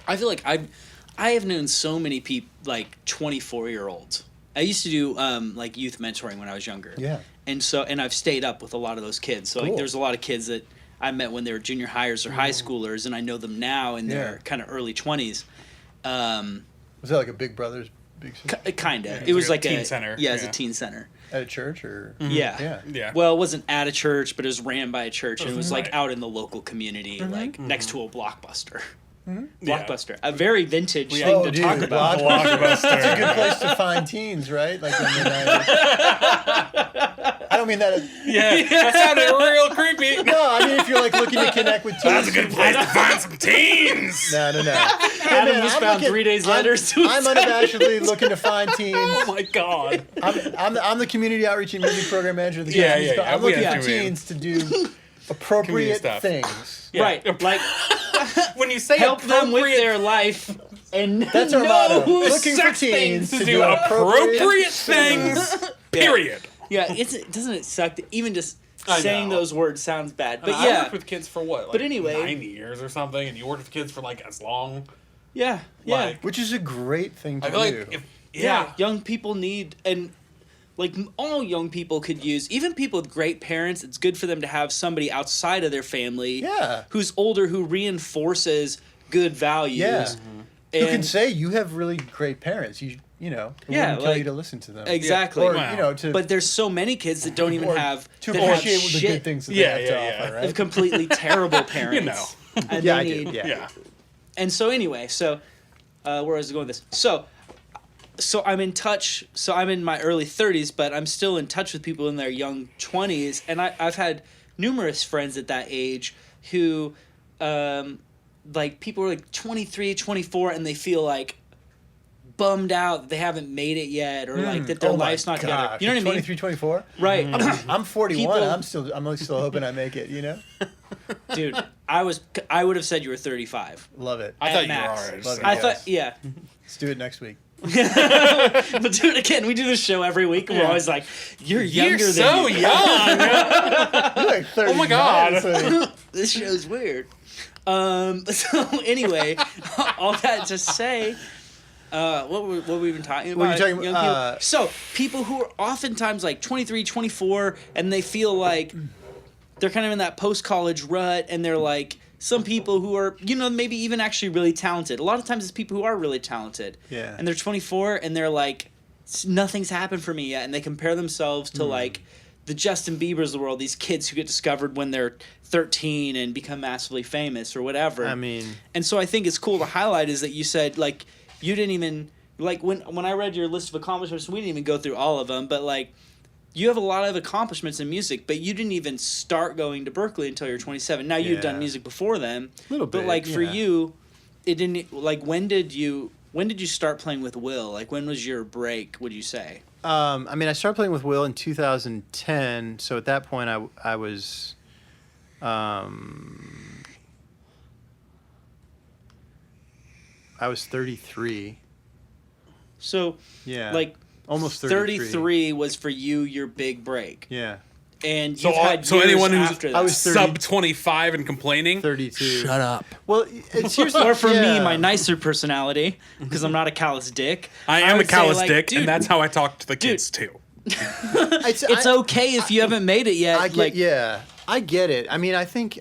I feel like I have known so many people, like 24-year-olds. I used to do like youth mentoring when I was younger. Yeah. And I've stayed up with a lot of those kids. So like there's a lot of kids that I met when they were junior hires or high schoolers, and I know them now in their kind of early 20s. Was that like a Big Brothers Big Sister? Kind of. It was like teen center. Yeah, it was a teen center. At a church or? Yeah. Well, it wasn't at a church, but it was ran by a church, and it was like out in the local community, like next to a Blockbuster. Blockbuster. A very vintage thing Oh, to dude, talk about. Blockbuster. It's a good place to find teens, right? Like in the 90s. I don't mean that. Yeah, that sounded real creepy. No, I mean if you're like looking to connect with teens. That's a good place to find some teens. No. Hey, Adam man, just I'm found looking- 3 days I'm- later. I'm unabashedly looking to find teens. Oh my god. I'm the community outreach and music program manager of the Yeah, Kacey Musgraves. yeah. I'm looking We for have to, man. teens to do appropriate stuff. things. Yeah. Right. Like, When you say help them with appropriate their life. And That's our motto. Looking for teens to do appropriate things, period. Yeah, doesn't it suck that even just I saying know. those words sounds bad. But I yeah. worked with kids for what? Like But anyway. 9 years or something, and you worked with kids for like as long. Yeah. Like, Which is a great thing to I feel do. like Yeah, young people need, and like all young people could use, even people with great parents, it's good for them to have somebody outside of their family who's older who reinforces good values. Yeah. And, Who can say you have really great parents? You know, it Yeah, wouldn't tell you like- to listen to them. Exactly. Or, Wow. you know, to But there's so many kids that don't even or have to that have appreciate the shit good things that Yeah, they have yeah, to yeah. offer, of right? completely terrible parents. You know. And Yeah, they I do. need- Yeah. And so anyway, where was I going with this? So I'm in touch. So I'm in my early 30s, but I'm still in touch with people in their young 20s, and I've had numerous friends at that age who, like people are like 23, 24, and they feel like bummed out that they haven't made it yet, or like that their Oh my life's not together. gosh, You know what I mean? 23, 24? Right. I'm 41. People- I'm still hoping I make it, you know? Dude, I would have said you were 35. Love it. I thought you were max. already. Love it. I Yes. thought, yeah. Let's do it next week. But dude, again, we do this show every week, and we're always like, "You're younger You're than so you." young. You're like 39, my God. so- This show's weird. So anyway, all that to say, what were we even talking about? What were you talking Young about? people. So people who are oftentimes like 23, 24, and they feel like they're kind of in that post-college rut, and they're like, some people who are, maybe even actually really talented. A lot of times it's people who are really talented. Yeah. And they're 24 and they're like, nothing's happened for me yet. And they compare themselves to like the Justin Biebers of the world, these kids who get discovered when they're 13 and become massively famous or whatever. I mean, And so I think it's cool to highlight is that you said, like, you didn't even, like, when I read your list of accomplishments, we didn't even go through all of them, but like, you have a lot of accomplishments in music, but you didn't even start going to Berkeley until you're 27. Now you've done Yeah. music before then, Little but bit, like for yeah. you, it didn't. Like when did you start playing with Will? Like when was your break? Would you say? I mean, I started playing with Will in 2010. So at that point, I was, I was 33. So Yeah. like Almost 33. 33 was for you your big break, Yeah. and So, you've had so years anyone who's after that. I was 30 sub 25 and complaining, 32. shut up. Well, it's here's or for me, yeah. my nicer personality, because I'm not a callous dick. I am a would say, callous like, dick, dude, and that's how I talk to the kids too. It's okay if you haven't made it yet. I get, like, yeah, I get it. I mean, I think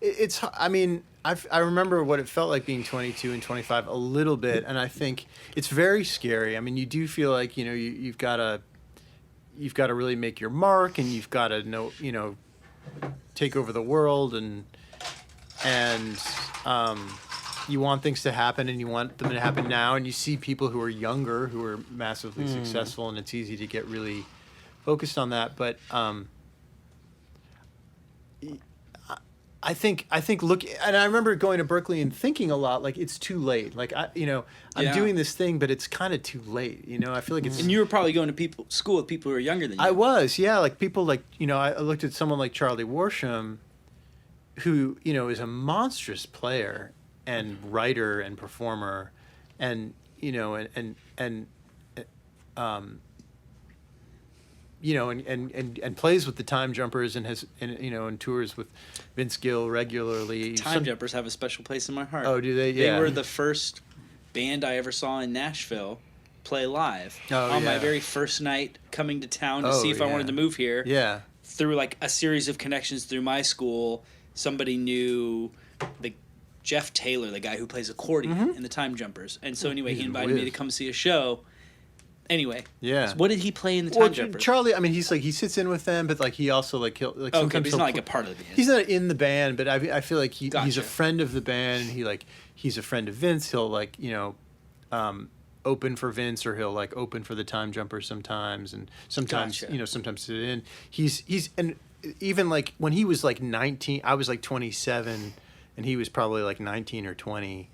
it's. I mean, I remember what it felt like being 22 and 25 a little bit, and I think it's very scary. I mean, you do feel like you've got to really make your mark, and you've got to know take over the world, and you want things to happen, and you want them to happen now, and you see people who are younger who are massively successful, and it's easy to get really focused on that, but I think look, and I remember going to Berkeley and thinking a lot like it's too late. Like I'm Yeah. doing this thing, but it's kind of too late. I feel like it's. and you were probably going to school with people who are younger than you. I was, yeah, like people like I looked at someone like Charlie Worsham, who is a monstrous player and writer and performer, and and plays with the Time Jumpers and has and tours with Vince Gill regularly. Time Jumpers have a special place in my heart. Oh, do they? Yeah. They were the first band I ever saw in Nashville play live. Oh, on my yeah. very first night coming to town to Oh, see if I yeah. wanted to move here. Yeah. Through like a series of connections through my school, somebody knew the Jeff Taylor, the guy who plays accordion in the Time Jumpers. And so anyway, he He's a invited me whiz. to come see a show. Anyway. Yeah. So what did he play in the Time Jumper? Charlie, I mean, he's like, he sits in with them, but like he also like he'll like Okay, sometimes but he's not like a part of the band. He's not in the band, but I feel like he's Gotcha. a friend of the band, and he's a friend of Vince. He'll like open for Vince, or he'll like open for the Time Jumper sometimes, and sometimes Gotcha. sometimes sit in. He's and even like when he was like 19, I was like 27, and he was probably like 19 or 20.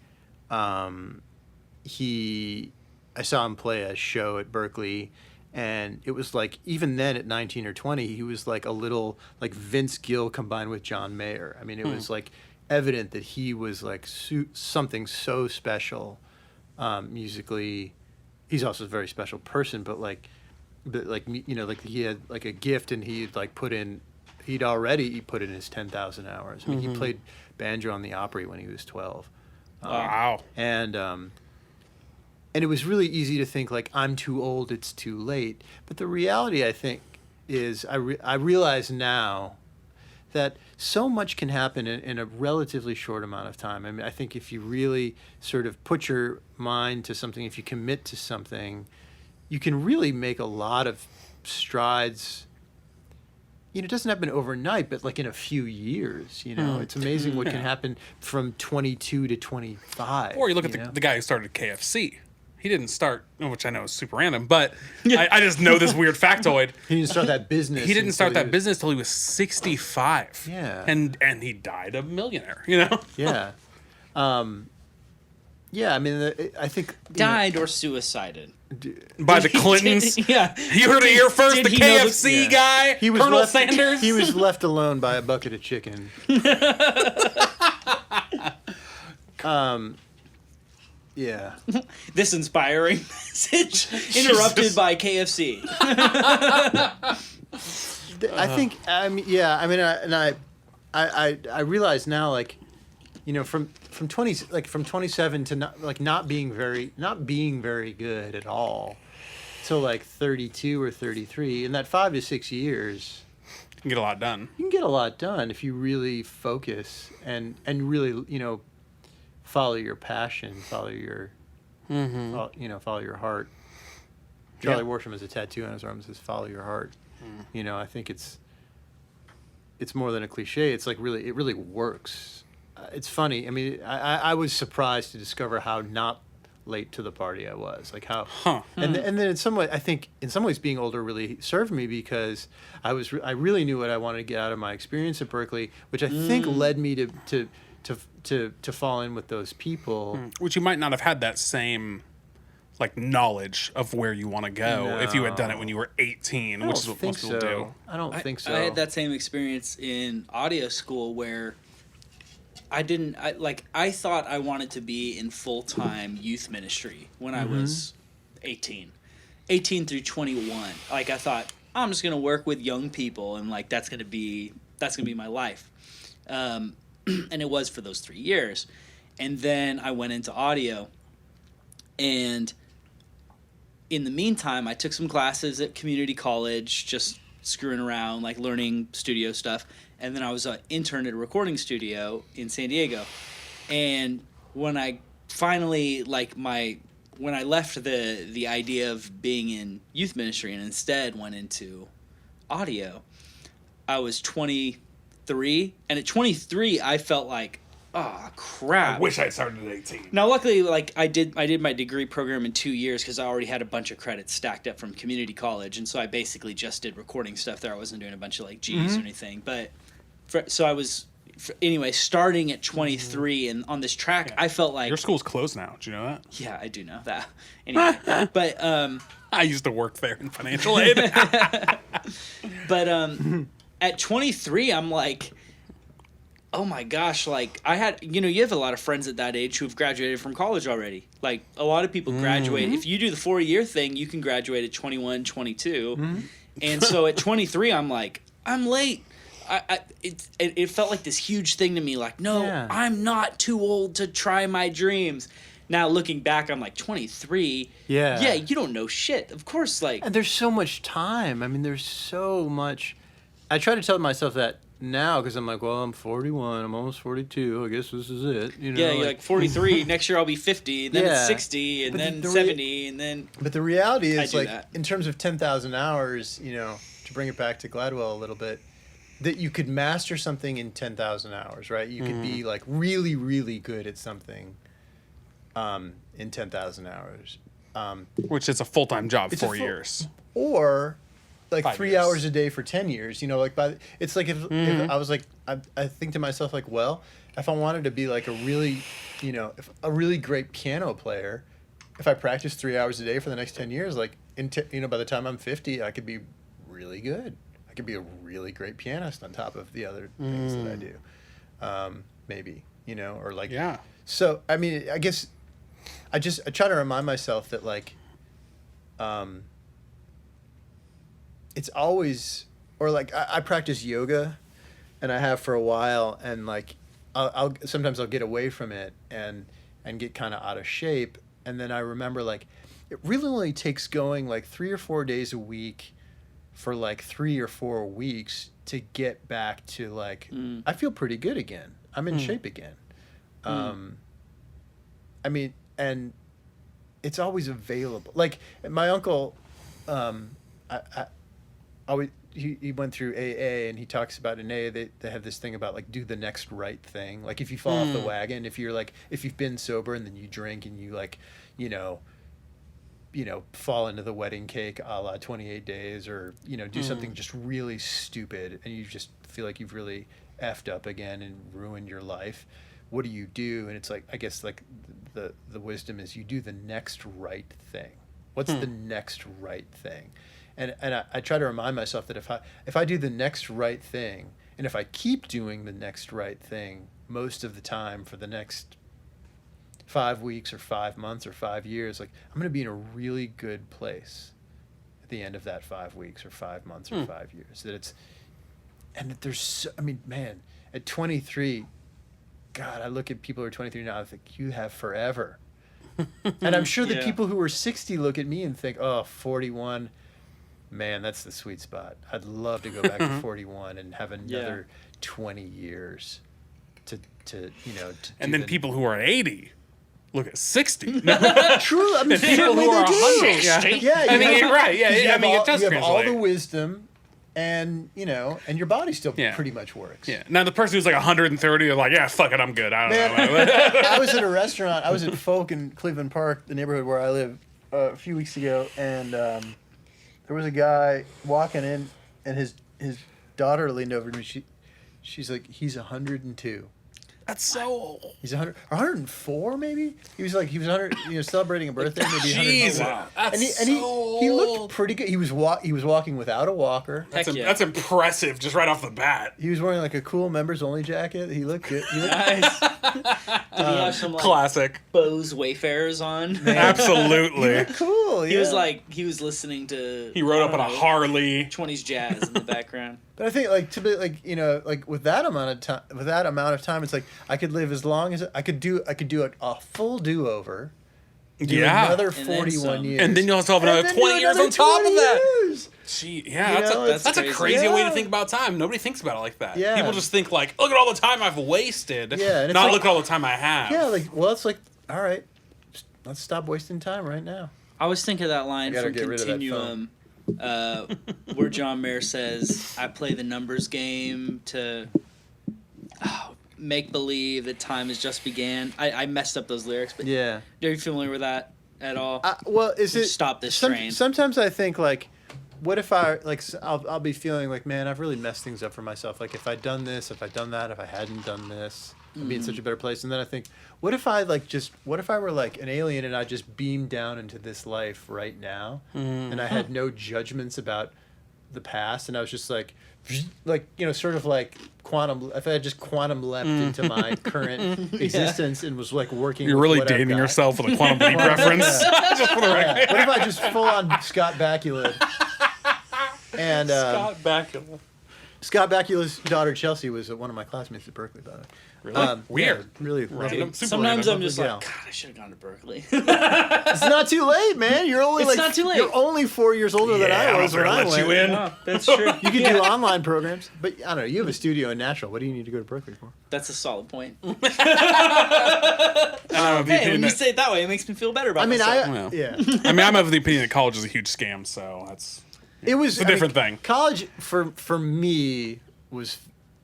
I saw him play a show at Berkley, and it was like, even then at 19 or 20, he was like a little like Vince Gill combined with John Mayer. I mean, it was like evident that he was like something so special musically. He's also a very special person, but like he had like a gift, and he'd already put in his 10,000 hours. I mean, he played banjo on the Opry when he was 12. Wow. And it was really easy to think like, I'm too old, it's too late. But the reality, I think, is I realize now that so much can happen in a relatively short amount of time. I mean, I think if you really sort of put your mind to something, if you commit to something, you can really make a lot of strides. It doesn't happen overnight, but like in a few years, it's amazing what can happen from 22 to 25. Or you look at the guy who started KFC. He didn't start, which I know is super random, but I just know this weird factoid. He didn't start that business. He didn't start that business till he was 65. Yeah. And he died a millionaire, Yeah. Yeah, I mean, I think... Died or suicided. By the Clintons. Yeah. You heard it here first, Did the he know KFC guy, Colonel Sanders. He was left alone by a bucket of chicken. Yeah. This inspiring message interrupted by KFC. I think, I realize now, like, from 27 to not being very good at all till like 32 or 33, in that 5 to 6 years, You can get a lot done. You can get a lot done if you really focus and really, follow your passion, follow your, follow your heart. Charlie Worsham has a tattoo on his arm that says "Follow your heart." I think it's more than a cliche. It's like it really works. It's funny. I mean, I was surprised to discover how not late to the party I was. Like how, and then in some way, I think in some ways being older really served me, because I really knew what I wanted to get out of my experience at Berkeley, which I think led me to fall in with those people. Which you might not have had that same knowledge of where you want to go if you had done it when you were 18, which is what most people do. I don't think so. I had that same experience in audio school where I thought I wanted to be in full-time youth ministry when I was 18 through 21. I thought I'm just going to work with young people, and that's going to be my life. And it was for those 3 years. And then I went into audio, and in the meantime, I took some classes at community college, just screwing around, learning studio stuff. And then I was an intern at a recording studio in San Diego. And when I finally, when I left the idea of being in youth ministry and instead went into audio, I was 23. And at 23, I felt like, oh, crap. I wish I'd started at 18. Now, luckily, I did my degree program in 2 years because I already had a bunch of credits stacked up from community college, and so I basically just did recording stuff there. I wasn't doing a bunch of G's or anything. But so I was anyway starting at 23, and on this track, I felt like your school's closed now. Do you know that? Yeah, I do know that. Anyway, but I used to work there in financial aid. But at 23, I'm like, oh my gosh, I had, you have a lot of friends at that age who have graduated from college already. A lot of people graduate. If you do the 4-year thing, you can graduate at 21, 22. And so at 23, I'm like, I'm late. It felt like this huge thing to me. I'm not too old to try my dreams. Now, looking back, I'm like, 23? Yeah, you don't know shit. Of course, And there's so much time. I mean, there's so much. I try to tell myself that now because I'm like, well, I'm 41, I'm almost 42. I guess this is it. You know, Yeah, you're like 43. Next year I'll be 50. Then Yeah. it's 60, and But then the 70, and then But the reality I is, do like, that. in terms of 10,000 hours, you know, to bring it back to Gladwell a little bit, that you could master something in 10,000 hours, right? You could be like really, really good at something in 10,000 hours. Which is a full-time job, It's a 4 full- years. Or like 5 3 years. hours a day for 10 years, you know, like it's like if I was like, I think to myself, like, well, if I wanted to be like a really, you know, if a really great piano player, if I practice 3 hours a day for the next 10 years, like, you know, by the time I'm 50, I could be really good. I could be a really great pianist on top of the other things that I do. Maybe, you know, or like, Yeah. So, I mean, I guess I try to remind myself that, like, it's always, or like, I practice yoga and I have for a while, and like, I'll sometimes I'll get away from it and get kind of out of shape. And then I remember, like, it really only takes going like 3 or 4 days a week for like 3 or 4 weeks to get back to like, I feel pretty good again. I'm in shape again. I mean, and it's always available. Like my uncle, he went through AA, and he talks about in AA they have this thing about like do the next right thing. Like if you fall off the wagon, if you've been sober and then you drink and you like, you know, fall into the wedding cake a la 28 Days, or, you know, do something just really stupid and you just feel like you've really effed up again and ruined your life. What do you do? And it's like, I guess like the wisdom is you do the next right thing. What's the next right thing? And I try to remind myself that if I do the next right thing, and if I keep doing the next right thing most of the time for the next 5 weeks or 5 months or 5 years, like, I'm going to be in a really good place at the end of that 5 weeks or 5 months or 5 years. And that there's, I mean, man, at 23, God, I look at people who are 23 now, I think, you have forever. And I'm sure that people who are 60 look at me and think, oh, 41, man, that's the sweet spot. I'd love to go back to 41 and have another 20 years to you know, to And do then people who are 80 look at 60. True, I mean, People who are 100. Yeah, I mean, you're right. Yeah, I mean, it does you have all translate. the wisdom, and, you know, and your body still pretty much works. Yeah. Now the person who's like 130 are like, yeah, fuck it, I'm good. I don't Man, know. I was at a restaurant. I was at Folk in Cleveland Park, the neighborhood where I live, a few weeks ago, and there was a guy walking in, and his daughter leaned over to me. She's like, he's 102. That's so old. He's 100, 104 maybe. He was 100, you know, celebrating a birthday, maybe 100. Jesus. Wow. That's And he looked old. pretty good. He was walking without a walker. Heck yeah. That's impressive, just right off the bat. He was wearing like a cool members only jacket. He looked good. Nice. Did he have some like Classic. Bose Wayfarers on? Absolutely. cool. He Yeah. was like, he was listening to. He rode up I on a don't know, Harley. 20s jazz in the background. But I think, like, to be like, you know, like with that amount of time, it's like I could live as long as I could do a full do-over. Do Yeah. another then 41 some. years. And then you'll still have another And then 20 do years another on top of 20 that. years. Gee, yeah, You that's know, a it's crazy crazy. way to Yeah. think about time. Nobody thinks about it like that. Yeah. People just think like, look at all the time I've wasted. Yeah, and it's Not like- look at all the time I have. Yeah, like, well, it's like, all right, let's stop wasting time right now. I was thinking of that line gotta from get rid of that Continuum, where John Mayer says, "I play the numbers game to make believe that time has just began." I messed up those lyrics, but Yeah. are you familiar with that at all? Well, is it Stop this train. Sometimes I think, like, what if I'll be feeling like, man, I've really messed things up for myself. Like, if I'd done this, if I'd done that, if I hadn't done this, I'd be in such a better place. And then I think, what if I were like an alien and I just beamed down into this life right now, and I had no judgments about the past, and I was just like, you know, sort of like quantum. If I had just quantum leapt into my current existence and was like working. You're with really what I've dating got. yourself with a quantum leap reference. Just for the record. What if I just full on Scott Bakula? And Scott Bakula. Scott Bakula's daughter Chelsea was one of my classmates at Berkeley, by the way. Really? Weird. Yeah, really Random. Super Sometimes random. I'm just Yeah. like, God, I should have gone to Berkeley. It's not too late, man. You're only It's not too late. You're only 4 years older than Yeah, I was when I let went. you in. Oh, that's true. You can do online programs, but I don't know. You have a studio in Nashville. What do you need to go to Berkeley for? That's a solid point. I don't know if the Hey, opinion when you that- say it that way, it makes me feel better about myself. Well. Yeah. I mean, I'm of the opinion that college is a huge scam, so that's It was a different thing. College for me was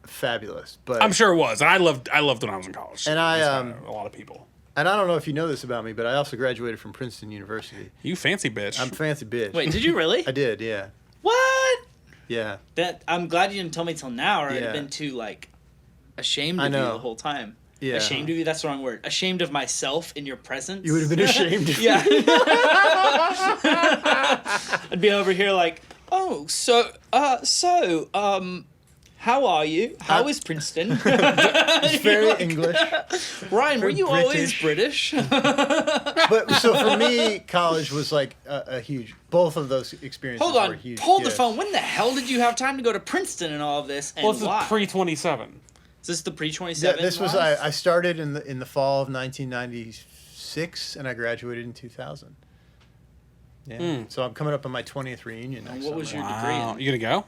fabulous, but I'm sure it was. And I loved when I was in college. And I, That's why a lot of people. and I don't know if you know this about me, but I also graduated from Princeton University. You fancy bitch. I'm a fancy bitch. Wait, did you really? I did, yeah, What? yeah. That I'm glad you didn't tell me till now, or I'd Yeah. have been too like ashamed I of you know. the whole time. Yeah. Ashamed of you? That's the wrong word. Ashamed of myself in your presence. You would have been ashamed. If Yeah. I'd be over here like, oh, how are you? How is Princeton? It's very English. Ryan, were very you always British? But so for me, college was like a huge. Both of those experiences Hold were on, huge. hold the gifts. phone. When the hell did you have time to go to Princeton and all of this? And well, this why? is pre-27. Is this the Yeah, pre-27? this was I started in the fall of 1996, and I graduated in 2000. Yeah. So I'm coming up on my 20th reunion next what was summer. your degree Wow. in? You gonna go?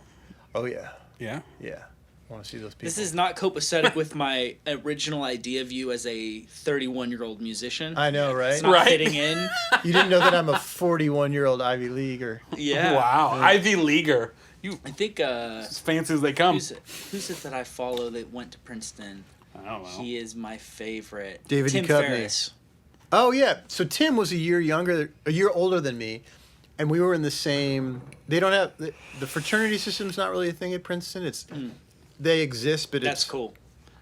Oh yeah, Yeah. yeah. I want to see those people. This is not copacetic with my original idea of you as a 31-year-old musician. I know, right? It's not Right. fitting in. You didn't know that I'm a 41-year-old Ivy Leaguer. Yeah. Wow. Ivy Leaguer. You I think as fancy as they come. who's it that I follow that went to Princeton? I don't know. He is my favorite. David Tim Duchovny. Ferriss. Oh yeah. So Tim was a year older than me, and we were in the same. They don't have the fraternity system's not really a thing at Princeton. It's they exist, but That's it's cool.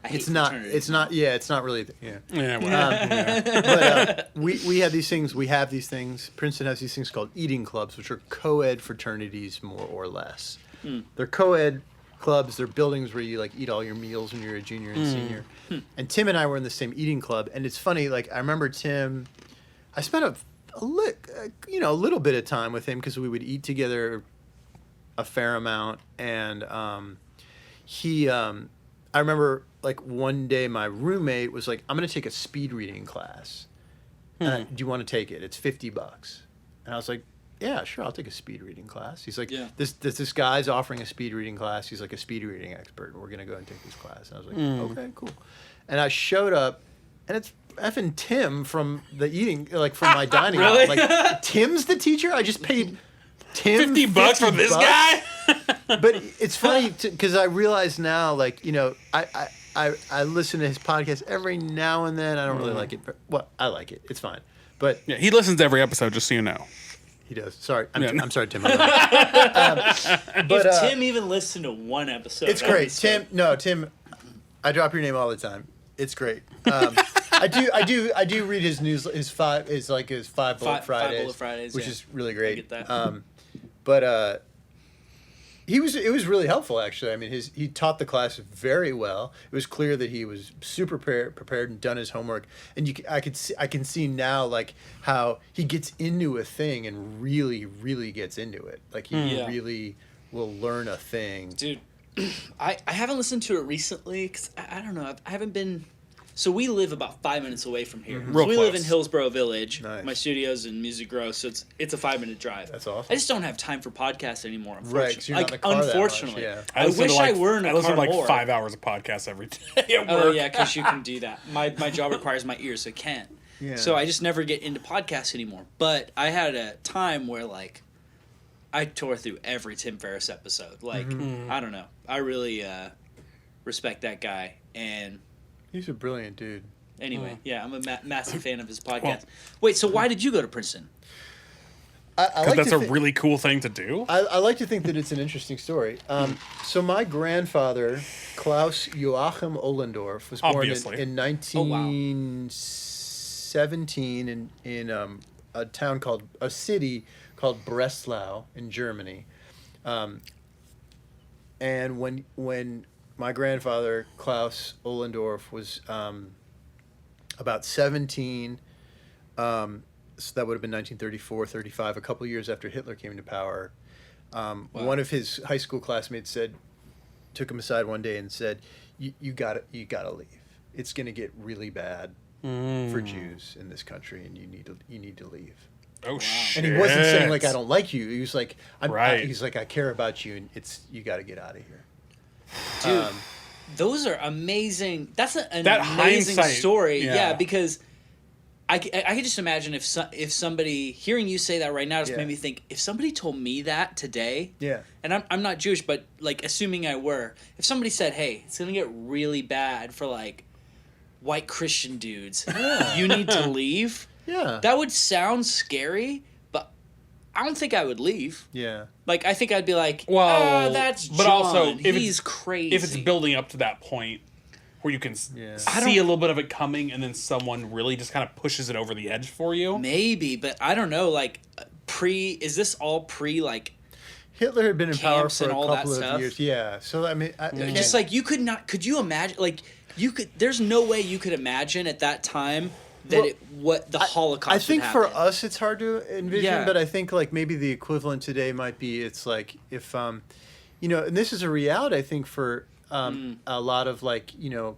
I hate It's not. fraternity. It's not. Yeah, it's not really. Yeah. Yeah. Well, But we had these things. We have these things. Princeton has these things called eating clubs, which are co-ed fraternities, more or less. They're co-ed clubs. They're buildings where you like eat all your meals when you're a junior and senior. And Tim and I were in the same eating club, and it's funny. Like I remember Tim. I spent a little bit of time with him because we would eat together a fair amount, and he. I remember like one day my roommate was like, "I'm gonna take a speed reading class. Do you want to take it? It's $50." And I was like, "Yeah, sure, I'll take a speed reading class." He's like, Yeah. "This guy's offering a speed reading class. He's like a speed reading expert, and we're gonna go and take this class." And I was like, "Okay, cool." And I showed up, and it's effing Tim from the eating, like from my dining hall. Really? Like Tim's the teacher. I just paid Tim $50 for this guy. But it's funny because I realize now, like, you know, I listen to his podcast every now and then. I don't really like it. Well, I like it. It's fine. But Yeah, he listens to every episode, just so you know. he does. Sorry. Yeah. I'm sorry, Tim. If Tim even listened to one episode, It's that'd be great. sick. Tim, I drop your name all the time. It's great. I do read his five bullet Five Fridays, Bullet Fridays, which yeah. is really great. get that. But it was really helpful actually. I mean, he taught the class very well. It was clear that he was super prepared and done his homework. And I can see now like how he gets into a thing and really gets into it. Like he Yeah. really will learn a thing. Dude, I haven't listened to it recently because I don't know. I haven't been. So we live about 5 minutes away from here. Real So we live in close. Hillsborough Village. Nice. My studio's in Music Row, so it's a 5-minute drive. That's awesome. I just don't have time for podcasts anymore. Right, 'cause you're not in the car that much, unfortunately, yeah. I listen wish to, like, I were in a I listen car to like more. 5 hours of podcasts every day at work. Oh yeah, because you can do that. My job requires my ears, so I can't. Yeah. So I just never get into podcasts anymore. But I had a time where like I tore through every Tim Ferriss episode. Like I don't know, I really respect that guy. And He's a brilliant dude. anyway, yeah, I'm a massive fan of his podcast. Wait, so why did you go to Princeton? I Because like that's to a really cool thing to do. I like to think that it's an interesting story. So my grandfather, Klaus Joachim Ollendorff, was born Obviously. in 1917 in a city called Breslau in Germany. And when my grandfather, Klaus Ollendorff, was about 17, so that would have been 1934, 35, a couple years after Hitler came into power. One of his high school classmates said, took him aside one day and said, "You got to leave. It's going to get really bad for Jews in this country, and you need to leave." Oh shit! And he wasn't saying like I don't like you. He was like, Right. he's like I care about you, and you got to get out of here. Dude, those are amazing. That's an That amazing hindsight, story. yeah. Yeah, because I could just imagine if somebody hearing you say that right now just made me think, if somebody told me that today, and I'm not Jewish, but like assuming I were, if somebody said, "Hey, it's gonna get really bad for like white Christian dudes, you need to leave," that would sound scary, but I don't think I would leave. Yeah. Like, I think I'd be like, well, that's but John. also He's crazy. If it's building up to that point where you can see a little bit of it coming, and then someone really just kind of pushes it over the edge for you. Maybe, but I don't know. Like, is this all pre, like, Hitler had been in power for a and all couple that of stuff? years. Yeah. So I mean, just like could you imagine? Like, there's no way you could imagine at that time that what the Holocaust. I think would for happen. us it's hard to envision, Yeah. but I think like maybe the equivalent today might be it's like if you know, and this is a reality I think for a lot of like, you know,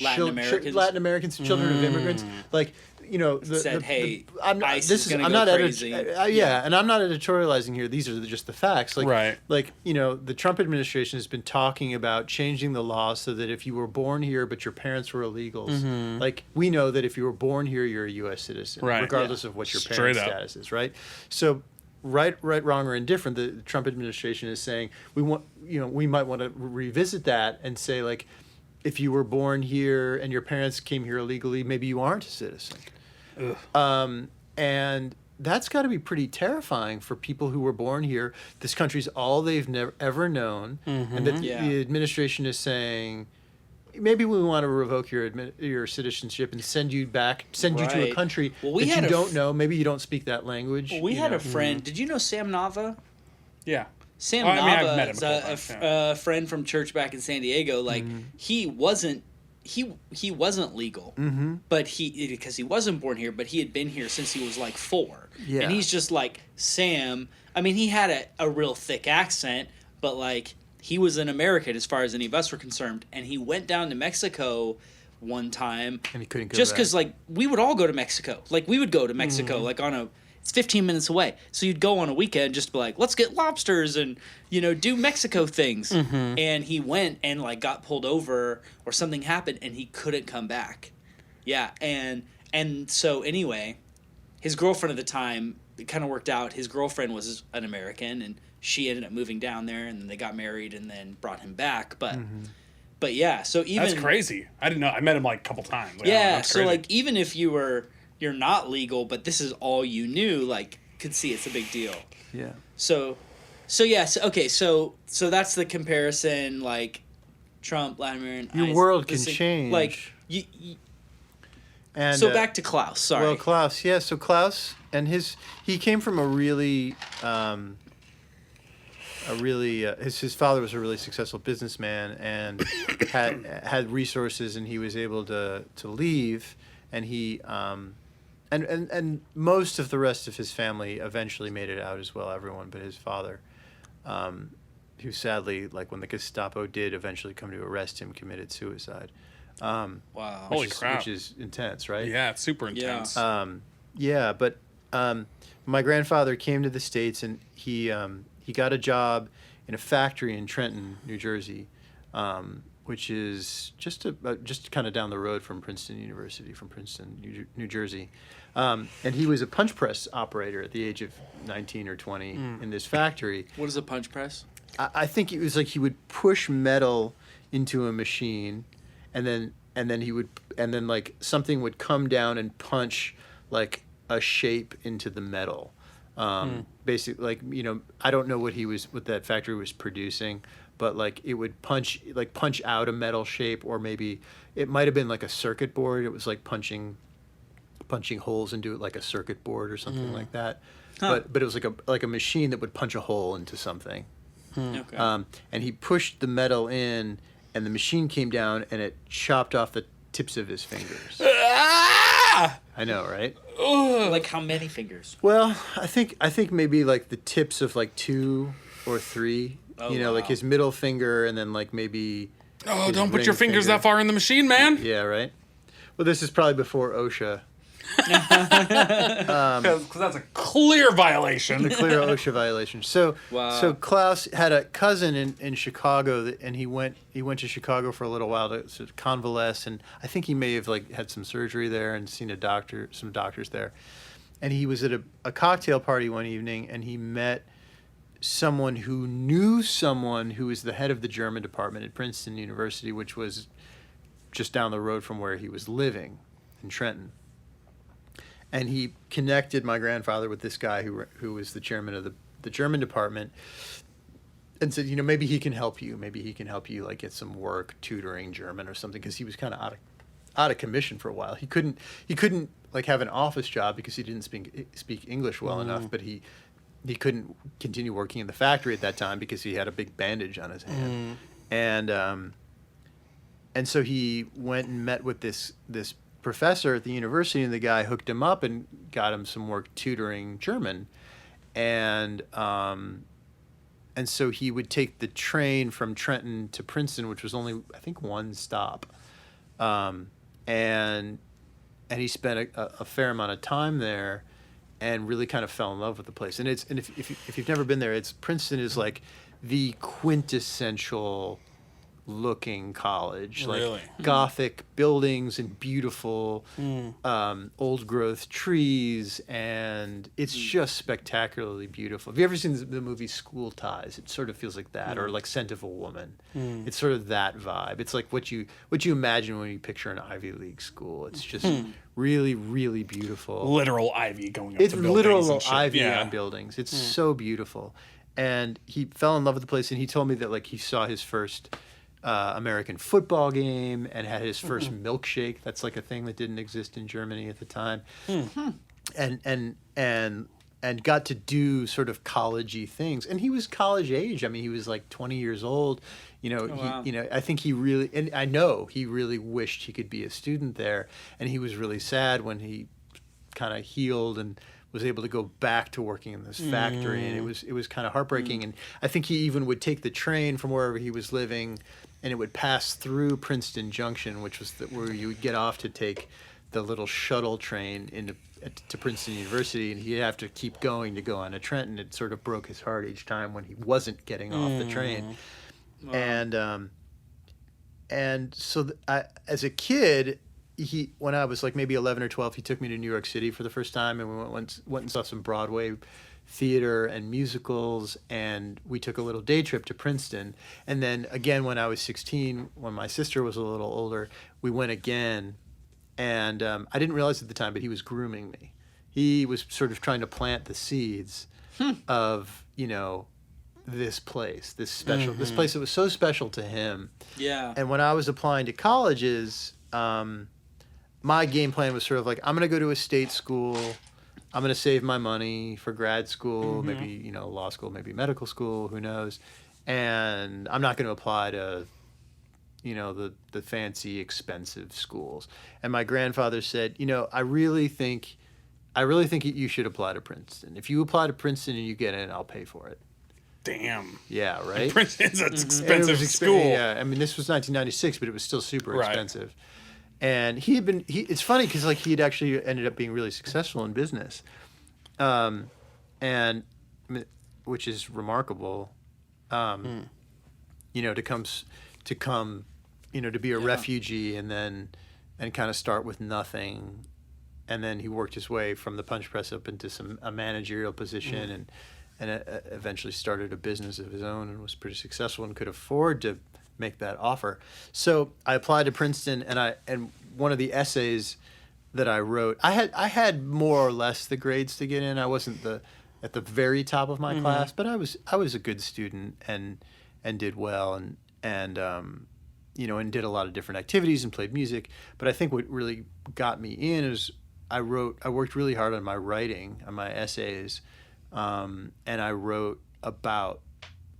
Latin Americans, children of immigrants, like, you know, hey, I'm not, ICE this is is gonna I'm go not crazy. and I'm not editorializing here. These are just the facts. Like, Right. like, you know, the Trump administration has been talking about changing the law so that if you were born here but your parents were illegals, like we know that if you were born here, you're a U.S. citizen, Right. regardless of what your Straight parents' up. status is, right? So, right, wrong, or indifferent, the Trump administration is saying we might want to revisit that and say like, if you were born here and your parents came here illegally, maybe you aren't a citizen. And that's got to be pretty terrifying for people who were born here. This country's all they've ever known, and that the administration is saying, maybe we want to revoke your citizenship and send you to a country that you don't know. Maybe you don't speak that language. Well, we had a friend. Did you know Sam Nava? Yeah. Sam I've met Nava him is a couple times, a friend from church back in San Diego. Like he wasn't legal, but because he wasn't born here, but he had been here since he was like 4. Yeah. And he's just like Sam. I mean, he had a real thick accent, but like he was an American as far as any of us were concerned. And he went down to Mexico one time, And he couldn't go just back. because like we would all go to Mexico. Like we would go to Mexico like it's 15 minutes away. So you'd go on a weekend just be like, let's get lobsters and, you know, do Mexico things. And he went and like got pulled over or something happened and he couldn't come back. Yeah. And so anyway, his girlfriend at the time, it kind of worked out. His girlfriend was an American and she ended up moving down there and then they got married and then brought him back. But yeah, so even. That's crazy. I didn't know. I met him like a couple times. Like, Yeah. that's So crazy. like, even if you're not legal, but this is all you knew, like, could see it's a big deal. Yeah. So yes, okay, so that's the comparison, like, Trump, Latin American. Your world can change. Like, And so back to Klaus, sorry. Well, Klaus, yeah. So Klaus and he came from a really his father was a really successful businessman and had resources, and he was able to leave, and he and most of the rest of his family eventually made it out as well. Everyone but his father, who sadly, like when the Gestapo did eventually come to arrest him, committed suicide. Wow. Holy crap. Which is intense, right? Yeah, it's super intense. Yeah, but my grandfather came to the States and he got a job in a factory in Trenton, New Jersey, which is just kind of down the road from Princeton University, from Princeton, New Jersey. And he was a punch press operator at the age of 19 or 20 in this factory. What is a punch press? I think it was like he would push metal into a machine, and then like something would come down and punch like a shape into the metal. Basically, like, you know, I don't know what that factory was producing, but like it would punch out a metal shape, or maybe it might have been like a circuit board. It was like punching holes into it like a circuit board or something like that. But it was like a machine that would punch a hole into something. Okay. And he pushed the metal in, and the machine came down, and it chopped off the tips of his fingers. I know, right? Like how many fingers? Well, I think maybe like the tips of like 2 or 3 Oh, like wow. his middle finger, and then like maybe. Oh, his don't put your ring fingers finger. that far in the machine, man. Yeah, right. Well, this is probably before OSHA. Because that's a clear violation. The clear OSHA violation. So, Wow. so Klaus had a cousin in Chicago, and he went to Chicago for a little while to sort of convalesce, and I think he may have like had some surgery there and seen some doctors there. And he was at a cocktail party one evening, and he met someone who knew someone who was the head of the German department at Princeton University, which was just down the road from where he was living in Trenton. And he connected my grandfather with this guy who was the chairman of the German department, and said, maybe he can help you. Maybe he can help you like get some work tutoring German or something, because he was kind of out of commission for a while. He couldn't like have an office job because he didn't speak English well enough, but he couldn't continue working in the factory at that time because he had a big bandage on his hand. And so he went and met with this professor at the university, and the guy hooked him up and got him some work tutoring German. And so he would take the train from Trenton to Princeton, which was only, I think, one stop. And he spent a fair amount of time there and really kind of fell in love with the place. And if you've never been there, Princeton is like the quintessential looking college, like Really? Gothic buildings and beautiful old growth trees, and it's just spectacularly beautiful. Have you ever seen the movie School Ties? It sort of feels like that, or like Scent of a Woman. It's sort of that vibe. It's like what you imagine when you picture an Ivy League school. It's just really, really beautiful. Literal ivy going up It's to buildings literal and shit. ivy Yeah. on buildings. It's so beautiful. And he fell in love with the place, and he told me that like he saw his first American football game and had his first milkshake. That's like a thing that didn't exist in Germany at the time. And got to do sort of college-y things. And he was college age. I mean, he was like 20 years old. Wow. I think he really, and I know he really wished he could be a student there. And he was really sad when he kind of healed and was able to go back to working in this factory. And it was kind of heartbreaking. And I think he even would take the train from wherever he was living, and it would pass through Princeton Junction, which was where you would get off to take the little shuttle train to Princeton University, and he'd have to keep going to go on to Trenton. It sort of broke his heart each time when he wasn't getting off the train. Wow. And so as a kid, when I was like maybe 11 or 12, he took me to New York City for the first time, and we went and saw some Broadway theater and musicals, and we took a little day trip to Princeton. And then again, when I was 16, when my sister was a little older, we went again. And I didn't realize at the time, but he was grooming me. He was sort of trying to plant the seeds of, this place, this place that was so special to him. Yeah. And when I was applying to colleges, my game plan was sort of like, I'm going to go to a state school. I'm going to save my money for grad school, maybe, law school, maybe medical school, who knows. And I'm not going to apply to, the fancy, expensive schools. And my grandfather said, I really think you should apply to Princeton. If you apply to Princeton and you get in, I'll pay for it. Damn. Yeah, right? Princeton's an expensive school. Yeah, I mean, this was 1996, but it was still super expensive. And it's funny because like he had actually ended up being really successful in business, and which is remarkable, to come, to be a refugee and kind of start with nothing, and then he worked his way from the punch press up into a managerial position, and eventually started a business of his own and was pretty successful and could afford to make that offer. So I applied to Princeton, and one of the essays that I wrote, I had more or less the grades to get in. I wasn't at the very top of my class, but I was a good student and did well and did a lot of different activities and played music. But I think what really got me in is I worked really hard on my writing, on my essays, and I wrote about.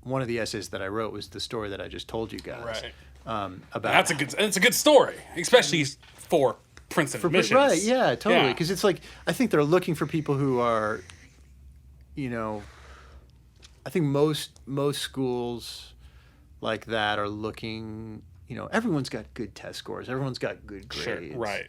One of the essays that I wrote was the story that I just told you guys. Right. About it's a good story, especially for Princeton admissions. Right? Yeah, totally. Yeah. Because it's like I think they're looking for people who are, I I think most schools like that are looking. Everyone's got good test scores. Everyone's got good grades. Sure, right.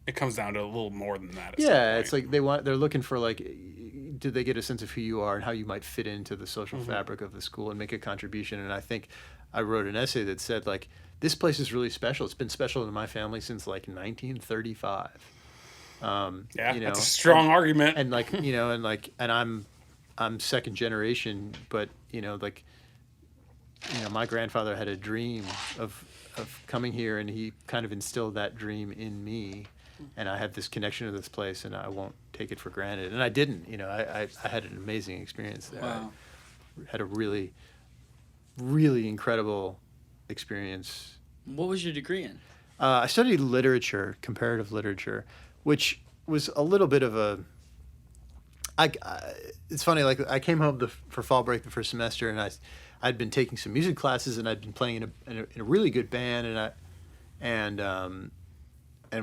It comes down to a little more than that. Yeah, it's like they're looking for like, did they get a sense of who you are and how you might fit into the social fabric of the school and make a contribution? And I think I wrote an essay that said like, this place is really special. It's been special in my family since like 1935. That's a strong argument. And like, and I'm second generation, but my grandfather had a dream of coming here, and he kind of instilled that dream in me, and I have this connection to this place, and I won't take it for granted. And I didn't. I had an amazing experience there. Wow. I had a really, really incredible experience. What was your degree in? I studied literature, comparative literature, which was a little bit of a. It's funny. Like I came home for fall break the first semester, and I'd been taking some music classes, and I'd been playing in a really good band, and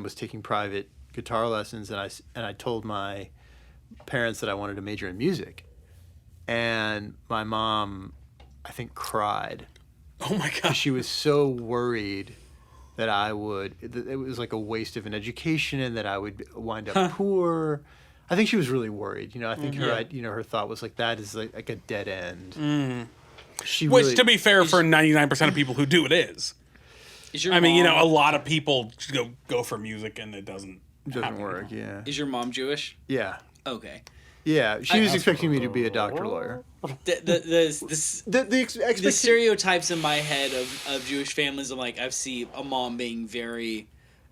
was taking private guitar lessons, and I told my parents that I wanted to major in music, and my mom, I think, cried. Oh my God. She was so worried that it was like a waste of an education and that I would wind up poor. I think she was really worried. I think her thought was like, that is like a dead end. Which, to be fair, for 99% of people who do, it is. A lot of people just go for music and it doesn't work. Yeah. Is your mom Jewish? Yeah. Okay. Yeah, she was expecting me to be a doctor lawyer. The stereotypes in my head of Jewish families, I'm like, I see a mom being very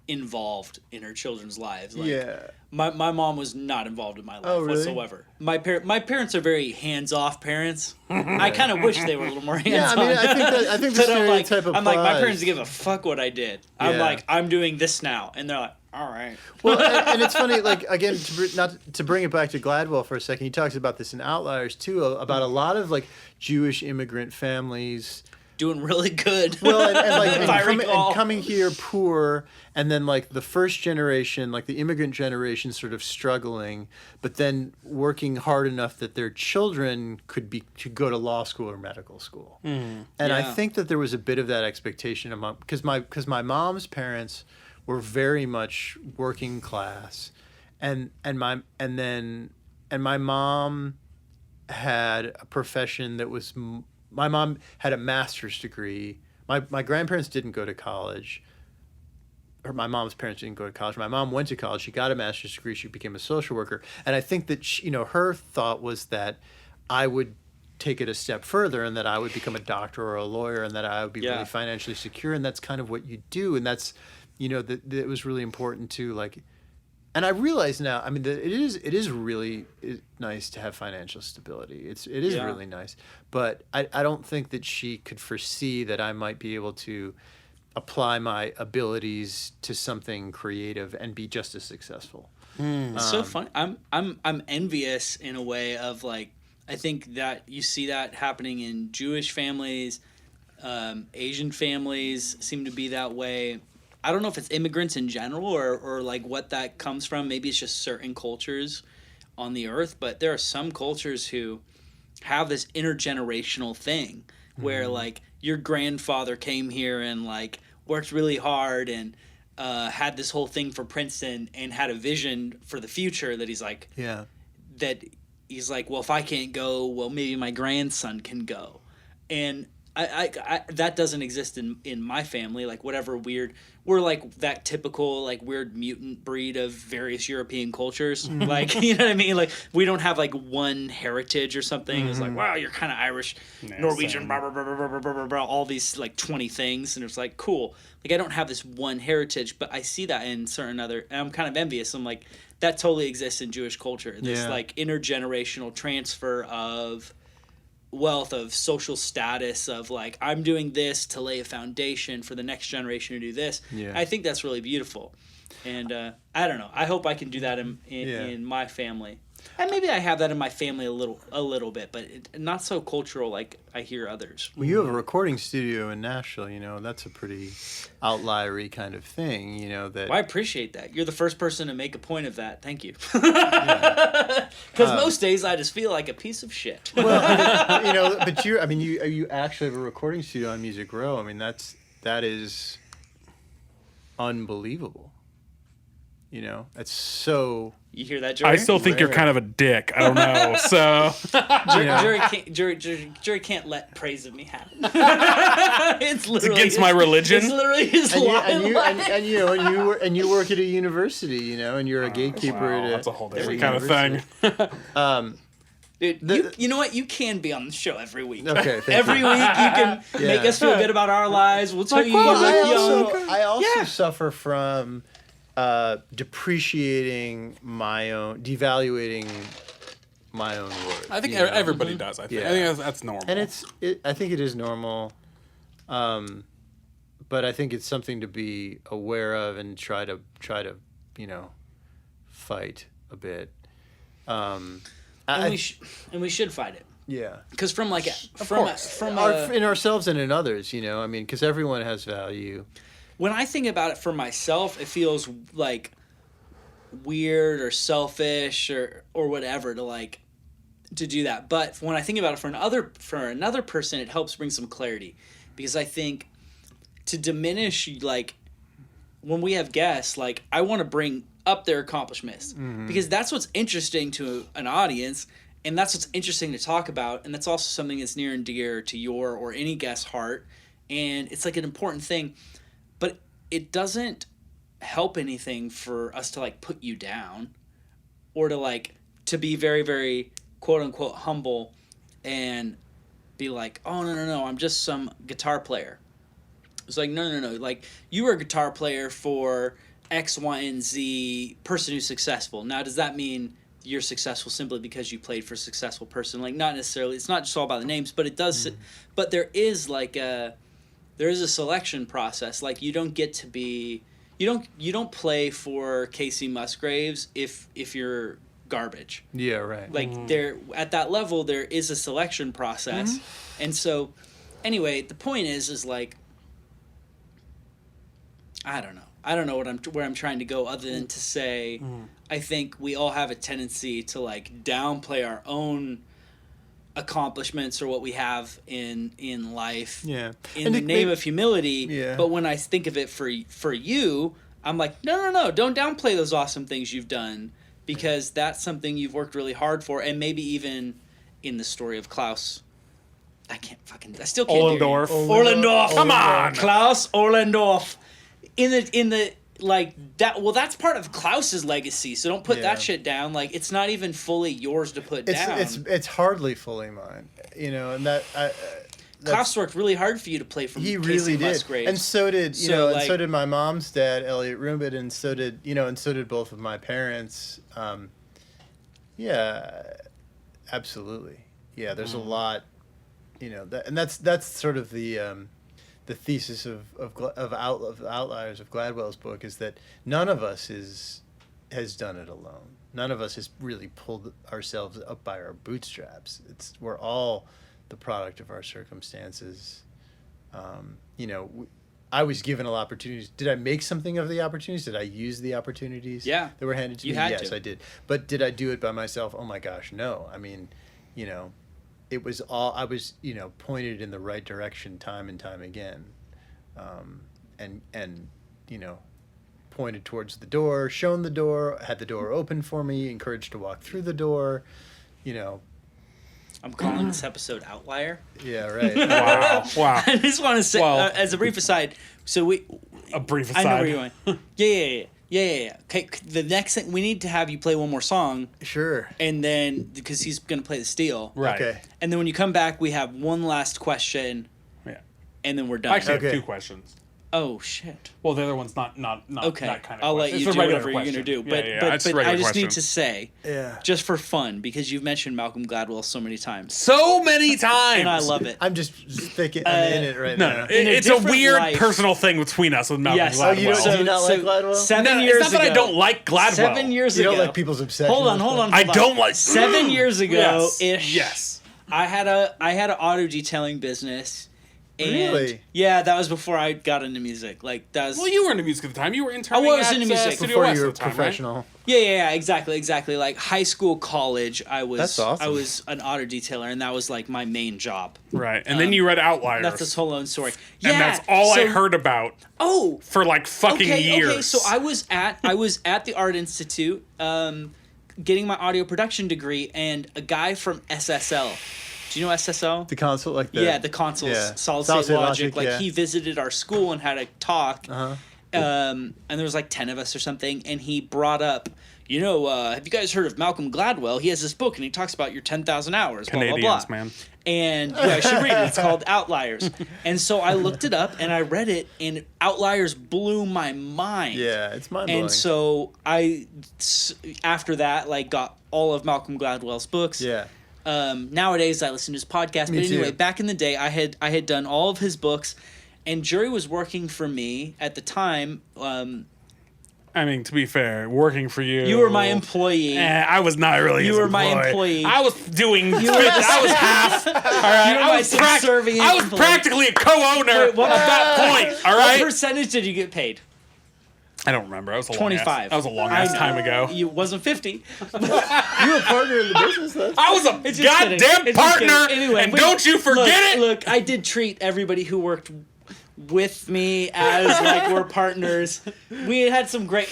involved in her children's lives. Like, yeah. My mom was not involved in my life really? whatsoever. My parents are very hands-off parents. I kind of wish they were a little more hands-on. I think the stereotype applies. I'm like, my parents give a fuck what I did. I'm Yeah. like, I'm doing this now. And they're like, all right. Well, and it's funny, like, again, not to bring it back to Gladwell for a second, he talks about this in Outliers, too, about a lot of, like, Jewish immigrant families doing really good. Well, and coming here poor, and then like the first generation, like the immigrant generation, sort of struggling, but then working hard enough that their children could go to law school or medical school. And I think that there was a bit of that expectation among because my mom's parents were very much working class, and my mom had a profession that was. My mom had a master's degree. My grandparents didn't go to college. Or my mom's parents didn't go to college. My mom went to college. She got a master's degree. She became a social worker. And I think that her thought was that I would take it a step further and that I would become a doctor or a lawyer and that I would be really financially secure. And that's kind of what you do. And that's, that it was really important to like. And I realize now, I mean, that it is really nice to have financial stability. It is really nice. But I don't think that she could foresee that I might be able to apply my abilities to something creative and be just as successful. It's so funny. I'm envious in a way of like, I think that you see that happening in Jewish families, Asian families seem to be that way. I don't know if it's immigrants in general or like what that comes from. Maybe it's just certain cultures on the earth, but there are some cultures who have this intergenerational thing where like your grandfather came here and like worked really hard and had this whole thing for Princeton and had a vision for the future that he's like, well, if I can't go, well, maybe my grandson can go. And I that doesn't exist in my family. Like whatever weird, we're like that typical like weird mutant breed of various European cultures. Like you know what I mean? Like we don't have like one heritage or something. It's like wow, you're kind of Irish, Norwegian, blah, blah, blah, blah, blah, blah, blah, blah, all these like 20 things, and it's like cool. Like I don't have this one heritage, but I see that in certain other. And I'm kind of envious. I'm like that totally exists in Jewish culture. This like intergenerational transfer of wealth, of social status, of like I'm doing this to lay a foundation for the next generation to do this. I think that's really beautiful, and I don't know, I hope I can do that in my family. And maybe I have that in my family a little bit, but not so cultural like I hear others. Well, you have a recording studio in Nashville, that's a pretty outliery kind of thing, that... Well, I appreciate that. You're the first person to make a point of that. Thank you. Because most days I just feel like a piece of shit. Well, but you actually have a recording studio on Music Row. That is unbelievable. That's so... You hear that, Jory? I still think you're kind of a dick. I don't know. So Jory can't let praise of me happen. It's against my religion. It's literally his life. And you work at a university, and you're a gatekeeper at a... That's a whole different kind of thing. Dude, you know what? You can be on the show every week. Okay, every week you can make us feel good about our lives. We'll tell you I also suffer from... depreciating devaluating my own work. I think everybody does. I think that's normal. And I think it is normal, but I think it's something to be aware of and try to fight a bit. And we should fight it. Yeah, because from in ourselves and in others, because everyone has value. When I think about it for myself, it feels like weird or selfish or whatever to do that. But when I think about it for another person, it helps bring some clarity, because I think to diminish when we have guests, I want to bring up their accomplishments, because that's what's interesting to an audience, and that's what's interesting to talk about, and that's also something that's near and dear to your or any guest's heart, and it's an important thing. But it doesn't help anything for us to put you down, or to be very, very quote unquote humble and be oh, no, I'm just some guitar player. It's no. You were a guitar player for X, Y, and Z person who's successful. Now, does that mean you're successful simply because you played for a successful person? Not necessarily. It's not just all about the names, but it does. But there is there is a selection process. You don't get to be, you don't play for Kacey Musgraves if you're garbage. Yeah, right. There at that level there is a selection process, and so anyway, the point is I don't know where I'm trying to go, other than to say I think we all have a tendency to downplay our own accomplishments or what we have in life, in the name of humility. But when I think of it for you, I'm no, don't downplay those awesome things you've done, because that's something you've worked really hard for. And maybe even in the story of Klaus, I still can't Ollendorff. Come on, Klaus Ollendorff in the that. Well, that's part of Klaus's legacy, so don't put that shit down. It's not even fully yours to put down. It's hardly fully mine, and that Klaus worked really hard for you to play from. He Kacey really did, Musgraves. and so did and so did my mom's dad, Elliot Rumbid, and so did both of my parents. Absolutely, There's a lot, and that's sort of the thesis of Outliers of Gladwell's book, is that none of us has done it alone. None of us has really pulled ourselves up by our bootstraps. We're all the product of our circumstances. I was given a lot of opportunities. Did I make something of the opportunities? Did I use the opportunities that were handed to me? Yes, I did. But did I do it by myself? Oh my gosh, no. It was all, I was, pointed in the right direction time and time again. And pointed towards the door, shown the door, had the door open for me, encouraged to walk through the door, I'm calling this episode Outlier. Yeah, right. Wow. I just want to say, as a brief aside, a brief aside. I know where you're going. Yeah. Okay, the next thing, we need to have you play one more song. Sure. And then, because he's going to play the steel. Right. Okay. And then when you come back, we have one last question. Yeah. And then we're done. Actually, I have two questions. Oh shit. Well, the other one's not Okay, that kind of I'll let question. you It's a do regular whatever you're gonna question. do. Yeah, But yeah, it's a but regular I just question. need to say, just for fun, because you've mentioned Malcolm Gladwell so many times, So many times. and I love it. I'm just thinking. I'm in it right No, now. In a it's a different weird life- personal thing between us with Malcolm Yes. Gladwell. Oh, you don't- do you not like Gladwell? 7 No, years it's not that ago. I don't like Gladwell. 7 years You ago. don't like people's obsession. Hold on, with hold that? on. I hold don't on. like 7 years ago Yes. ish. Yes. I had an auto detailing business. And Really? Yeah, that was before I got into music. Like that was. Well, you were into music at the time. You were interning I was at into music. Studio Before West you were at the time, right? professional. Yeah, exactly. Like high school, college, I was. That's awesome. I was an auto detailer, and that was like my main job. Right. And then you read Outliers. That's this whole own story. Yeah, and that's all I so- heard about Oh, for like fucking years. Okay, so I was at the Art Institute, getting my audio production degree, and a guy from SSL. Do you know SSL? The console, like the The consoles, yeah. solid state logic. Like yeah. he visited our school and had a talk. Uh-huh. And there was like 10 of us or something, and he brought up, have you guys heard of Malcolm Gladwell? He has this book, and he talks about your 10,000 hours, blah, blah, Canadians, blah. man. And I should read it. It's called Outliers. And so I looked it up, and I read it, and Outliers blew my mind. Yeah, it's mind blowing. And so after that, like, got all of Malcolm Gladwell's books. Yeah. Nowadays, I listen to his podcast. Me But anyway, too. back in the day, I had done all of his books, and Jury was working for me at the time. I mean, to be fair, working for you. You were my employee. I was not really. You his were my employee. employee. I was doing. I was half. All right. You were I my was, subservient I was employee. practically a co-owner Wait, what- at that point. All What right. percentage did you get paid? I don't remember. I was a 25. That was a long ass I know. time ago. You wasn't 50. You were a partner in the business, though? I was a It's just kidding. goddamn It's just partner, kidding. Anyway, and don't you forget it. Look, I did treat everybody who worked with me as like we're partners. We invented some great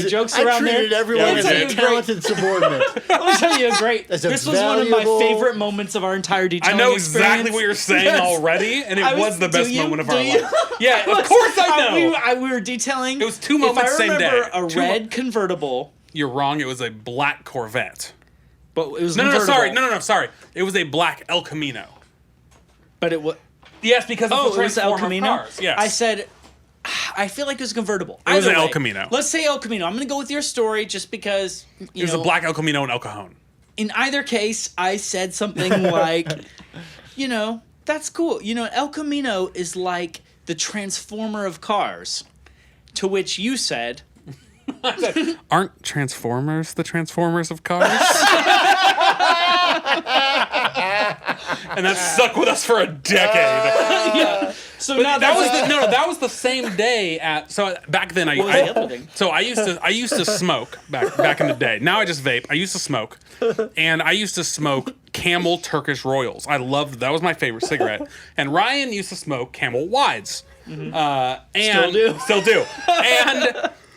jokes around there. I treated everyone Yeah, as we a did. talented subordinate. Let me tell you a great. As a This was one of my valuable- favorite moments of our entire I detailing know experience. exactly what you're saying Yes. already, and it I was the best do you? moment of Do our you? life. Yeah, of course I know. We were detailing. It was 2 moments, if I same day. remember a 2 red convertible, You're wrong. It was a black Corvette. but it was No, convertible. sorry. It was a black El Camino. But it was. Yes, because Oh, it's the it was El Transformer Camino. cars. Yes. I said, I feel like it was convertible. It was Either an El way, Camino. Let's say El Camino. I'm going to go with your story just because it was a black El Camino and El Cajon. In either case, I said something like, that's cool. El Camino is like the Transformer of cars. To which you said, Aren't Transformers the Transformers of cars? And that stuck with us for a decade. yeah. So now That was the same day at. So back then, What was the other thing? So I used to smoke back in the day. Now I just vape. I used to smoke, and I used to smoke Camel Turkish Royals. I loved that was my favorite cigarette. And Ryan used to smoke Camel Wides. And still do.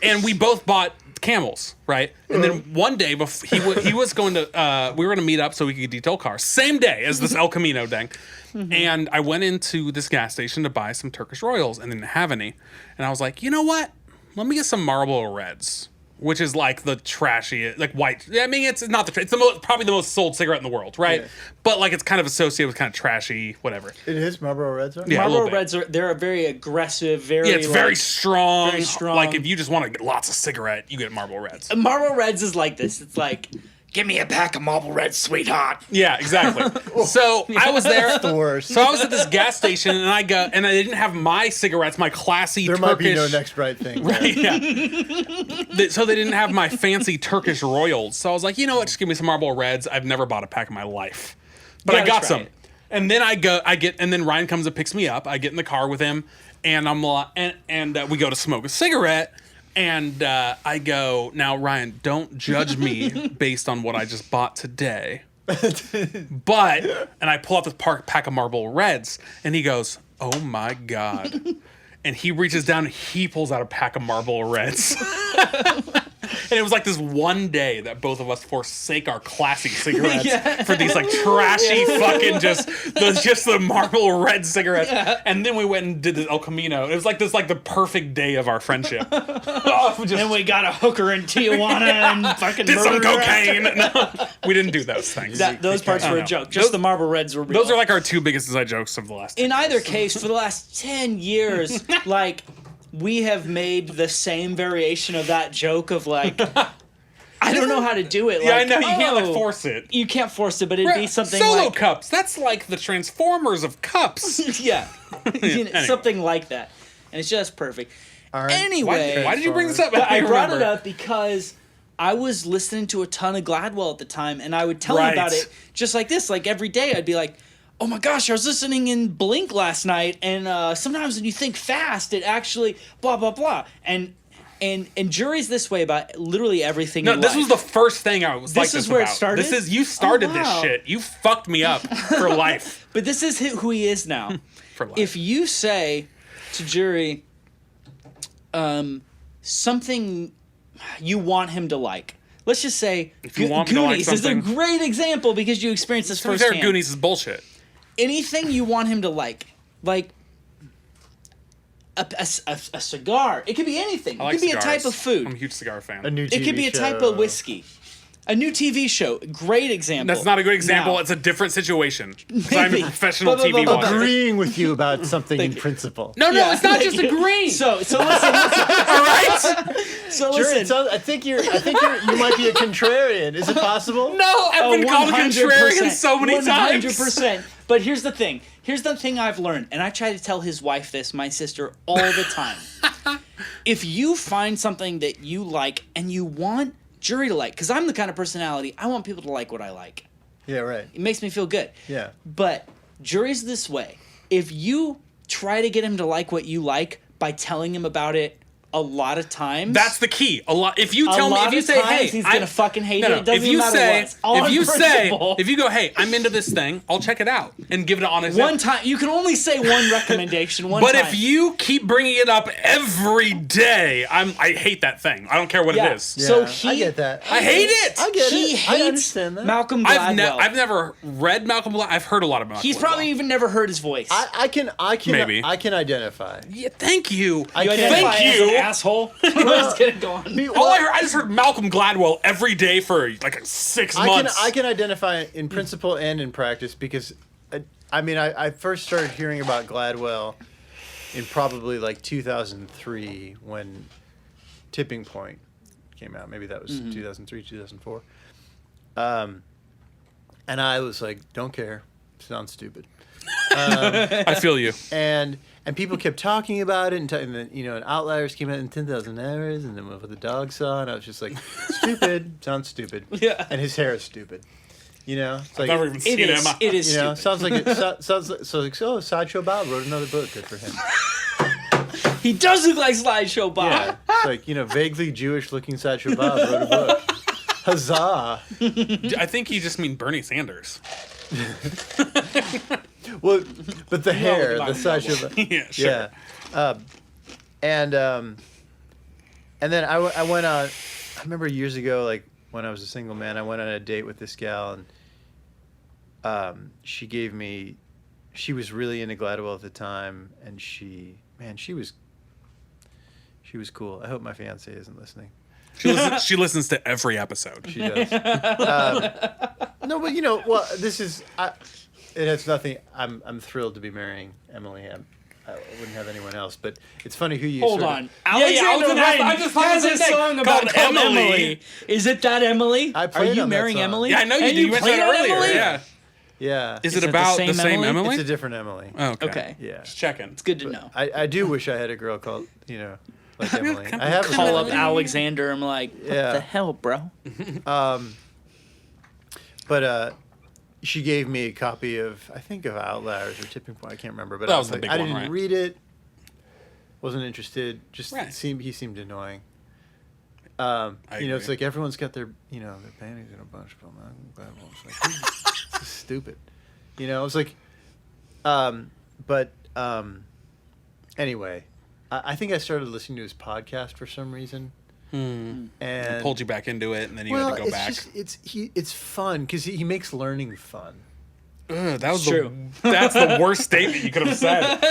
And we both bought Camels, right? And then one day he was going to we were going to meet up so we could detail cars. Same day as this El Camino thing. And I went into this gas station to buy some Turkish Royals and didn't have any. And I was like, you know what? Let me get some Marlboro Reds, which is like the trashy, like white. I mean, it's not it's probably the most sold cigarette in the world, right? Yeah. But like it's kind of associated with kind of trashy, whatever. It is Marlboro Reds, right? Yeah, a little Marlboro bit. Reds they're a very aggressive, very Yeah, it's very strong. very strong. Like if you just want to get lots of cigarette, you get Marlboro Reds. Marlboro Reds is like this. It's like, give me a pack of Marlboro Reds, sweetheart. Yeah, exactly. So I was there. The worst. So I was at this gas station, and I didn't have my cigarettes, my classy There Turkish. might be no next right thing. Yeah. So they didn't have my fancy Turkish Royals. So I was like, you know what? Just give me some Marlboro Reds. I've never bought a pack in my life, but I gotta got try some. it. And then and then Ryan comes and picks me up. I get in the car with him, and we go to smoke a cigarette. And I go, now Ryan, don't judge me based on what I just bought today. But, and I pull out this pack of Marlboro Reds, and he goes, oh my God. And he reaches down and he pulls out a pack of Marlboro Reds. And it was like this one day that both of us forsake our classy cigarettes Yeah. for these like trashy fucking just the marble red cigarettes. Yeah. And then we went and did the El Camino. It was like this, like the perfect day of our friendship. And we got a hooker in Tijuana and fucking Did some murdered her. cocaine. No, we didn't do those things. Those parts were a joke. Just the Marble Reds were real. Those are like our two biggest inside jokes of the last. In either case, for the last 10 years, like, we have made the same variation of that joke of, like, I don't know how to do it. Yeah, like, I know. You can't like oh, force it. You can't force it, but it'd be something Solo like... cups. That's like the Transformers of cups. Yeah. Anyway. Something like that. And it's just perfect. All right. Anyway... Why did you bring this up? But I brought it remember. up because I was listening to a ton of Gladwell at the time, and I would tell him Right. about it just like this. Like, every day I'd be like, oh my gosh, I was listening in Blink last night, and sometimes when you think fast, it actually blah, blah, blah. And Jury's this way about literally everything No, in this life. was the first thing I was This like is this where it about. started? This is, you started Oh, wow. this shit. You fucked me up for life. But this is who he is now. For life. If you say to Jury something you want him to like, let's just say If you want me to like Goonies is a something- great example because you experienced this To be fair, firsthand. Goonies is bullshit. Anything you want him to like a cigar. It could be anything. I It like could be cigars. a type of food. I'm a huge cigar fan. A new It could TV be a type show. of whiskey. A new TV show. Great example. That's not a good example. Now, It's a different situation. 'Cause I'm a Maybe. professional Blah, blah, TV blah, blah. watcher. Agreeing with you about something in Thank you. principle. No, yeah, it's not thank just you. agreeing. So listen. All right? So Sure, listen. I think you might be a contrarian. Is it possible? No, I've been called a contrarian so many times. 100%. But here's the thing. Here's the thing I've learned, and I try to tell his wife this, my sister, all the time. If you find something that you like and you want Jury to like, because I'm the kind of personality, I want people to like what I like. Yeah, right. It makes me feel good. Yeah. But Jury's this way. If you try to get him to like what you like by telling him about it a lot of times, That's the key. A lot. If you a tell me, lot if you of say, times "Hey, he's I- gonna fucking hate No, it. no. It doesn't If you matter say, what. It's all if you on say, principle. if you go, "Hey, I'm into this thing," I'll check it out and give it an honest. One time, you can only say one recommendation. One But time. if you keep bringing it up every day, I hate that thing. I don't care what yeah. it is. Yeah, So he, I get that. I hate it. I get he it. hates I understand that. Malcolm Gladwell. I've never read Malcolm Gladwell. I've heard a lot of Malcolm He's Gladwell. probably even never heard his voice. I can Maybe. I can identify. Yeah, thank you. you can't- identify Thank as you. an asshole. Let's get it going. All I just heard Malcolm Gladwell every day for like 6 months. I can identify in principle and in practice because, I first started hearing about Gladwell in probably like 2003 when Tipping Point came out. Maybe that was 2003, 2004. And I was like, don't care. Sounds stupid. I feel you. And people kept talking about it, and then and Outliers came out in 10,000 Hours, and then What the Dog Saw, and I was just like, stupid, sounds stupid. Yeah. And his hair is stupid. It's I've like never even seen It is. him. It is stupid. sounds like Sideshow Bob wrote another book. Good for him. He does look like Slideshow Bob. Yeah, it's like vaguely Jewish-looking Sideshow Bob wrote a book. Huzzah! I think you just mean Bernie Sanders. Well, but the hair, Malcolm the Sideshow Bob. Yeah, sure. Yeah, and then I went on. I remember years ago, like when I was a single man, I went on a date with this gal, and she gave me. She was really into Gladwell at the time, and she was cool. I hope my fiance isn't listening. She listens to every episode. She does. No, but this is. It has nothing. I'm thrilled to be marrying Emily. I wouldn't have anyone else, but it's funny who you. Hold sort of- on. Yeah, I was Alexander gonna ask- Ryan I just thought has the a same thing. song about Called Emily. Emily. Is it that Emily? I Are played you on that marrying song. Emily? Yeah, I know you And did. You mentioned played it on earlier. Emily? Yeah. Yeah. Is Is it it about the the same same Emily? Emily? It's a different Emily. Oh, okay. Okay. Yeah. Just checking. It's good to know. I do wish I had a girl called like Emily. I have a Call girl. up Alexander. I'm like, what Yeah. the hell, bro? But she gave me a copy of Outliers or Tipping Point. I can't remember, but That I was the like, big I one, didn't right? read it. Wasn't interested. Just Right. he seemed annoying. agree. It's like everyone's got their their panties in a bunch, but I'm glad it's like this is stupid. It's like, anyway, I think I started listening to his podcast for some reason. And Pulled you back into it, and then you had to go back. It's fun because he makes learning fun. That was true. That's the worst statement you could have said.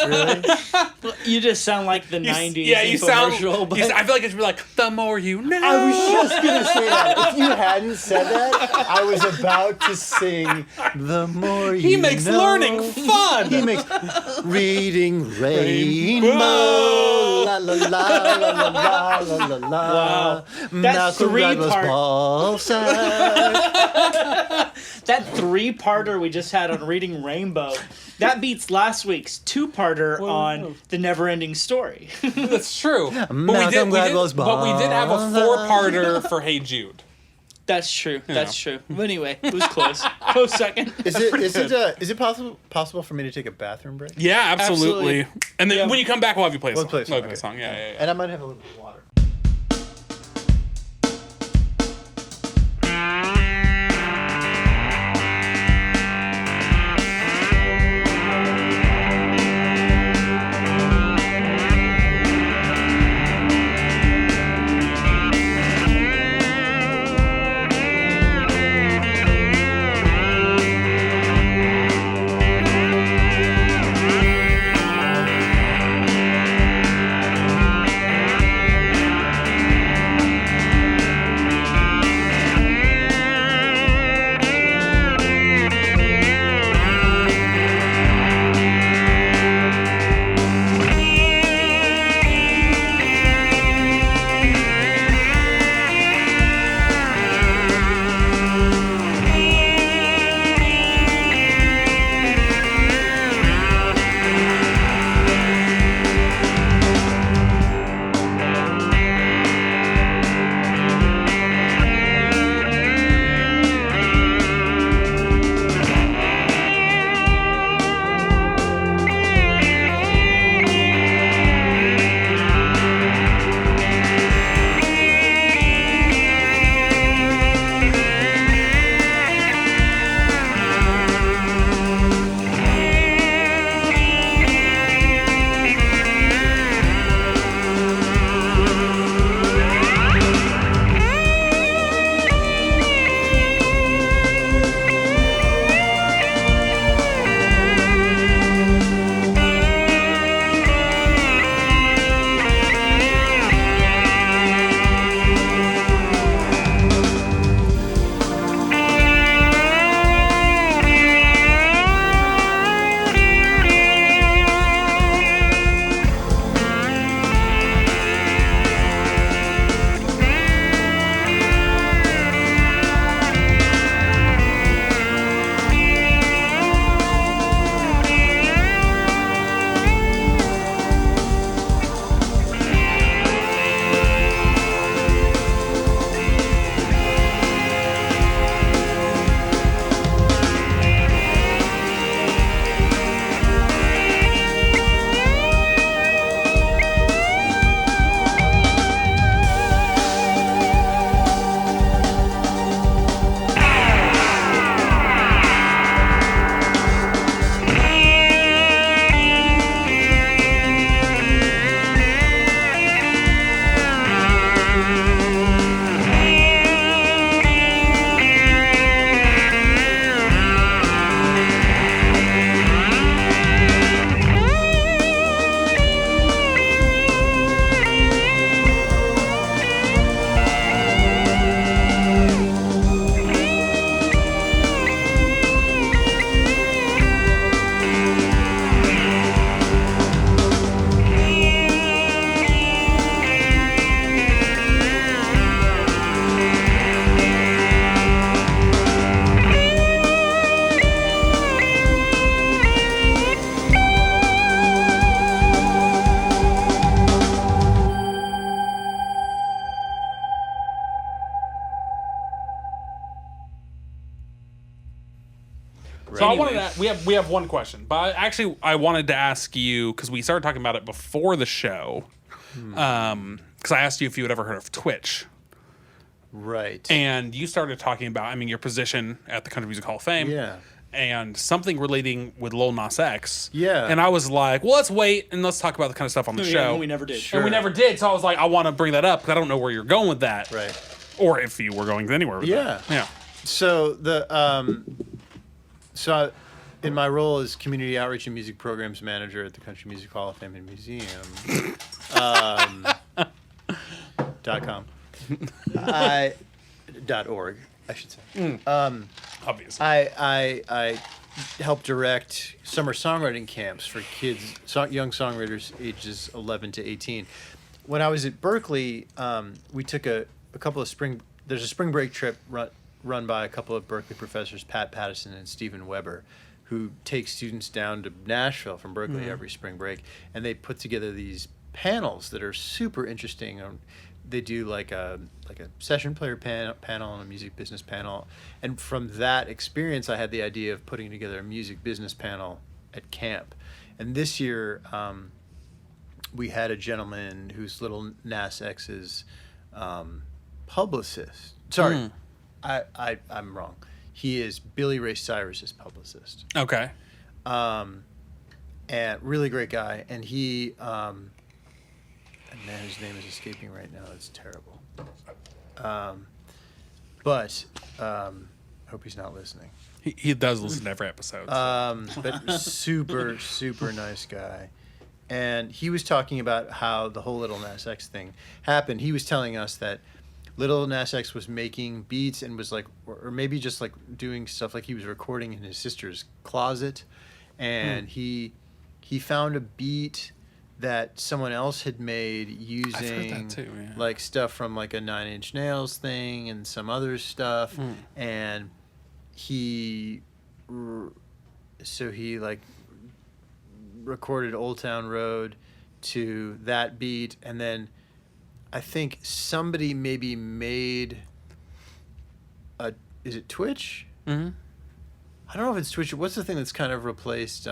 Really? You just sound like the 90s You sound. infomercial. But I feel like it should be like, the more you know. I was just gonna say that. If you hadn't said that, I was about to sing "The More You Know." He makes learning fun. He makes reading rainbow. La la la la la la la la la. Wow. That that three-parter we just had on Reading Rainbow, that beats last week's two-parter on The Never-Ending Story. That's true. But we Malcolm did Gladwell's have a 4-parter for Hey Jude. That's true. That's true. But anyway, it was close. Close second. Is it possible for me to take a bathroom break? Yeah, absolutely. And then when you come back, we'll have you play a song. Play a song. Play a song. Yeah. And I might have a little bit of water. So I wanted to, we have one question, but actually I wanted to ask you, because we started talking about it before the show, because I asked you if you had ever heard of Twitch. Right. And you started talking about, I mean, your position at the Country Music Hall of Fame. Yeah. and something relating with Lil Nas X. Yeah. And I was like, well, let's wait and let's talk about the kind of stuff on the show. And we never did. Sure. And we never did. So I was like, I want to bring that up because I don't know where you're going with that. Right. Or if you were going anywhere with that. Yeah. So in my role as community outreach and music programs manager at the Country Music Hall of Fame and Museum, .com, .org, I should say. Obviously. I help direct summer songwriting camps for kids, young songwriters ages 11 to 18. When I was at Berkeley, we took a couple of there's a spring break trip run by a couple of Berkeley professors, Pat Pattison and Stephen Weber, who take students down to Nashville from Berkeley every spring break, and they put together these panels that are super interesting. They do like a session player panel and a music business panel, and from that experience, I had the idea of putting together a music business panel at camp. And this year, we had a gentleman who's Little Nas X's publicist. Sorry, I'm wrong. He is Billy Ray Cyrus's publicist. Okay. And really great guy. And he, and man, his name is escaping right now. It's terrible. But I hope he's not listening. He does listen to every episode. But super, super nice guy. And he was talking about how the whole Little Nas X thing happened. He was telling us that Little Nas X was making beats and was like, or maybe just like doing stuff like he was recording in his sister's closet, and he found a beat that someone else had made using I've heard that too, yeah. like stuff from like a Nine Inch Nails thing and some other stuff, and he like recorded Old Town Road to that beat, and then I think somebody maybe made is it Twitch? Mm-hmm. I don't know if it's Twitch. What's the thing that's kind of replaced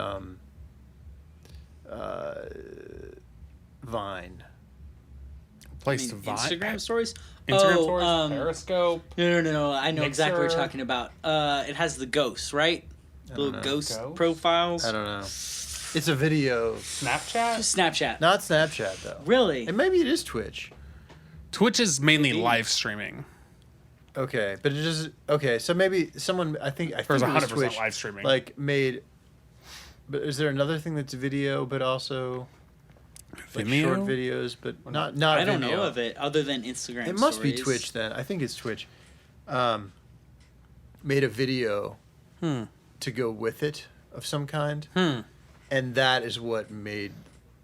Vine? Place to Vine. Instagram stories? Instagram stories? Periscope? No. I know exactly what Mixer. you're talking about. It has the ghosts, right? Little know. ghost Ghosts? profiles. I don't know. It's a video. Snapchat? Just Snapchat. Not Snapchat though. Really? And maybe it is Twitch. Twitch is mainly live streaming. Okay, but it is okay. So maybe someone I think There's it was 100% Twitch, live streaming. like made. But is there another thing that's video, but also like Vimeo? short videos, but not I don't Vimeo. know of it other than Instagram It must be stories. Twitch then. I think it's Twitch. Made a video to go with it of some kind, and that is what made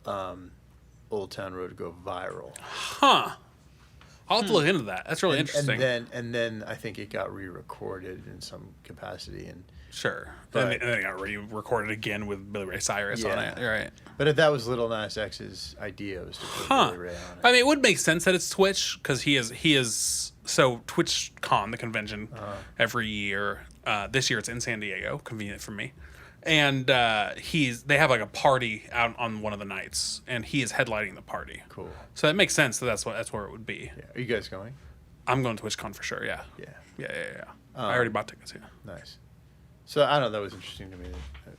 Old Town Road go viral. Huh. I'll have to look into that. That's really interesting. And then I think it got re-recorded in some capacity, and Sure. But- And then it got re-recorded again with Billy Ray Cyrus on Yeah. it. You're right. but if that was Little Nas X's idea, was to put Huh. Billy Ray on it. I mean, it would make sense that it's Twitch because he is so TwitchCon, the convention, every year. This year it's in San Diego, convenient for me. And they have like a party out on one of the nights, and he is headlining the party. Cool. So it makes sense that that's where it would be. Yeah. Are you guys going? I'm going to TwitchCon for sure. Yeah. Yeah. Yeah. I already bought tickets. Yeah. Nice. So I don't know. That was interesting to me. That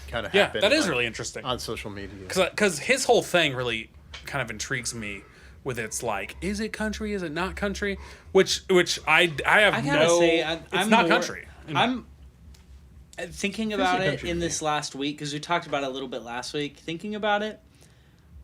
kind of Yeah, happened. that is on- really interesting. on social media. Because his whole thing really kind of intrigues me with its like, is it country? Is it not country? Which I have I gotta no. say, it's not country. I'm thinking about a it country in to this last week because we talked about it a little bit last week. Thinking about it,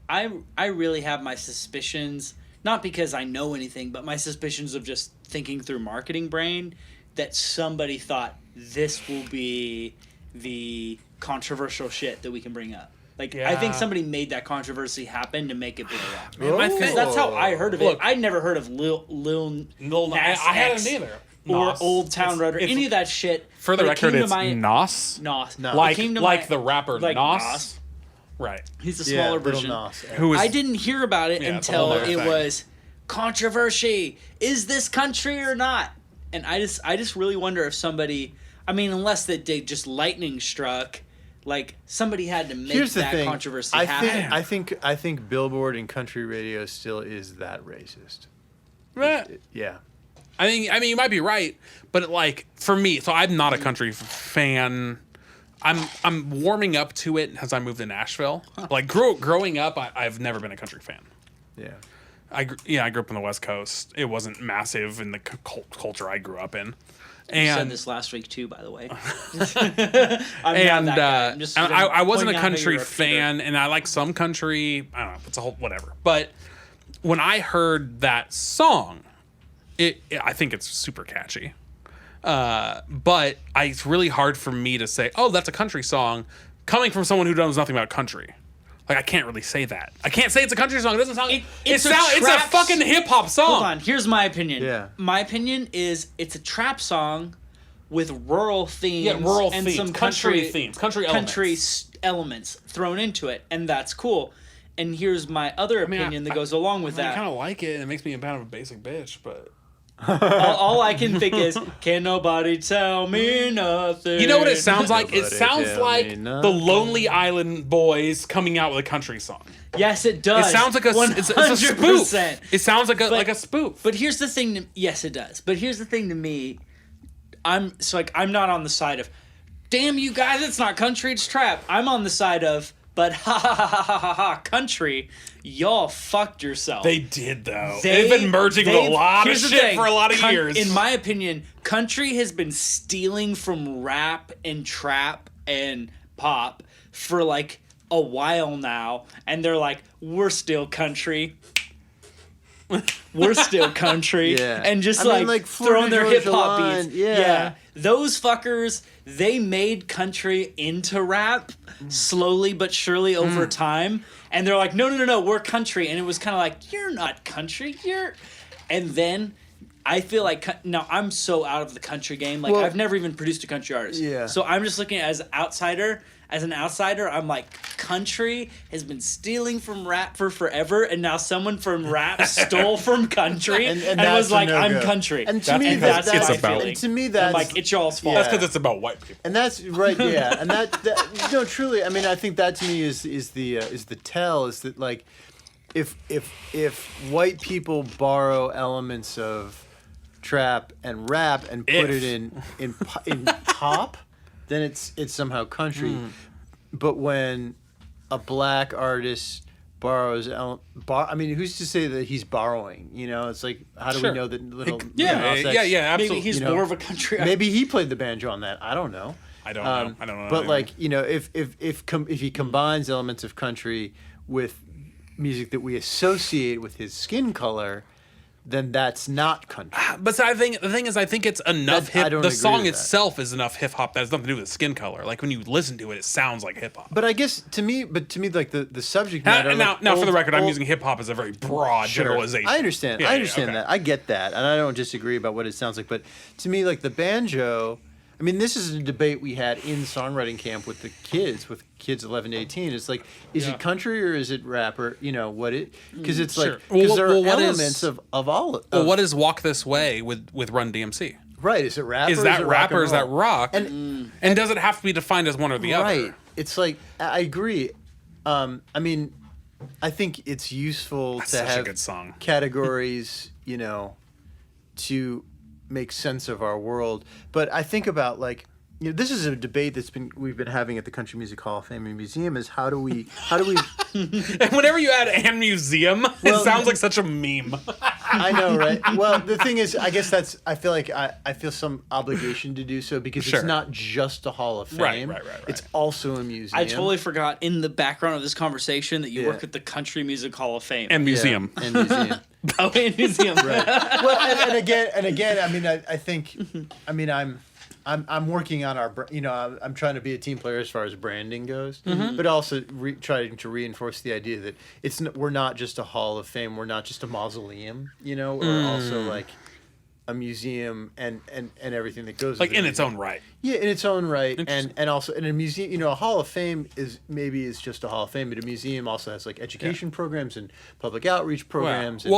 I really have my suspicions. Not because I know anything, but my suspicions of just thinking through marketing brain that somebody thought this will be the controversial shit that we can bring up. Like, I think Yeah. somebody made that controversy happen to make it blow up. Man, my Oh. Because that's how I heard of Look. it. I'd never heard of Lil I Nas hadn't X either. or Nos. Old Town Road or It's- any of that shit. For the But it record, came to it's my- Nos. Nos. No. It Like came to the rapper like Nos. Nos. Right. He's the Yeah, smaller Little version. Nas. Who is I didn't hear about it Yeah, it's a whole until other it thing. was controversy. Is this country or not? And I just really wonder if somebody, I mean, unless that they just lightning struck, like somebody had to make Here's the that thing. controversy I happen. think Billboard and country radio still is that racist. Right. Yeah. I mean, you might be right, but like for me, so I'm not a country fan. I'm warming up to it as I moved to Nashville. Like growing up, I've never been a country fan. Yeah. I grew up on the West Coast. It wasn't massive in the culture I grew up in. And You said this last week too, by the way. I'm not that guy. I'm just I wasn't a pointing out how country you're a fan, and I like some country. I don't know. It's a whole whatever. But when I heard that song, I think it's super catchy. But it's really hard for me to say, oh, that's a country song, coming from someone who knows nothing about country. Like, I can't really say that. I can't say it's a country song. It doesn't sound. It's a fucking hip hop song. Hold on. Here's my opinion. Yeah. My opinion is it's a trap song with rural themes. Yeah, rural and themes, some country themes, country elements thrown into it, and that's cool. And here's my other opinion that goes along with that. I kind of like it, and it makes me a kind of a basic bitch, but. all I can think is, can nobody tell me nothing? You know what it sounds like? It Nobody sounds tell like me the nothing. Lonely Island Boys coming out with a country song. Yes, it does. It sounds like it's a spoof. 100%. It sounds like a spoof. But here's the thing. Yes, it does. But here's the thing to me. I'm not on the side of, damn you guys, it's not country, it's trap. I'm on the side of, but ha ha ha ha ha ha, country, y'all fucked yourself. They did though. They've been merging with a lot of here's the shit thing. for a lot of years. In my opinion, country has been stealing from rap and trap and pop for like a while now, and they're like, we're still country. We're still country. Yeah. And just I mean, like, throwing their Florida hip hop Georgia beats. Line, yeah. Those fuckers, they made country into rap slowly but surely over time. And they're like, no, we're country. And it was kind of like, you're not country. And then I feel like, now I'm so out of the country game. Like, Well, I've never even produced a country artist. Yeah. So I'm just looking as an outsider. As an outsider, I'm like, country has been stealing from rap for forever, and now someone from rap stole from country and that's was like, a I'm no-go. country. And to me, that's it's my about- feeling. and to me, I'm that's like, it's y'all's fault. That's because it's about white people. And that's right, yeah, and that no, truly, I mean, I think that to me is the tell is that like, if white people borrow elements of trap and rap and put it in pop, then it's somehow country. But when a black artist borrows, I mean, who's to say that he's borrowing? You know, it's like, how do Sure. we know that little? Yeah, absolutely. Maybe he's you know, more of a country. Maybe he played the banjo on that. I don't know. I don't know. I don't know. But either. like, you know, if he combines elements of country with music that we associate with his skin color, then that's not country. But so the thing is, I think it's enough I don't the agree song with that. itself is enough hip hop that has nothing to do with skin color. Like when you listen to it, it sounds like hip hop. But I guess to me, like the subject matter. Now, for the record, I'm old- using hip hop as a very broad Sure. generalization. I understand. Yeah, I yeah, understand okay. that. I get that, and I don't disagree about what it sounds like. But to me, like the banjo, I mean, this is a debate we had in songwriting camp with kids 11 to 18. It's like, is it country or is it rap or you know what it? Because it's like Sure. because Well, there are what is- elements of all. Of, Well, what is "Walk This Way" with Run DMC? right? Is it rap? Is or that is it rap or and is that roll? rock? And And does it have to be defined as one or the right. other? It's like I agree. I mean, I think it's useful That's to such a have good song. categories, you know, to make sense of our world. But I think about like, you know, this is a debate we've been having at the Country Music Hall of Fame and Museum is how do we And whenever you add "and museum," it sounds like such a meme. I know, right? Well, the thing is, I guess I feel like I feel some obligation to do so because Sure. it's not just a Hall of Fame. Right. It's also a museum. I totally forgot in the background of this conversation that you Yeah. work at the Country Music Hall of Fame. And Yeah, museum. and museum. Oh, in museum. Well, and again, I mean, I think, I mean, I'm working on I'm trying to be a team player as far as branding goes, but also trying to reinforce the idea that we're not just a Hall of Fame, we're not just a mausoleum, you know, we're also like a museum and everything that goes Like with in it. its own right. Yeah, in its own right, Interesting. and also in a museum, you know, a Hall of Fame is just a Hall of Fame, but a museum also has like education programs and public outreach programs. And,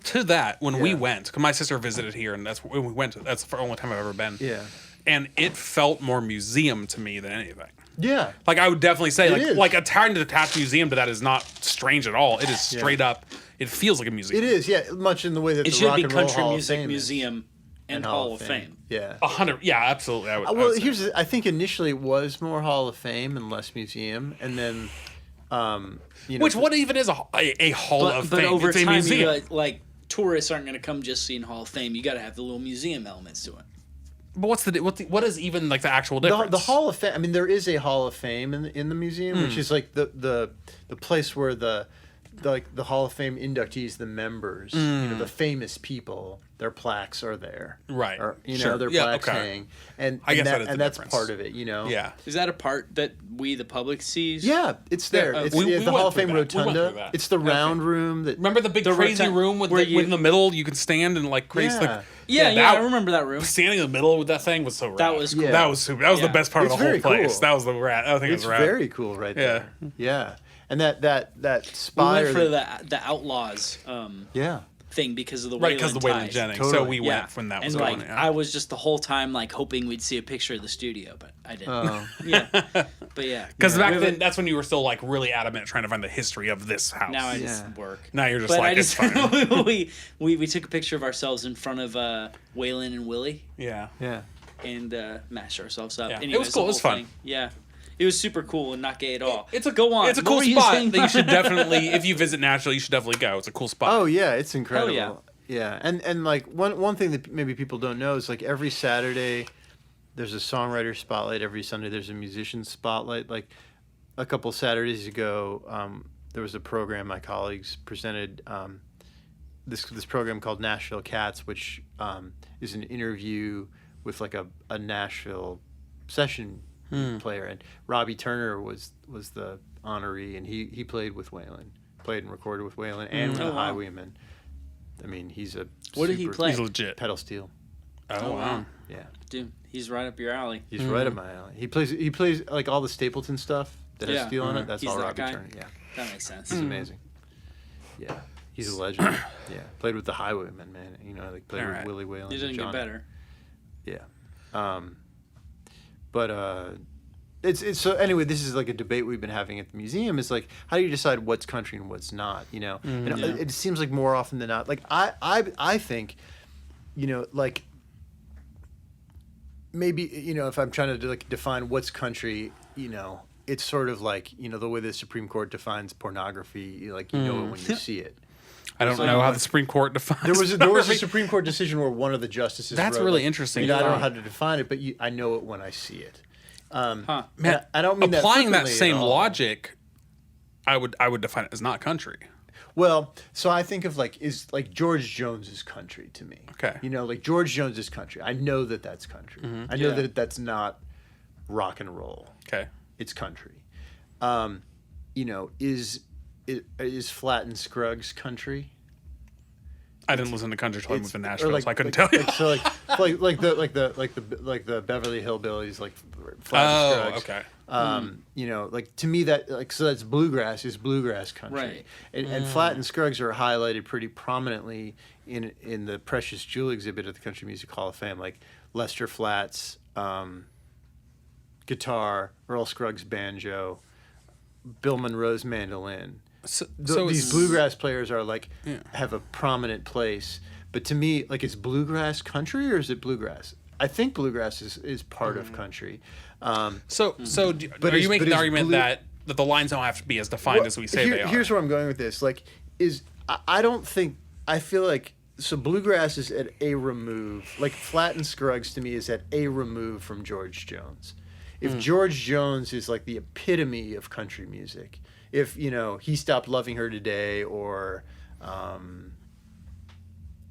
To that, when we Yeah. went, 'cause my sister visited here, and that's when we went. That's the only time I've ever been. yeah, And it felt more museum to me than anything. yeah, Like I would definitely say, It is. like trying to attach museum to that is not strange at all. It is straight up. It feels like a museum. It is, yeah, much in the way that It the should Rock be and Roll Country Hall of Music Fame is. Museum and Hall of Fame. Yeah. 100. Yeah, absolutely. I would Well, say. here's I think initially it was more Hall of Fame and less museum, and then, you know, Which what even is a Hall of But Fame? over It's a time, museum. like tourists aren't going to come just seeing Hall of Fame. You got to have the little museum elements to it. But what is even like the actual difference? the Hall of Fame. I mean, there is a Hall of Fame in the museum, which is like the place where the Hall of Fame inductees, the members, you know, the famous people, their plaques are there, Right. Or, you Sure. know, their Yeah, plaques okay. hang, and I guess that is the and that's difference. part of it, you know. Yeah. Is that a part that we, the public, sees? Yeah, it's there. Yeah, It's we the went Hall of through Fame that. We went rotunda. through that. It's the round room that. Remember the big The crazy rotund- room with where in the middle? You could stand and like crazy. Yeah. Like, Yeah, I that- remember that room. Standing in the middle with that thing was so rad. That was cool. Yeah. That was super. That was the Yeah. best part of It's the whole very place. cool. That was the rad. I think It's it was rad. very cool, right Yeah. there. Yeah, and that We spire. went for the Outlaws yeah. thing because of the Right, because Wayland the Waylon ties. Jennings. So Totally. we Yeah, went when that and was like going. I was just the whole time like hoping we'd see a picture of the studio, but I didn't. Oh. Yeah, but yeah, Because back We- then, that's when you were still like really adamant trying to find the history of this house. now I Yeah. just work. Now you're just But like, I it's just fine. we took a picture of ourselves in front of Waylon and Willie Yeah. Yeah. and mashed ourselves up. Yeah. It Anyways, was cool. the It was whole fun. thing. Yeah, it was super cool and not gay at all. Go on. It's a What cool were you spot saying? that you should definitely, if you visit Nashville, you should definitely go. It's a cool spot. Oh yeah, it's incredible. yeah. Yeah, and like one thing that maybe people don't know is like every Saturday there's a songwriter spotlight. Every Sunday there's a musician spotlight. Like a couple Saturdays ago, there was a program my colleagues presented. This program called Nashville Cats, which is an interview with like a Nashville session player, and Robbie Turner was the honoree, and he played with Waylon, played and recorded with Waylon and with the wow. Highwaymen. I mean, he's a What did he super play? He's legit. pedal steel. Oh, wow. Yeah, Dude, he's right up your alley. he's right up my alley. He plays like all the Stapleton stuff that has Yeah. steel on it. That's He's all that Robbie guy? Turner. Yeah, That makes sense. he's amazing. Yeah, he's a legend. Yeah, played with the Highwaymen, man. You know, like played All with right. Willie Whalen. It doesn't and get John. better. Yeah. But it's so anyway, this is like a debate we've been having at the museum, is like, how do you decide what's country and what's not, you know? And Yeah. it seems like more often than not, like I think, you know, like maybe, you know, if I'm trying to like define what's country, you know, it's sort of like, you know, the way the Supreme Court defines pornography, like you know it when you see it. I don't know how the Supreme Court defines There was a pornography. Supreme Court decision where one of the justices That's wrote, really like, interesting. You know, I don't know how to define it, but I know it when I see it. Huh. Man, I don't mean applying that flippantly at same all. logic, I would define it as not country. Well, so I think of like George Jones is country to me. Okay. You know, like George Jones is country. I know that that's country. I know Yeah. that that's not rock and roll. Okay. It's country. You know, is Flat and Scruggs country? I didn't listen to country till I moved to or Nashville, so I couldn't tell you. So like the Beverly Hillbillies, like Flat and Oh, Scruggs. okay. You know, like to me that like so that's bluegrass is bluegrass country, Right. and Flat and Scruggs are highlighted pretty prominently in the Precious Jewel exhibit at the Country Music Hall of Fame, like Lester Flatt's guitar, Earl Scruggs banjo, Bill Monroe's mandolin. So These bluegrass players are like Yeah. have a prominent place, but to me, like, is bluegrass country or is it bluegrass? I think bluegrass is part of country. So But are is- you making but the is argument blue- that the lines don't have to be as defined as we say they are? Here's where I'm going with this. Like, I don't think, I feel like, so bluegrass is at a remove. Like, Flat and Scruggs to me is at a remove from George Jones. If George Jones is like the epitome of country music, if, you know, He Stopped Loving Her Today, or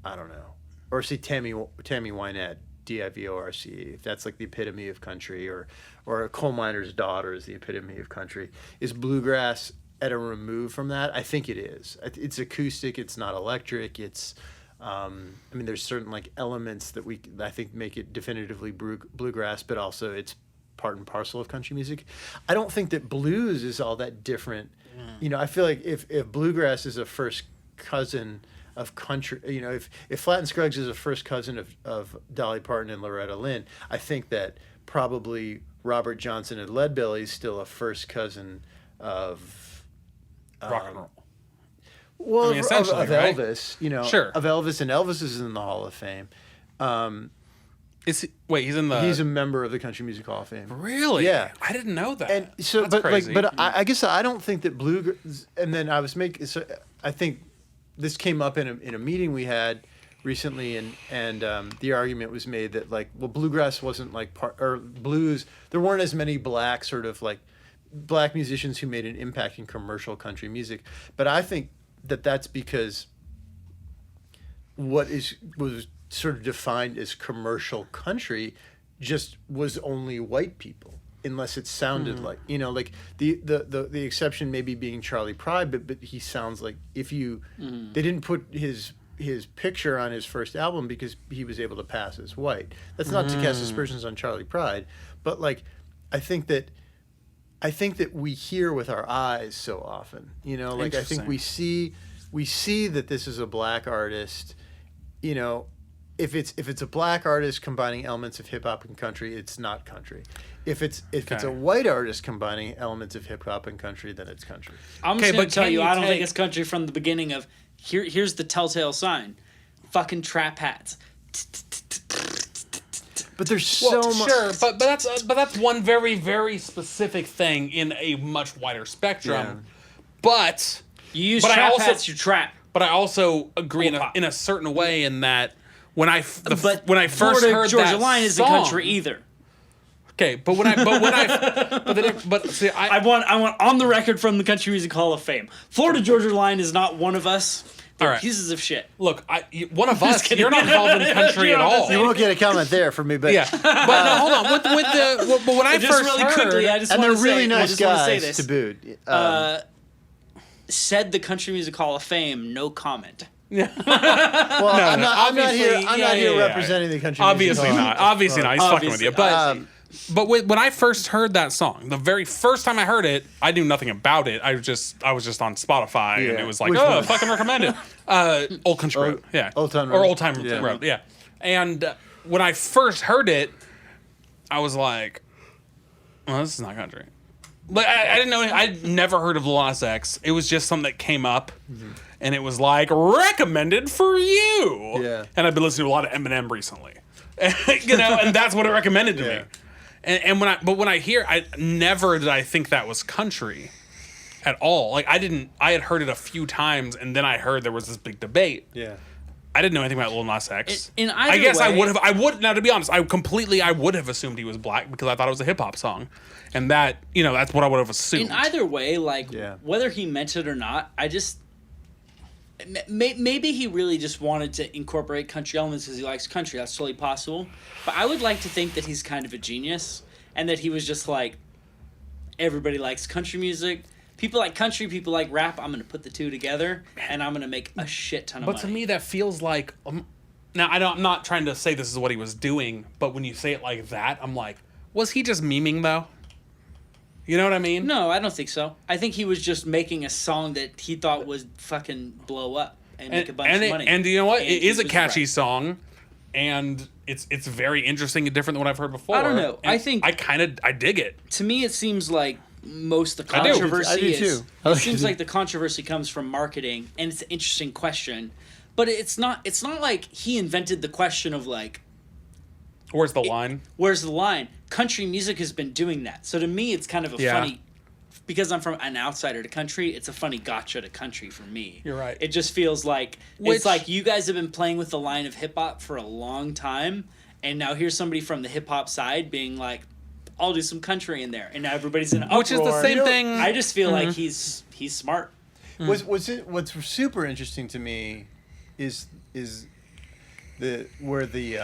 I don't know, or say Tammy Wynette, Divorce, if that's like the epitome of country, or A Coal Miner's Daughter is the epitome of country, is bluegrass at a remove from that? I think it is. It's acoustic, it's not electric, it's I mean, there's certain like elements that I think make it definitively bluegrass, but also it's part and parcel of country music. I don't think that blues is all that different. You know, I feel like if bluegrass is a first cousin of country, you know, if Flat and Scruggs is a first cousin of Dolly Parton and Loretta Lynn, I think that probably Robert Johnson and Leadbelly is still a first cousin of rock and roll. Well, I mean, essentially, of right? Elvis, you know, Sure. of Elvis, and Elvis is in the Hall of Fame. He's in the. He's a member of the Country Music Hall of Fame. Really? Yeah. I didn't know that. And so, That's crazy. I guess I don't think that bluegrass. And then I was making. So I think this came up in a meeting we had recently, and the argument was made that like, well, bluegrass wasn't like or blues. There weren't as many black musicians who made an impact in commercial country music. But I think that that's because was sort of defined as commercial country just was only white people, unless it sounded like, you know, like the exception maybe being Charlie Pride, but he sounds like they didn't put his picture on his first album because he was able to pass as white. That's not to cast aspersions on Charlie Pride, but like I think that we hear with our eyes so often, you know, like I think we see that this is a black artist, you know. If it's a black artist combining elements of hip hop and country, it's not country. If it's a white artist combining elements of hip hop and country, then it's country. I'm just gonna tell you, I don't think it's country from the beginning of here's the telltale sign. Fucking trap hats. But there's so much. Sure, but that's one very, very specific thing in a much wider spectrum. Yeah. But you use trap hats, you trap. But I also agree in a certain way in that when I first Florida heard Georgia that Line isn't song, country either. Okay, but see, I want on the record from the Country Music Hall of Fame. Florida Georgia Line is not one of us. They're pieces of shit. Look, one of us. You're not involved in country at all. You won't get a comment there from me, but yeah. But no, hold on. But when I first really heard, quickly, I just want to say, really nice guys this. to boot. Said the Country Music Hall of Fame, no comment. Well, I'm not here representing the country. Obviously not. Obviously not. He's fucking with you. But when I first heard that song, the very first time I heard it, I knew nothing about it. I was just on Spotify, and it was like, fucking recommend it. Old Country Road, yeah, Old Time Road, yeah. And when I first heard it, I was like, well, this is not country. But I didn't know. I'd never heard of Lil Nas X. It was just something that came up. And it was like, recommended for you. Yeah. And I've been listening to a lot of Eminem recently. You know, and that's what it recommended to me. And when I hear, I never did I think that was country at all. Like I had heard it a few times, and then I heard there was this big debate. Yeah. I didn't know anything about Lil Nas X. In either I guess way, I would now, to be honest, I would have assumed he was black because I thought it was a hip hop song. And that, you know, that's what I would have assumed. In either way, like whether he meant it or not, maybe he really just wanted to incorporate country elements because he likes country. That's totally possible. But I would like to think that he's kind of a genius and that he was just like, everybody likes country music. People like country, people like rap. I'm going to put the two together and I'm going to make a shit ton of money. But to me, that feels like... now, I'm not trying to say this is what he was doing, but when you say it like that, I'm like, was he just memeing, though? You know what I mean? No, I don't think so. I think he was just making a song that he thought would fucking blow up and make a bunch of money. And you know what? It is a catchy song, and it's very interesting and different than what I've heard before. I don't know. And I dig it. To me, it seems like most of the controversy I do too. It seems like the controversy comes from marketing, and it's an interesting question. But it's not like he invented the question of like, Where's the line? Where's the line? Country music has been doing that. So to me, it's kind of a funny, because I'm from an outsider to country, it's a funny gotcha to country for me. You're right. It just feels like, it's like you guys have been playing with the line of hip-hop for a long time, and now here's somebody from the hip-hop side being like, I'll do some country in there. And now everybody's in uproar. Which is the same thing. I just feel like he's smart. What's super interesting to me is where the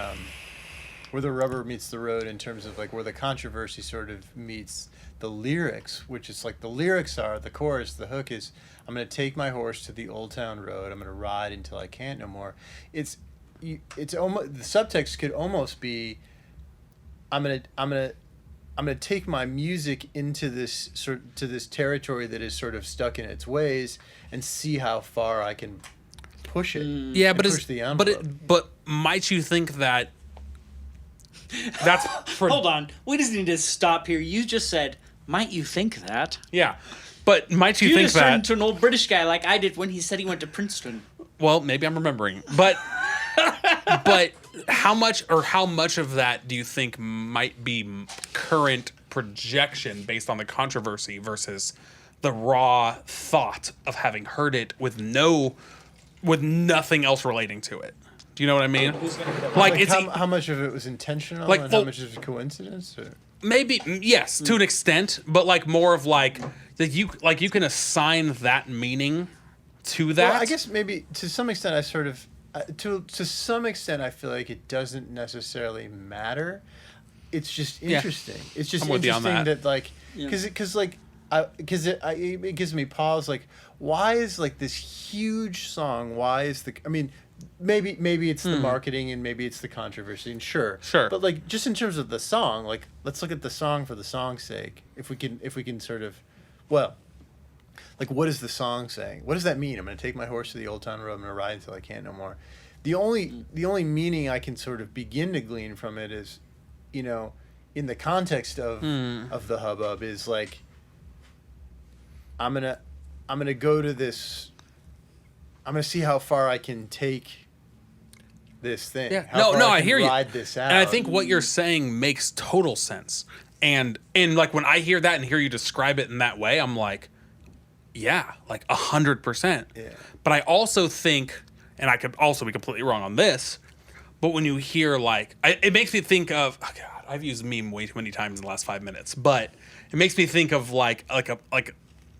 rubber meets the road in terms of like where the controversy sort of meets the lyrics, which is like the lyrics are the chorus, the hook is, I'm gonna take my horse to the old town road, I'm gonna ride until I can't no more. It's almost, the subtext could almost be, I'm gonna take my music into this this territory that is sort of stuck in its ways and see how far I can push it. Yeah, but might you think that that's Hold on. We just need to stop here. You just said, might you think that? Yeah. But might you think just turned that? into an old British guy like I did when he said he went to Princeton. Well, maybe I'm remembering, but how much of that do you think might be current projection based on the controversy versus the raw thought of having heard it with nothing else relating to it? Do you know what I mean? Like it's how much of it was intentional like, and well, how much is coincidence? Or? maybe yes, to an extent, but like more of like that you can assign that meaning to that. Well, I guess maybe to some extent I sort of to some extent I feel like it doesn't necessarily matter. It's just interesting. Yeah. It's just interesting that like because it gives me pause. Like, why is like this huge song? Why is maybe it's the marketing and maybe it's the controversy, and sure. But like just in terms of the song, like let's look at the song for the song's sake. If we can sort of, well, like what is the song saying? What does that mean? I'm going to take my horse to the old town road. I'm going to ride until I can't no more. The only meaning I can sort of begin to glean from it is, you know, in the context of the hubbub is like, I'm gonna go to this. I'm gonna see how far I can take this thing. Yeah. How far I hear you. Ride this out. And I think what you're saying makes total sense. And like when I hear that and hear you describe it in that way, I'm like, yeah, like 100%. Yeah. But I also think, and I could also be completely wrong on this, but when you hear like, it makes me think of, oh God, I've used meme way too many times in the last 5 minutes, but it makes me think of like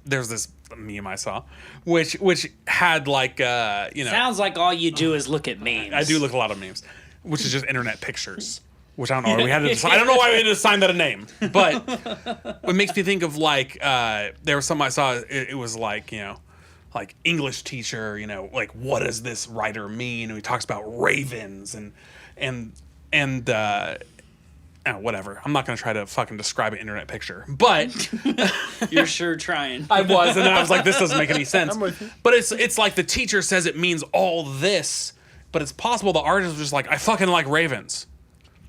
there's this meme I saw, which had like you know. Sounds like all you do is look at memes. I do look at a lot of memes, which is just internet pictures. Which I don't know. We had to decide, I don't know why we had to assign that a name, but it makes me think of like there was something I saw. It was like, you know, like English teacher. You know, like what does this writer mean? And he talks about ravens and whatever. I'm not going to try to fucking describe an internet picture, but You're sure trying. I was, and then I was like, this doesn't make any sense. I'm with you. But it's like the teacher says it means all this, but it's possible the artist was just like, I fucking like ravens.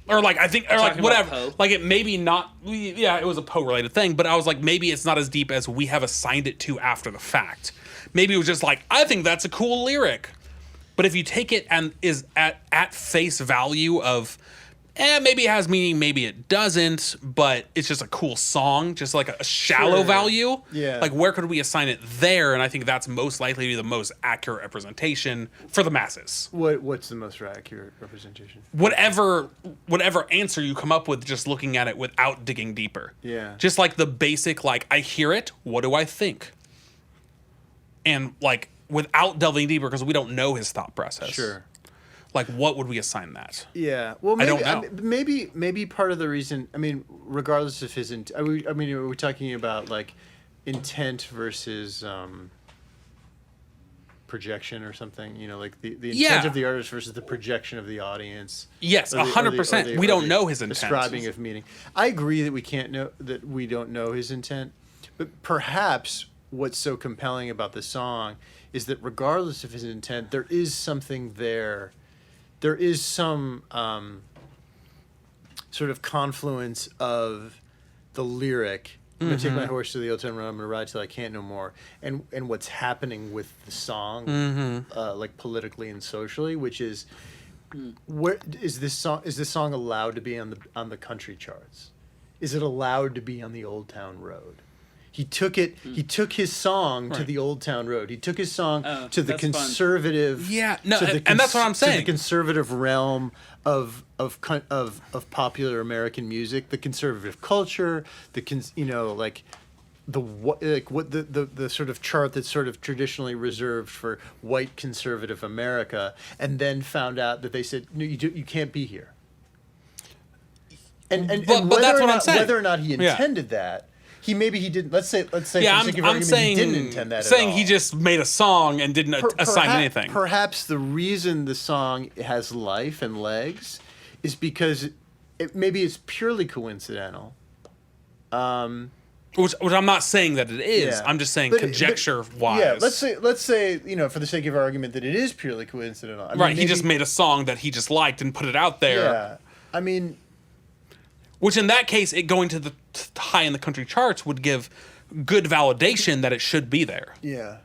Or like, I think, or like whatever. Poe? Like it maybe not, yeah, it was a Poe related thing, but I was like, maybe it's not as deep as we have assigned it to after the fact. Maybe it was just like, I think that's a cool lyric. But if you take it and is at face value of, maybe it has meaning, maybe it doesn't, but it's just a cool song, just like a shallow value. Yeah. Like, where could we assign it there? And I think that's most likely to be the most accurate representation for the masses. What's the most accurate representation? Whatever answer you come up with, just looking at it without digging deeper. Yeah. Just like the basic, like, I hear it, what do I think? And, like, without delving deeper, because we don't know his thought process. Sure. Like, what would we assign that? Yeah, well, maybe, I don't know. Maybe part of the reason. I mean, regardless of his intent. I mean, are we talking about like intent versus projection or something? You know, like the intent of the artist versus the projection of the audience. Yes, 100%. We don't know his intent. Describing of meaning. I agree that we don't know his intent, but perhaps what's so compelling about the song is that regardless of his intent, there is something there. There is some sort of confluence of the lyric. I'm going to take my horse to the old town road. I'm going to ride till I can't no more. And what's happening with the song, like politically and socially, which is, where is this song allowed to be on the country charts? Is it allowed to be on the old town road? He took it. He took his song to the Old Town Road. He took his song to the conservative. Yeah, no, and that's what I'm saying. To the conservative realm of popular American music, the conservative culture, the sort of chart that's sort of traditionally reserved for white conservative America, and then found out that they said, no, you can't be here. And but that's what I'm saying. Whether or not he intended that. He didn't. Let's say. Yeah, for the sake of argument, he didn't intend that. Saying at all. he just made a song and didn't assign anything. Perhaps the reason the song has life and legs is because maybe it's purely coincidental. Which I'm not saying that it is. Yeah. I'm just saying conjecture-wise. Yeah, let's say for the sake of argument that it is purely coincidental. I mean, he just made a song that he just liked and put it out there. Yeah, I mean. Which in that case, it going to the high in the country charts would give good validation that it should be there. Yeah.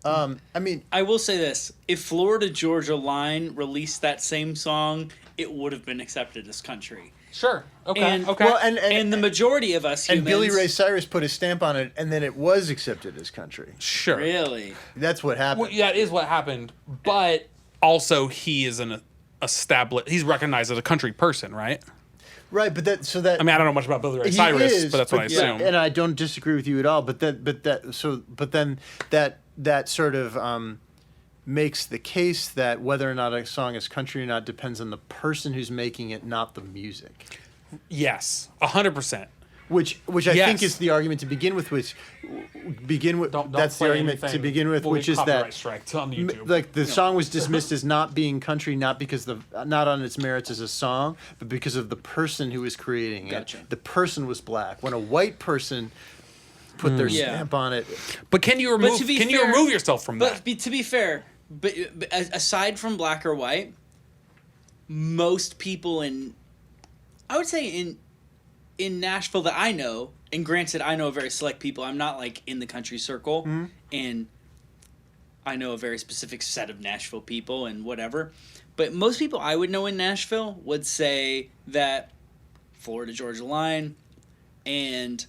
I mean, I will say this: if Florida Georgia Line released that same song, it would have been accepted as country. Sure. Okay. And, okay. well, and the majority of us and humans, Billy Ray Cyrus put his stamp on it, and then it was accepted as country. sure. really. That's what happened. Well, yeah, it is what happened. But also, he is an established. He's recognized as a country person, right? Right, but that so that I mean, I don't know much about Billy Ray he Cyrus, is, but that's what I yeah, assume. and I don't disagree with you at all. But then that sort of makes the case that whether or not a song is country or not depends on the person who's making it, not the music. Yes, 100%. Which I Yes. think is the argument to begin with. Don't That's the play argument anything. to begin with, We'll which get is copyright that striked on YouTube. like the song was dismissed as not being country, not because not on its merits as a song, but because of the person who was creating it. Gotcha. The person was black. When a white person put their Yeah. stamp on it, But can you remove? to be Can you fair- remove yourself from that? But to be fair, but aside from black or white, most people I would say in Nashville that I know, and granted, I know very select people. I'm not like in the country circle, and I know a very specific set of Nashville people and whatever. But most people I would know in Nashville would say that Florida Georgia Line and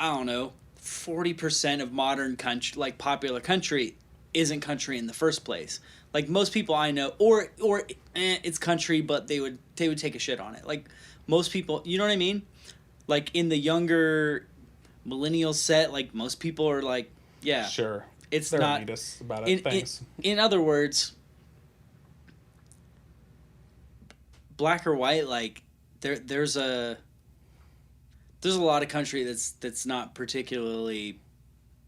I don't know, 40% of modern country, like popular country, isn't country in the first place. Like most people I know, or it's country, but they would take a shit on it. Like most people, you know what I mean? Like in the younger millennial set, like most people are like, yeah, Sure. it's They're not. elitist about it. Thanks. In other words, black or white, like there's a lot of country that's not particularly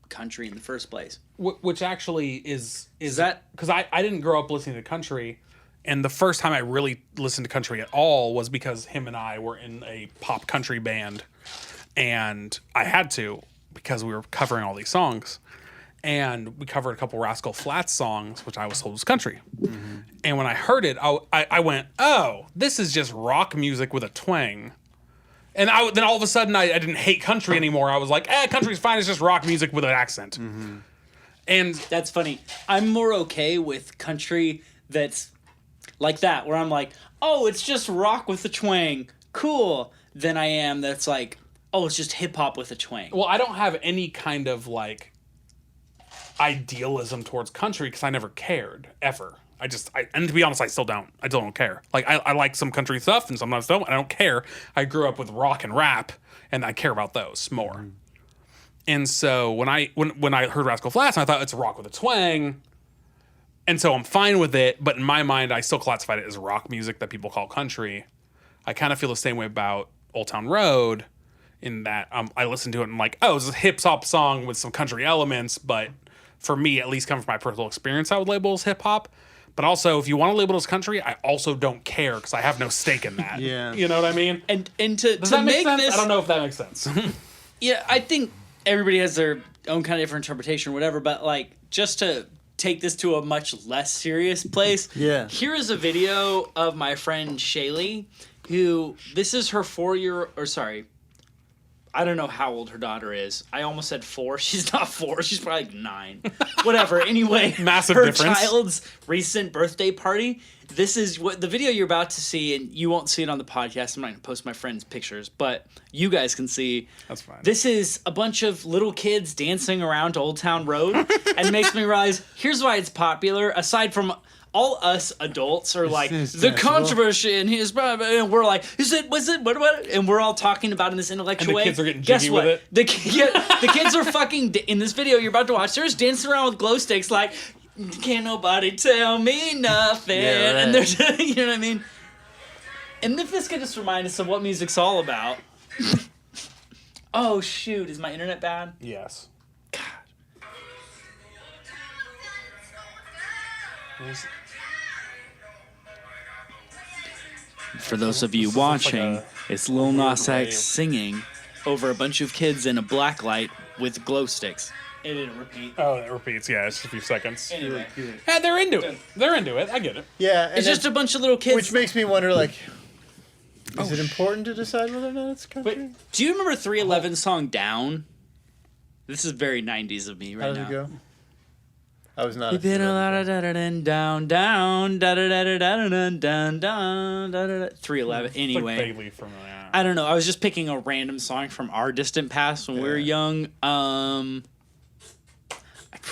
country in the first place. Which actually is that- because I didn't grow up listening to country, and the first time I really listened to country at all was because him and I were in a pop country band, and I had to because we were covering all these songs, and we covered a couple Rascal Flatts songs, which I was told was country. Mm-hmm. And when I heard it, I went, "Oh, this is just rock music with a twang." And then all of a sudden, I didn't hate country anymore. I was like, country's fine. It's just rock music with an accent. Mm-hmm. And That's funny. I'm more okay with country that's like that, where I'm like, oh, it's just rock with a twang. Cool. Than I am that's like, oh, it's just hip hop with a twang. well, I don't have any kind of like idealism towards country because I never cared ever. And to be honest, I still don't care. Like I like some country stuff and sometimes don't. I don't care. I grew up with rock and rap, and I care about those more. Mm. And so when I heard Rascal Flatts, I thought it's rock with a twang, and so I'm fine with it. But in my mind, I still classified it as rock music that people call country. I kind of feel the same way about Old Town Road, in that I listen to it and I'm like, oh, it's a hip hop song with some country elements, but for me, at least coming from my personal experience, I would label as hip hop. But also, if you want to label it as country, I also don't care because I have no stake in that. Yeah. You know what I mean? And Does to that make make sense? this, I don't know if that makes sense. yeah, I think everybody has their own kind of different interpretation or whatever, but like just to take this to a much less serious place, Yeah. here is a video of my friend Shaylee, who, this is her I don't know how old her daughter is. I almost said 4. She's not 4. She's probably like 9. Whatever. Anyway, Massive her difference. child's recent birthday party. This is what the video you're about to see, and you won't see it on the podcast. I'm not going to post my friend's pictures, but you guys can see. That's fine. This is a bunch of little kids dancing around Old Town Road, and makes me realize, here's why it's popular, aside from all us adults are like, is the Nashville. controversy and his, and we're like, what? And we're all talking about it in this intellectual And the way. kids are getting Guess jiggy what? with it. The kids are fucking, in this video you're about to watch, they're just dancing around with glow sticks like, can't nobody tell me nothing. Yeah, right. And they're just, you know what I mean? And if this could just remind us of what music's all about. Oh, shoot. Is my internet bad? Yes. For those of you This looks like watching, a it's Lil Nas rave. X singing over a bunch of kids in a black light with glow sticks. It didn't repeat. Oh, it repeats. Yeah, it's just a few seconds. Anyway, Yeah, they're into it. They're into it. I get it. Yeah, and it's just a bunch of little kids. which makes me wonder, like, is it important to decide whether or not it's country? But do you remember 311's song "Down"? This is very 90s of me How right does now. it go? I was not. We've been a lot of down, down, down, down, down, down, 311. Anyway, vaguely familiar. I don't know. I was just picking a random song from our distant past when we were young.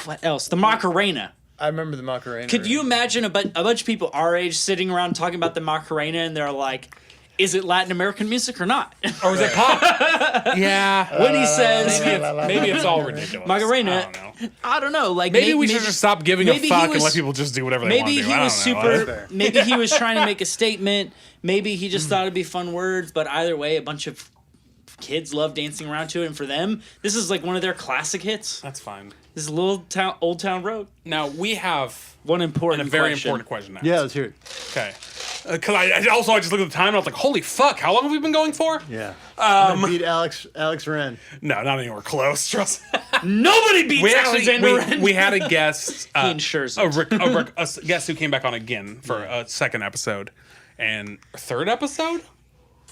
What else? The Macarena. I remember the Macarena. Could you imagine a bunch of people our age sitting around talking about the Macarena and they're like, is it Latin American music or not? Or is it pop? Yeah. When he says Maybe it's all ridiculous. Macarena, I don't know. I don't know. Like Maybe we should just stop giving a maybe he fuck and was- let people just do whatever they want to Maybe do. he I don't was know. super. Maybe he was trying to make a statement. Maybe he just thought it'd be fun words. But either way, a bunch of kids love dancing around to it, and for them, this is like one of their classic hits. That's fine. This is Old Town Road. Now we have One important, a very question. important question. Next. Yeah, let's hear it. Okay. Because I just looked at the time and I was like, holy fuck, how long have we been going for? Yeah. I'm gonna beat Alex Wren. No, not anywhere close. Trust me. Nobody beats Alexander Wren. we had a guest. He ensures a it. guest who came back on again for a second episode and third episode.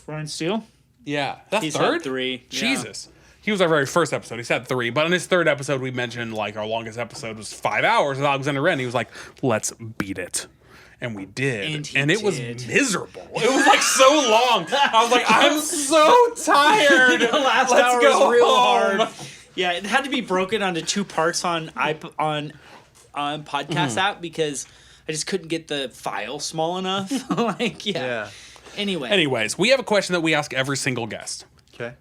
Ryan Steele. Yeah, that's He's third. had 3. Yeah. Jesus. He was our very first episode. He's had 3, but in his third episode, we mentioned like our longest episode was 5 hours with Alexander Wren. He was like, "Let's beat it." And we did. And it was miserable. It was like so long. I was like, I'm so tired. The last Let's hour go was real home. hard. Yeah, it had to be broken onto 2 parts on podcast app because I just couldn't get the file small enough. Like, yeah. Anyway. Anyways, we have a question that we ask every single guest. Okay.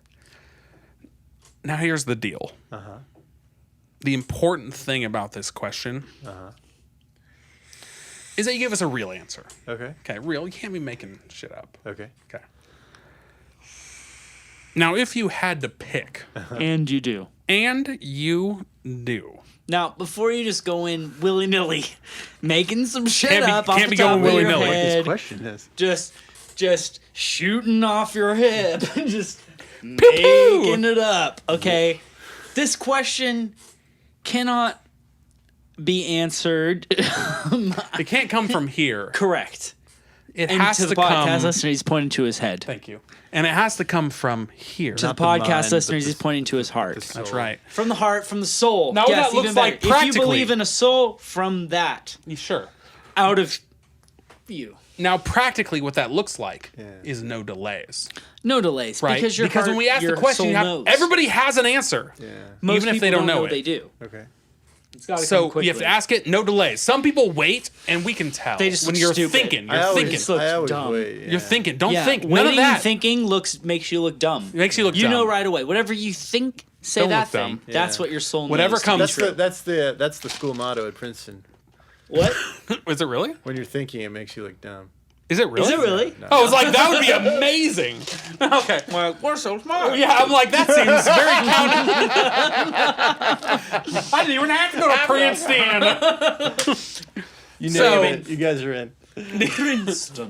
Now here's the deal. The important thing about this question is that you give us a real answer. Okay. Okay, real. You can't be making shit up. Okay. Okay. Now, if you had to pick, And you do. and you do. Now, before you just go in willy-nilly, making some shit Can't be- up off can't the be top going of your willy-nilly. This head, question is. just shooting off your hip, just Pew-pew. making it up. Okay, this question cannot be answered It can't come from here. correct. It And has to the to podcast come. listener, he's pointing to his head. Thank you. And it has to come from here. To the Not the mind, podcast but listeners, the- he's pointing to his heart. That's right. From the heart, from the soul. Now, what yes, that looks even better. like If you practically- believe in a soul, from that, You sure? out of you. Now, practically, what that looks like Yeah. is no delays, No delays. right? Because your heart, when we ask the your question, soul you have, knows. everybody has an answer, Yeah. Most even if people they don't know it. They do. Okay. It's gotta come So quickly. you have to ask it. No delays. Some people wait, and we can tell. They just when look you're stupid. thinking. You're I always, thinking. looks I always dumb. wait. Yeah. You're thinking. Don't Yeah, think. None waiting of that. and thinking makes you look dumb. Makes you look You dumb. know right away. Whatever you think, say Don't that look thing. dumb. That's Yeah. what your soul Whatever knows. comes- That's the school motto at Princeton. What? Is it really? When you're thinking, it makes you look dumb. Is it really? Is it really? No. Oh, I was like, that would be amazing. Okay. Well, we're so smart. Yeah, I'm like, that seems very counter. I didn't even have to go to Princeton. You So- know it. You guys are in.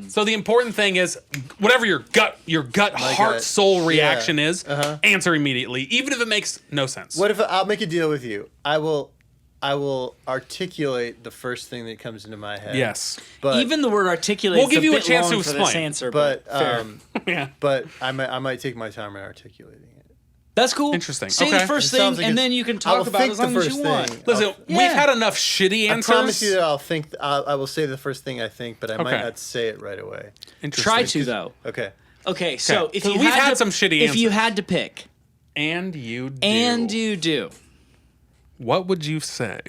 So the important thing is, whatever your gut, heart, gut. soul reaction Yeah. is, answer immediately, even if it makes no sense. What if I'll make a deal with you? I will articulate the first thing that comes into my head. Yes. But Even the word articulate. We'll give you a bit chance to long for this explain. answer, but fair. Yeah. but I might take my time in articulating it. That's cool. Interesting. Say Okay. the first It thing, sounds like and it's- then you can I talk will about it think as the long as first you want. thing. Listen, Yeah. we've had enough shitty answers. I promise you that I'll think. I will say the first thing I think, but I might Okay. not say it right away. Interesting. Try to though. Okay. Okay, so if 'Cause you we've had to, some shitty if you answers. had to pick, And you do. and you do, What would you say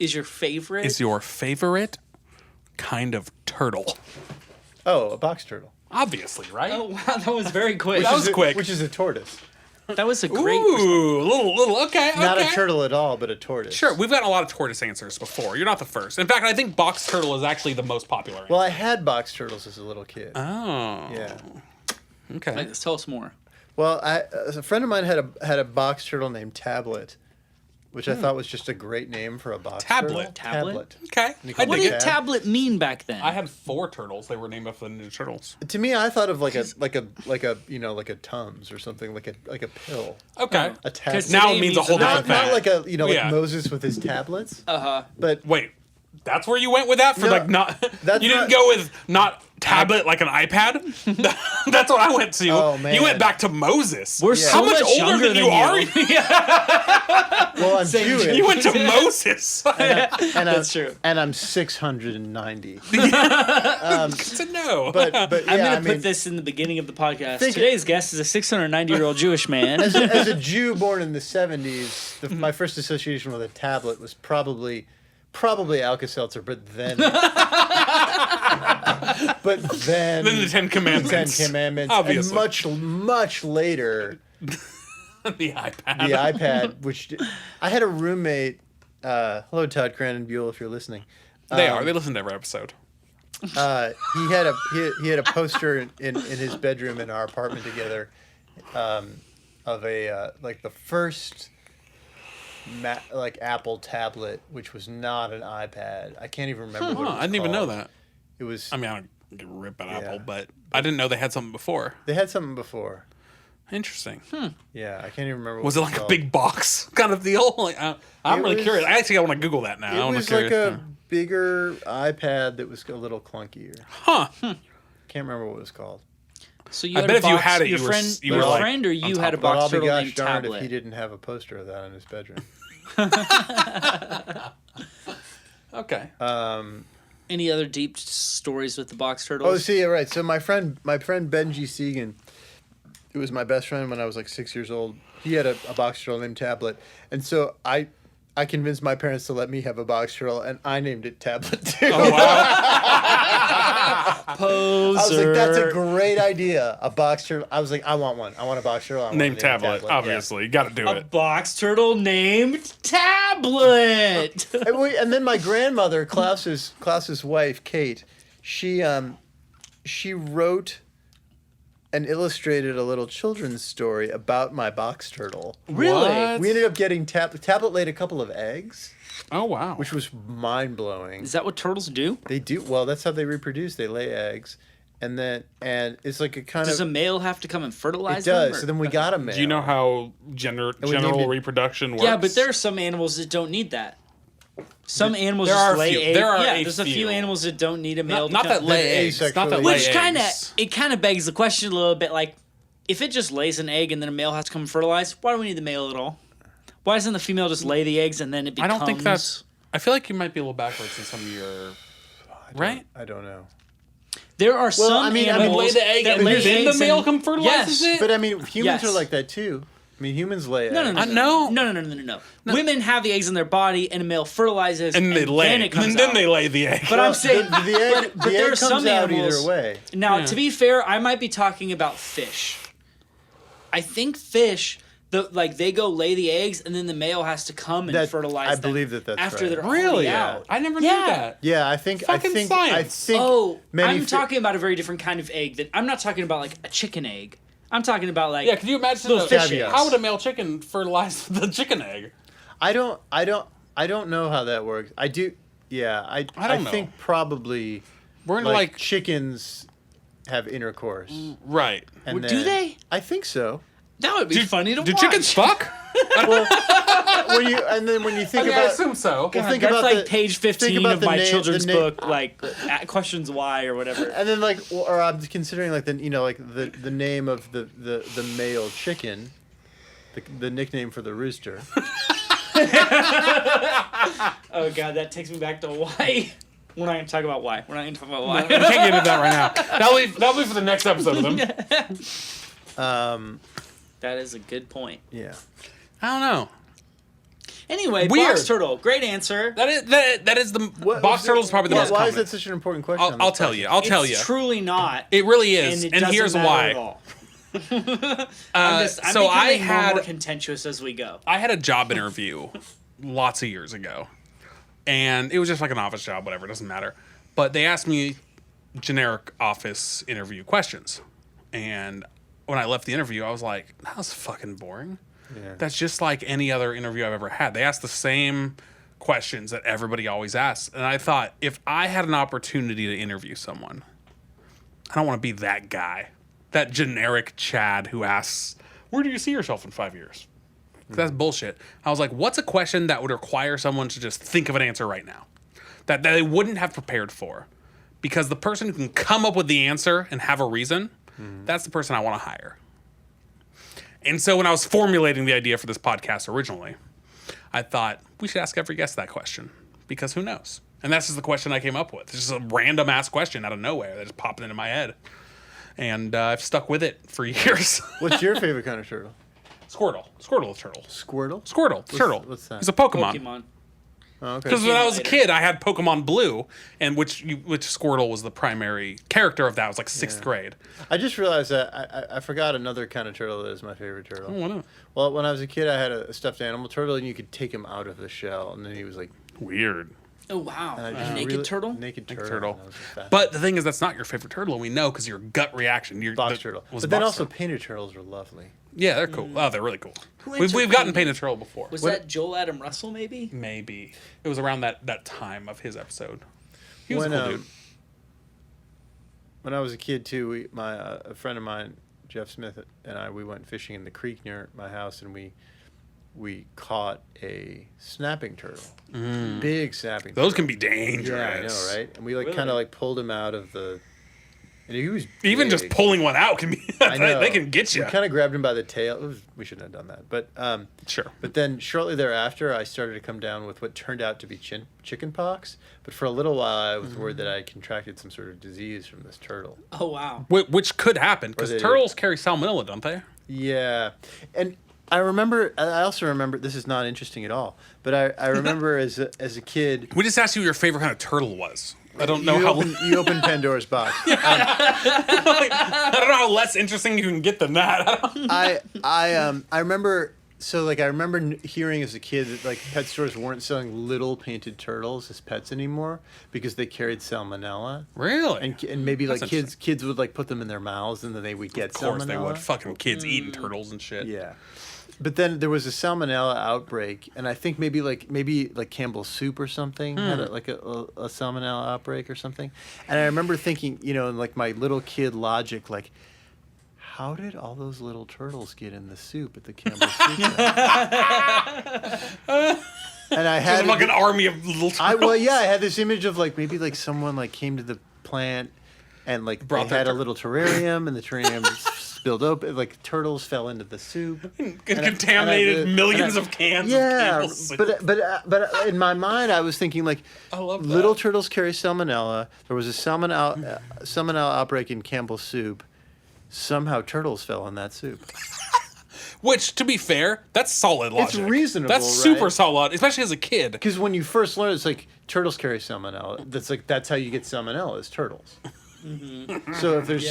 is your favorite? is your favorite kind of turtle? Oh, a box turtle. Obviously, right? Oh wow, that was very quick. That was quick. Which is a tortoise. That was a great. Ooh, little. Okay, Not okay. a turtle at all, but a tortoise. Sure, we've gotten a lot of tortoise answers before. You're not the first. In fact, I think box turtle is actually the most popular. Well, I had box turtles as a little kid. Oh. Yeah. Okay. Let's tell us more. Well, a friend of mine had a box turtle named Tablet, which I thought was just a great name for a box Tablet? turtle. Tablet? Okay. I call What dig it did it. tablet mean back then? I had 4 turtles. They were named after the Ninja Turtles. To me, I thought of like a like a Tums or something like a pill. Okay. A tablet. Now today it means a means whole another different Not thing. like a like Yeah. Moses with his tablets. Uh-huh. But Wait, that's where you went with that for No, like not. that's You didn't not- go with not tablet like an iPad? That's what I went to. Oh, man. You went back to Moses. We're so How much much older younger than you are? Well, I'm Jewish. You went to Moses. That's true. And I'm 690. Good to know. But I'm yeah, going to put this in the beginning of the podcast. Think- Today's guest is a 690-year-old Jewish man. as a Jew born in the 70s, my first association with a tablet was probably Alka-Seltzer, but then Then the Ten Commandments. Ten Commandments, Obviously. and much later, The iPad. the iPad. I had a roommate. Hello, Todd Cranon Buell, if you're listening. They are. They listen to every episode. He had a poster in his bedroom in our apartment together, of a like the first Apple tablet, which was not an iPad. I can't even remember what it was I didn't even know called. that. It was. I mean, I don't give a rip at Yeah. Apple, but I didn't know they had something before. They had something before. Interesting. Yeah, I can't even remember. Was what it like a called. big box kind of deal? Like, I'm It really was- curious. I want to Google that now. It I'm was curious. like a bigger iPad that was a little clunkier. Huh. Can't remember what it was called. So you I had bet a if you box, had it, your you were friend, s- you your were, like, friend, or on you top had a of it. But box I'll be turtle gosh named darned tablet. if he didn't have a poster of that in his bedroom. Okay. Any other deep stories with the box turtles? Oh, see, right. So my friend Benji Segan, who was my best friend when I was like 6 years old, he had a box turtle named Tablet, and so I convinced my parents to let me have a box turtle, and I named it Tablet too. Oh, wow. Poser. I was like, that's a great idea. A box turtle. I was like, I want one. I want a box turtle. I want Named to Tablet, Yeah. obviously. You got to do A it. box turtle named Tablet. And then my grandmother, Klaus's wife, Kate, she wrote and illustrated a little children's story about my box turtle. Really? What? We ended up getting Tablet laid a couple of eggs, Oh, wow. which was mind blowing. Is that what turtles do? They do well. That's how they reproduce. They lay eggs, and it's like a kind Does a of. male have to come and fertilize It does. them? So then we got a male. Do you know how general named it- reproduction works? Yeah, but there are some animals that don't need that. Some animals there just are a lay few. eggs. There are yeah, a there's a few few. animals that don't need a male. Not to that come. lay eggs. Not that asexually. lay Which kind eggs. of begs the question a little bit. Like, if it just lays an egg and then a male has to come and fertilize, why do we need the male at all? Why doesn't the female just lay the eggs and then it I becomes? don't think that's... I feel like you might be a little backwards in some of your... Right? I don't know. There are some I mean, animals lay the egg that and lay then the eggs male and- come fertilizes yes. it? But I mean, humans Yes. are like that too. I mean, humans lay eggs. No. No. Women have the eggs in their body, and a male fertilizes, And they lay then it. it comes And then out. they lay the egg. But I'm saying, the egg, but the there egg are comes some out animals. either way. Now, Yeah. to be fair, I might be talking about fish. I think fish, they go lay the eggs, and then the male has to come and That- fertilize I them believe that's after right. they're Really? already out. I never knew Yeah. that. Yeah, I think Fucking science. Oh, many I'm talking about a very different kind of egg. That I'm not talking about like a chicken egg. I'm talking about like Yeah, can you imagine Little fish eggs. how would a male chicken fertilize the chicken egg? I don't know how that works. I do. Yeah, I don't know. think probably We're in like chickens have intercourse. right. And do then- they? I think so. that would be funny to Do watch. chickens fuck? When you think I about assume so. Well, think That's about like the- page think 15 about of the my name- children's the name- book, like questions why or whatever. and then or I'm considering like the name of the male chicken, the nickname for the rooster. Oh god, that takes me back to why. We're not going to talk about why. We're not going to talk about why. We can't get into that right now. That'll be for the next episode of them. That is a good point. Yeah. I don't know. Anyway, Weird. box turtle, great answer. That is the box turtle is probably the most Why common. is that such an important question? on I'll this tell podcast? you. I'll tell you. It's truly not. It really is, and it and doesn't here's matter why. At all. I'm So I becoming more had more contentious as we go. I had a job interview lots of years ago, and it was just like an office job, whatever, it doesn't matter. But they asked me generic office interview questions, and when I left the interview, I was like, that was fucking boring. Yeah. That's just like any other interview I've ever had. They asked the same questions that everybody always asks, and I thought, if I had an opportunity to interview someone, I don't want to be that guy, that generic Chad who asks, where do you see yourself in 5 years? That's bullshit. I was like, what's a question that would require someone to just think of an answer right now that they wouldn't have prepared for? because the person who can come up with the answer and have a reason, that's the person I want to hire. And so when I was formulating the idea for this podcast originally, I thought we should ask every guest that question, because who knows? And that's just the question I came up with. It's just a random ass question out of nowhere that just popped into my head. And I've stuck with it for years. What's your favorite kind of turtle? Squirtle. Squirtle the turtle. Squirtle? Squirtle the turtle. What's that? He's a Pokemon. Pokemon. Oh, okay. Because when I was a kid, I had Pokemon Blue, and which Squirtle was the primary character of that. It was like 6th grade. I just realized that I forgot another kind of turtle that is my favorite turtle. Oh, why not? Well, when I was a kid, I had a stuffed animal turtle, and you could take him out of the shell, and then he was like... Weird. Oh, wow. and I A just naked really- turtle? Naked turtle. Turtle. and I was just But the thing is, that's not your favorite turtle, and we know because your gut reaction. Your box turtle. was But then box also turtle. painted turtles are lovely. Yeah, they're cool. Oh, they're really cool. Who We've answered gotten painted? painted turtle before. Was that Joel Adam Russell, maybe? Maybe it was around that time of his episode. He was When, a cool dude. When I was a kid too, a friend of mine, Jeff Smith, and we went fishing in the creek near my house, and we caught a snapping turtle, big snapping. Those turtle. can be dangerous. Yeah, I know, right? And we Really? kind of pulled him out of the. And he was Even just big. pulling one out can be. I know. They can get you. We kind of grabbed him by the tail. We shouldn't have done that, but Sure. But then shortly thereafter, I started to come down with what turned out to be chicken pox. But for a little while, I was worried that I contracted some sort of disease from this turtle. Oh, wow. Which could happen because they do. turtles carry salmonella, don't they? Yeah, and I also remember, this is not interesting at all, but I remember as a kid. We just asked you what your favorite kind of turtle was. I don't know You opened Pandora's box. I don't know how less interesting you can get than that. I remember. So I remember hearing as a kid that pet stores weren't selling little painted turtles as pets anymore because they carried salmonella. Really? And maybe That's kids would put them in their mouths and then they would get salmonella. Of course they would. Fucking kids eating turtles and shit. Yeah. But then there was a salmonella outbreak, and I think maybe Campbell's soup or something had a salmonella outbreak or something. And I remember thinking, in my little kid logic, how did all those little turtles get in the soup at the Campbell's soup? And I had Just like an army of little turtles. I had this image of maybe someone came to the plant and they had a little terrarium, and the terrarium spilled open, turtles fell into the soup. Contaminated millions of cans of Campbell's soup. But in my mind, I was thinking I love that. little turtles carry salmonella. There was a salmonella outbreak in Campbell's soup. Somehow turtles fell in that soup. Which, to be fair, that's solid logic. It's reasonable, That's right? super solid, especially as a kid. Because when you first learn, it's turtles carry salmonella. That's how you get salmonella is turtles. So if there's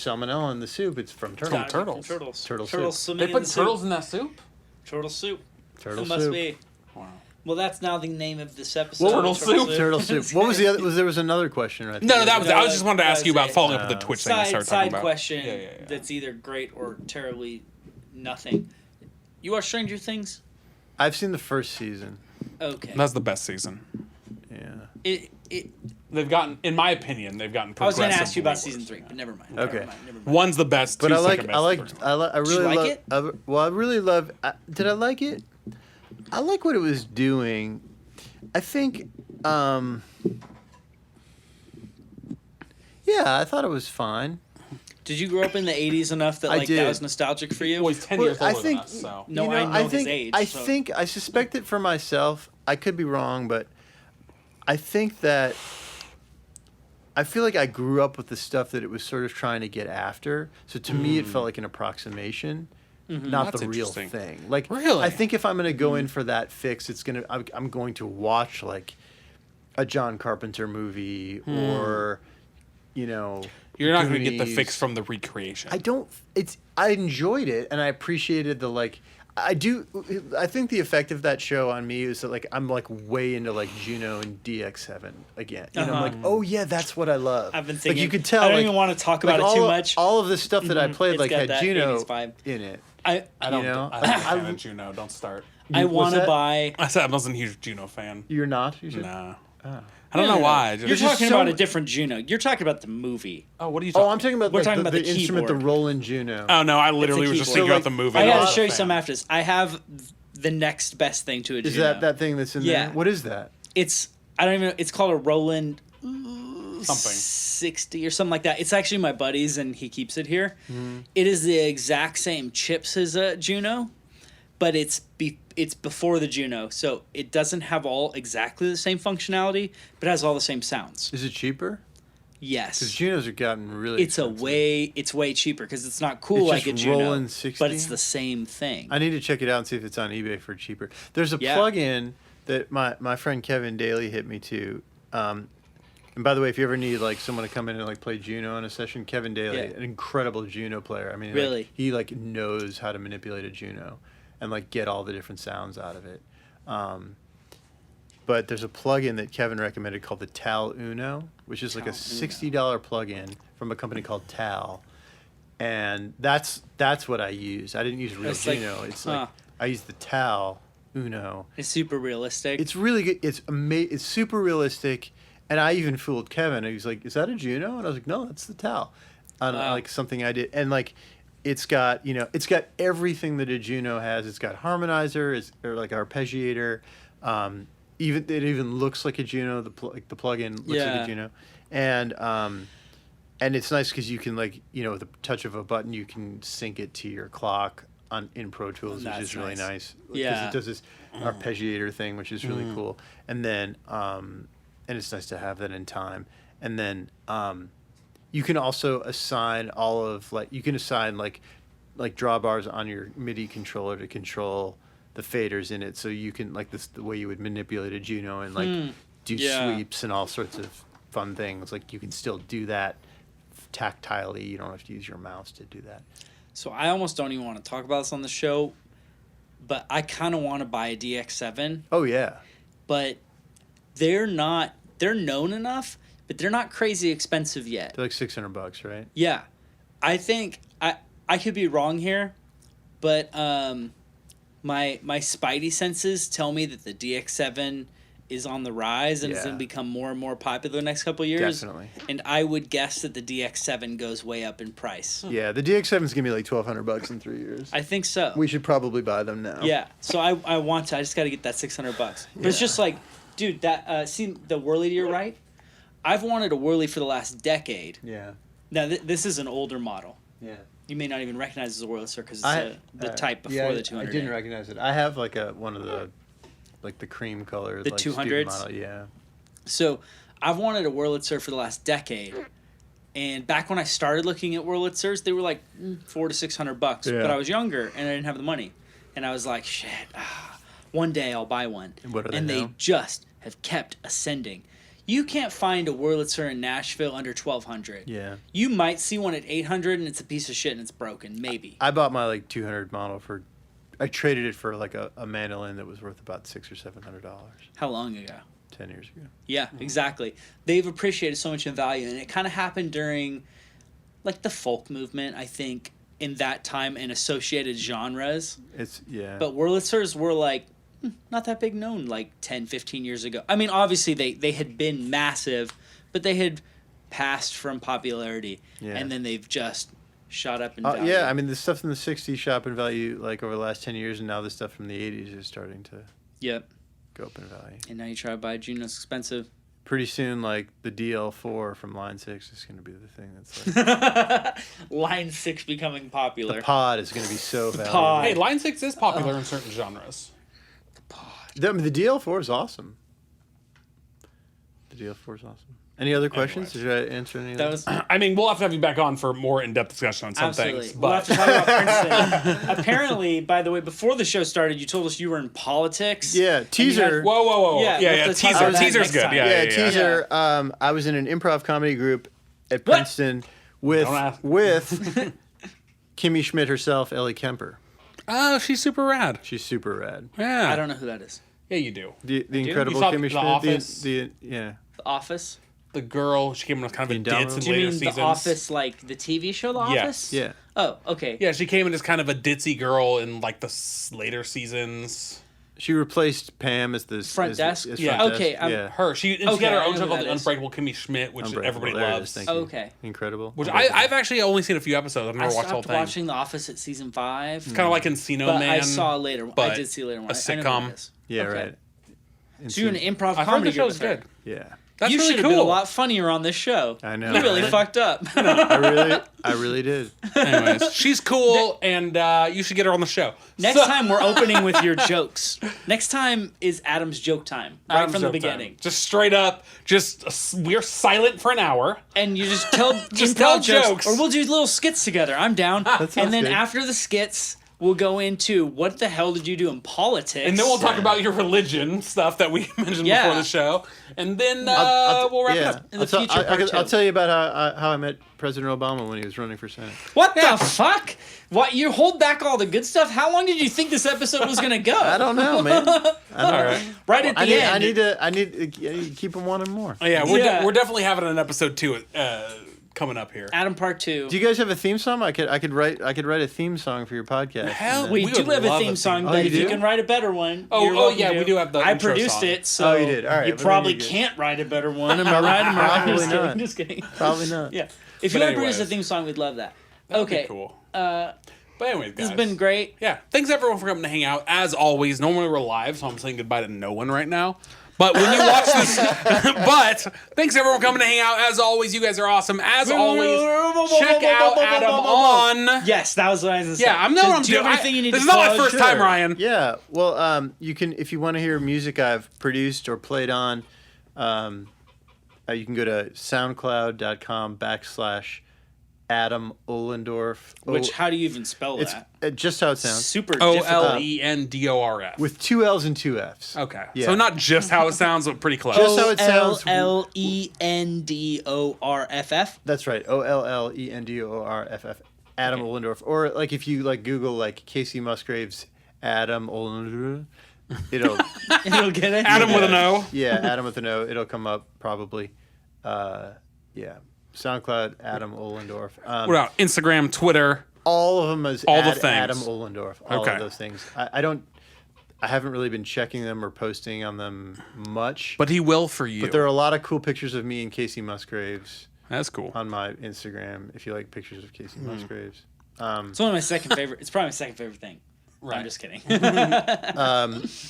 salmonella in the soup, it's from turtles. Gotta be from turtles. Turtle Turtles soup. swimming in the soup. in that soup? Turtle soup. Turtle It must soup. be. Wow. Well, that's now the name of this episode. Turtle soup? Turtle soup. What was the other? There was another question right there. No, that was. I was just wanted to that ask you was about it. following up with the Twitch thing I started talking Side about. question Yeah. that's either great or terribly nothing. You watch Stranger Things? I've seen the first season. Okay. That's the best season. Yeah. They've gotten, in my opinion, they've gotten I was going to progressively ask you about worse. season 3, but never mind. Okay. Never mind. One's the best. But two's I second best, third's worst. really Did you like love. it? I really love. Did I like it? I like what it was doing. I think. Yeah, I thought it was fine. Did you grow up in the 80s enough that I that did. was nostalgic for you? Well, he's 10 Well, years older I think- than us, so. No, You I know I his think, age. I so- think I suspect it for myself. I could be wrong, but I think that I feel like I grew up with the stuff that it was sort of trying to get after. So to me, it felt like an approximation, not That's the real interesting. thing. Really? I think if I'm going to go in for that fix, I'm going to watch a John Carpenter movie or, You're not going to get the Goonies. fix from the recreation. I enjoyed it and I appreciated I think the effect of that show on me is that I'm way into Juno and DX7 again. I'm like, oh yeah, that's what I love. I've been thinking. you could tell. I don't even want to talk about it too much. All of the stuff that I played It's got had that Juno 80s vibe. in it. I don't. you know, I don't have a Juno. Don't start. What's want to that? buy. I said I wasn't a huge Juno fan. You're not. You said? Nah. I don't know why. You're just talking so about mu- a different Juno. You're talking about the movie. Oh, what are you talking Oh, I'm talking about We're talking the, about the instrument, the keyboard. Roland Juno. Oh, no, I literally was keyboard. just thinking So, about the movie. I I'm got not to a show you fan. some after this. I have the next best thing to a Juno. Is that thing that's in Yeah. there? What is that? It's I don't even know. It's called a Roland. something. 60 or something like that. It's actually my buddy's, and he keeps it here. It is the exact same chips as a Juno, but it's before the Juno, so it doesn't have all exactly the same functionality, but it has all the same sounds. Is it cheaper? Yes. Because Junos have gotten really expensive. It's way cheaper because it's not cool It's like a just Juno, rolling 60? but it's the same thing. I need to check it out and see if it's on eBay for cheaper. There's a plug-in that my friend Kevin Daly hit me to. And by the way, if you ever need like someone to come in and like play Juno in a session, Kevin Daly, an incredible Juno player. I mean, really, like, he like knows how to manipulate a Juno and like get all the different sounds out of it. But there's a plugin that Kevin recommended called the Tal Uno, which is like a $60 plugin from a company called Tal, and that's what I use. I didn't use real Juno. It's like I use the Tal Uno. It's super realistic. It's really good. It's super realistic, and I even fooled Kevin. He was like, "Is that a Juno?" And I was like, "No, that's the Tal." Like something I did, and like it's got everything that a Juno has. It's got harmonizer, or like arpeggiator. It even looks like a Juno. The plugin looks like a Juno, and it's nice because you can with the touch of a button you can sync it to your clock in Pro Tools, which is really nice. Because it does this arpeggiator thing, which is really cool. And then and it's nice to have that in time. And then you can also assign drawbars on your MIDI controller to control the faders in it, so you can the way you would manipulate a Juno and do sweeps and all sorts of fun things. Like you can still do that tactilely. You don't have to use your mouse to do that. So I almost don't even want to talk about this on the show, but I kind of want to buy a DX7. Oh yeah, but they're known enough, but they're not crazy expensive yet. They're like $600, right? Yeah, I think I could be wrong here, but My spidey senses tell me that the DX7 is on the rise and is going to become more and more popular the next couple of years. Definitely. And I would guess that the DX7 goes way up in price. Yeah, the DX7 is going to be like $1,200 in 3 years. I think so. We should probably buy them now. Yeah, so I just got to get that $600. But it's just like, dude, that see the Whirly to your right? I've wanted a Whirly for the last decade. Yeah. Now, this is an older model. Yeah. You may not even recognize it as a Wurlitzer because it's the type before the 200. I didn't recognize it. I have one of the cream color. The 200s? Model. Yeah. So I've wanted a Wurlitzer for the last decade. And back when I started looking at Wurlitzers, they were like $400 to $600. Yeah. But I was younger and I didn't have the money. And I was like, shit, one day I'll buy one. And what are they now? They just have kept ascending. You can't find a Wurlitzer in Nashville under $1,200. Yeah. You might see one at $800 and it's a piece of shit and it's broken. Maybe. I bought my 200 model I traded it for a mandolin that was worth about $600 or $700. How long ago? 10 years ago. Yeah, exactly. They've appreciated so much in value, and it kind of happened during the folk movement, I think, in that time and associated genres. But Wurlitzers were not that big known 10, 15 years ago. I mean, obviously they had been massive, but they had passed from popularity, and then they've just shot up in value. Yeah, I mean, the stuff in the 60s shot up in value over the last 10 years, and now the stuff from the 80s is starting to go up in value. And now you try to buy a Juno, it's expensive. Pretty soon, the DL4 from Line 6 is going to be the thing that's Line 6 becoming popular. The pod is going to be so valuable. Hey, Line 6 is popular in certain genres. The DL4 is awesome. The DL4 is awesome. Any other questions? Did I answer any of those? I mean, we'll have to have you back on for more in-depth discussion on some things. We'll have to talk about Princeton. Apparently, by the way, before the show started, you told us you were in politics. Yeah, teaser. Whoa. Yeah, teaser. Teaser's good. Yeah, teaser. I was in an improv comedy group at Princeton with Kimmy Schmidt herself, Ellie Kemper. Oh, she's super rad. She's super rad. Yeah. I don't know who that is. Yeah, you do. The incredible Kimmy Schmidt. Office? The Office? The girl, she came in with kind of a ditz in Do you later mean seasons. The Office, the TV show The Office? Yeah. Oh, okay. Yeah, she came in as kind of a ditzy girl in the later seasons. She replaced Pam as the front desk. As Yeah. front Okay. desk. Yeah. Her. She had her own show called The Unbreakable Kimmy Schmidt, which everybody loves. Thank you. Okay. Incredible. Which I've actually only seen a few episodes. I've never watched the whole stopped thing. watching The Office at season 5. It's kind of like Encino But Man. I saw later. but I did see later one. a I know who sitcom. it is. Yeah, Okay. right. So you're in an improv I've heard comedy the show's group with good. Yeah. That's you really should have cool. been a lot funnier on this show. I know. You really right? fucked up. I really did. Anyways, she's cool, and you should get her on the show. Next time we're opening with your jokes. Next time is Adam's joke time, right Adam's from the joke time. beginning. Just straight up, we're silent for an hour. And you just tell Just improv tell jokes. or we'll do little skits together. I'm down. sounds And then good. after the skits, we'll go into what the hell did you do in politics? And then we'll talk about your religion stuff that we mentioned Yeah. before the show. And then we'll wrap it up. In the future part I'll two. tell you about how I met President Obama when he was running for Senate. What the fuck? What, you hold back all the good stuff? How long did you think this episode was gonna go? I don't know, man. I don't All know. right. Right at the end. I need to keep them wanting more. Oh, yeah, we're Yeah. we're definitely having an episode 2 coming up here. Adam part 2. Do you guys have a theme song? I could write a theme song for your podcast. Hell, We we do would have a love theme song, Oh, but you if you do? can write a better one, Oh, you're oh, welcome yeah, to. we do have the I intro produced song. it, so Oh, you did. All right, you well, then probably you're good. can't write a better one. Am I right? Am I right? Probably Just kidding. not. Just kidding. Probably not. Yeah. If But you want to produce a anyways. theme song, we'd love that. That'd be Okay. cool. Uh, But anyways, this guys. has been great. Yeah, thanks everyone for coming to hang out. As always, normally we're live, so I'm saying goodbye to no one right now. But when you watch this, but thanks everyone for coming to hang out. As always, you guys are awesome. As always, check out Adam on. Yes, that was what I was going to say. Yeah, I know what I'm Do you doing. have anything you need This to is not my plug? first time, Ryan. Yeah. Well, you can, if you want to hear music I've produced or played on, you can go to soundcloud.com/Adam Ollendorff. Which, how do you even spell It's that? just how it sounds. Super difficult. Ollendorf. With 2 L's and 2 F's. Okay, Yeah. so not just how it sounds, but pretty close. Just how it sounds. Ollendorff. That's right. Ollendorff. Adam Ollendorff. Or like if you like Google like Kacey Musgraves Adam Ollendorff, it'll It'll get it. Adam with an O. yeah, Adam with an O, it'll come up probably. Yeah. SoundCloud Adam Ollendorff. What about Instagram, Twitter? All of them is All the things. Adam Ollendorff. All Okay. of those things. I haven't really been checking them or posting on them much. But he will for you. But there are a lot of cool pictures of me and Kacey Musgraves That's cool. on my Instagram. If you like pictures of Kacey Musgraves, It's one of my second favorite. It's probably my second favorite thing. Right. I'm just kidding.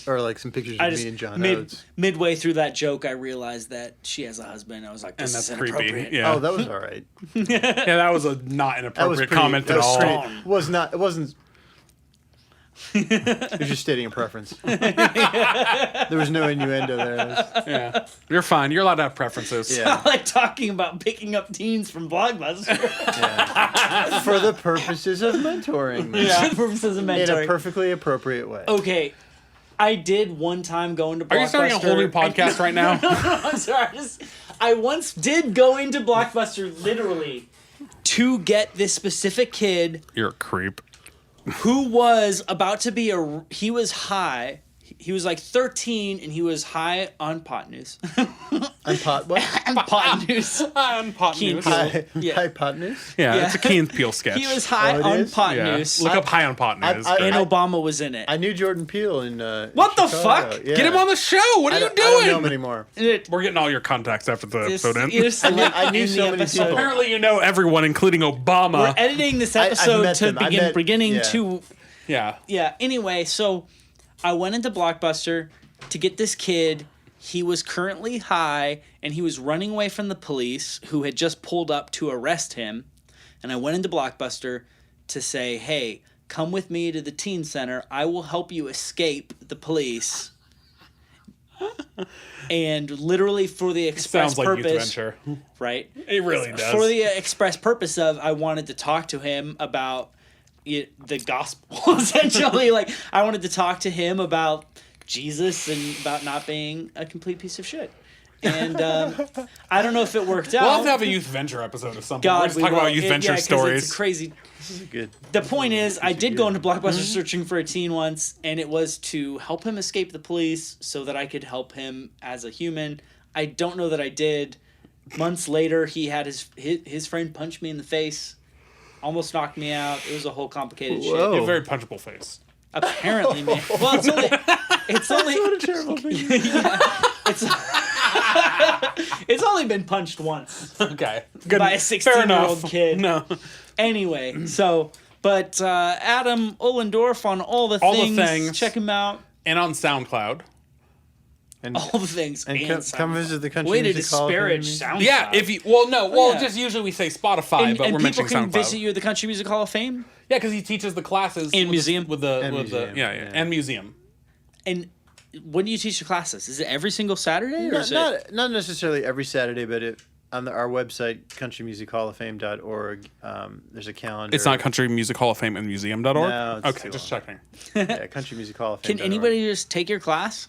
or like some pictures I of just me and John Oates. midway through that joke, I realized that she has a husband. I was like, "This And is that's inappropriate." creepy. Yeah. Oh, that was all right. Yeah, that was a not That was inappropriate pretty, comment that at was all. pretty- was not. It wasn't. It was just stating a preference. There was no innuendo there. It was- Yeah, you're fine. You're allowed to have preferences. Yeah. I like talking about picking up teens from Blockbuster. For the purposes of mentoring. For purposes of In a mentoring. perfectly appropriate way. Okay, I did one time go into Blockbuster. Are you starting a whole new podcast right now? No, I'm sorry. I once did go into Blockbuster literally to get this specific kid You're a creep. who was about to be he was high. He was like 13 and he was high on pot news. And pot what? Pot news. On pot Keen news. Peel. High, Yeah. high pot news? Yeah, Yeah. it's a Keen Peel sketch. He was high Oh, it on is? pot Yeah. news. Look up high on pot news. And I- Obama was in it. I knew Jordan Peele in What the Chicago. fuck? Yeah. Get him on the show. What are you I don't know him doing? anymore. We're getting all your contacts after the episode ends. I knew so many people. Apparently, you know everyone, including Obama. We're editing this I've episode met to them. I begin met- beginning yeah. to Yeah. Anyway, so I went into Blockbuster to get this kid. He was currently high and he was running away from the police who had just pulled up to arrest him. And I went into Blockbuster to say, "Hey, come with me to the teen center. I will help you escape the police." And literally for the express Sounds like Youth purpose, Venture. right? It really does. For the express purpose of I wanted to talk to him about the gospel, essentially. Like, I wanted to talk to him about Jesus and about not being a complete piece of shit. And I don't know if it worked out. We'll have to have a Youth Venture episode of something. God, We're just we talking will. about Youth Venture 'cause stories. It's crazy. This is good. The point is, I did go into Blockbuster Mm-hmm. searching for a teen once, and it was to help him escape the police so that I could help him as a human. I don't know that I did. Months later, he had his friend punch me in the face, almost knocked me out. It was a whole complicated You have Whoa. a very punchable face. Apparently, man. Well, it's only What a terrible thing. it's only been punched once Okay. Good. by a Fair 16-year-old enough. kid. No. Anyway, so but Adam Ollendorff on all the All the things. things. Check him out. And on SoundCloud. And all the things. and And come Sound visit the Country Way to Music Hall of Fame. disparage SoundCloud. Yeah, if you well, Yeah. just usually we say Spotify, And, but and we're people mentioning can SoundCloud. visit you at the Country Music Hall of Fame. Yeah, because he teaches the classes And museum. with the And with museum, the yeah, yeah. and museum. And when do you teach the classes? Is it every single Saturday, or is it? Not necessarily every Saturday, but on our website, countrymusichallofame.org, there's a calendar. It's not Country Music Hall of Fame and Museum.org? No, it's Okay, too just long. checking. Yeah, Country Music Hall of Fame. Can anybody just take your class?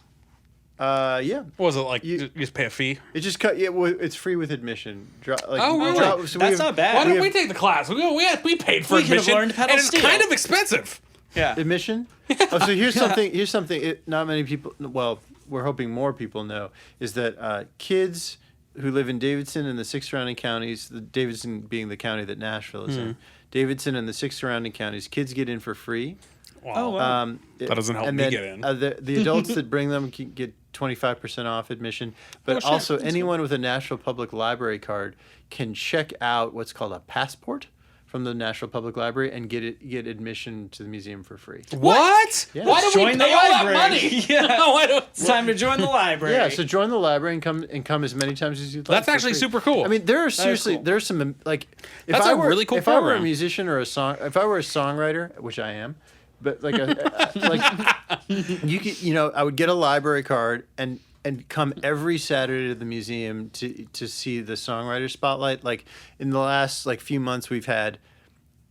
Yeah. What was it like? You- You just pay a fee? It just cut. Yeah, well, it's free with admission. Oh, really? So That's not bad. Why we don't we have- take the class? We paid for We could have admission, learned pedal and it's steel. kind of expensive. Yeah. admission. Oh, so here's something. Here's something. Not many people. Well, we're hoping more people know is that kids who live in Davidson and the 6 surrounding counties, the Davidson being the county that Nashville is in, Davidson and the 6 surrounding counties, kids get in for free. Wow. Oh, wow. That doesn't help and me then, get in. The adults that bring them can get 25% off admission, but Oh, shit. also That's anyone with a Nashville Public Library card can check out what's called a passport from the Nashville Public Library and get admission to the museum for free. What? Yeah. Why do we Join the pay all that library. money? Yeah. Why do- It's time to join the library. Yeah, so join the library and come as many times as you'd like. That's for actually free. super cool. I mean, there are seriously cool. there's some like if That's I a were, really cool if I were a program. musician or if I were a songwriter, which I am, but like I would get a library card and come every Saturday to the museum to see the songwriter spotlight. Like in the last few months, we've had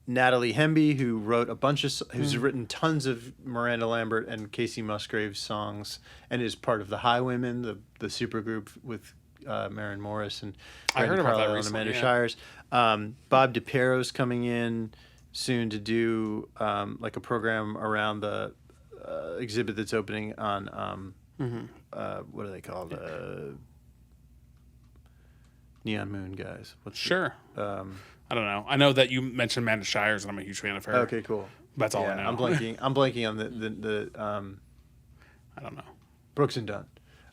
Natalie Hemby, who wrote who's written tons of Miranda Lambert and Kacey Musgraves songs, and is part of the Highwomen, the supergroup with Maren Morris and I heard Brandon about that Carlisle and recently, Amanda yeah. Shires. Bob DePiero's coming in soon to do a program around the exhibit that's opening on what are they called? Neon Moon guys. Sure. I don't know. I know that you mentioned Amanda Shires, and I'm a huge fan of her. Okay, cool. That's all I know. I'm blanking on the I don't know. Brooks and Dunn.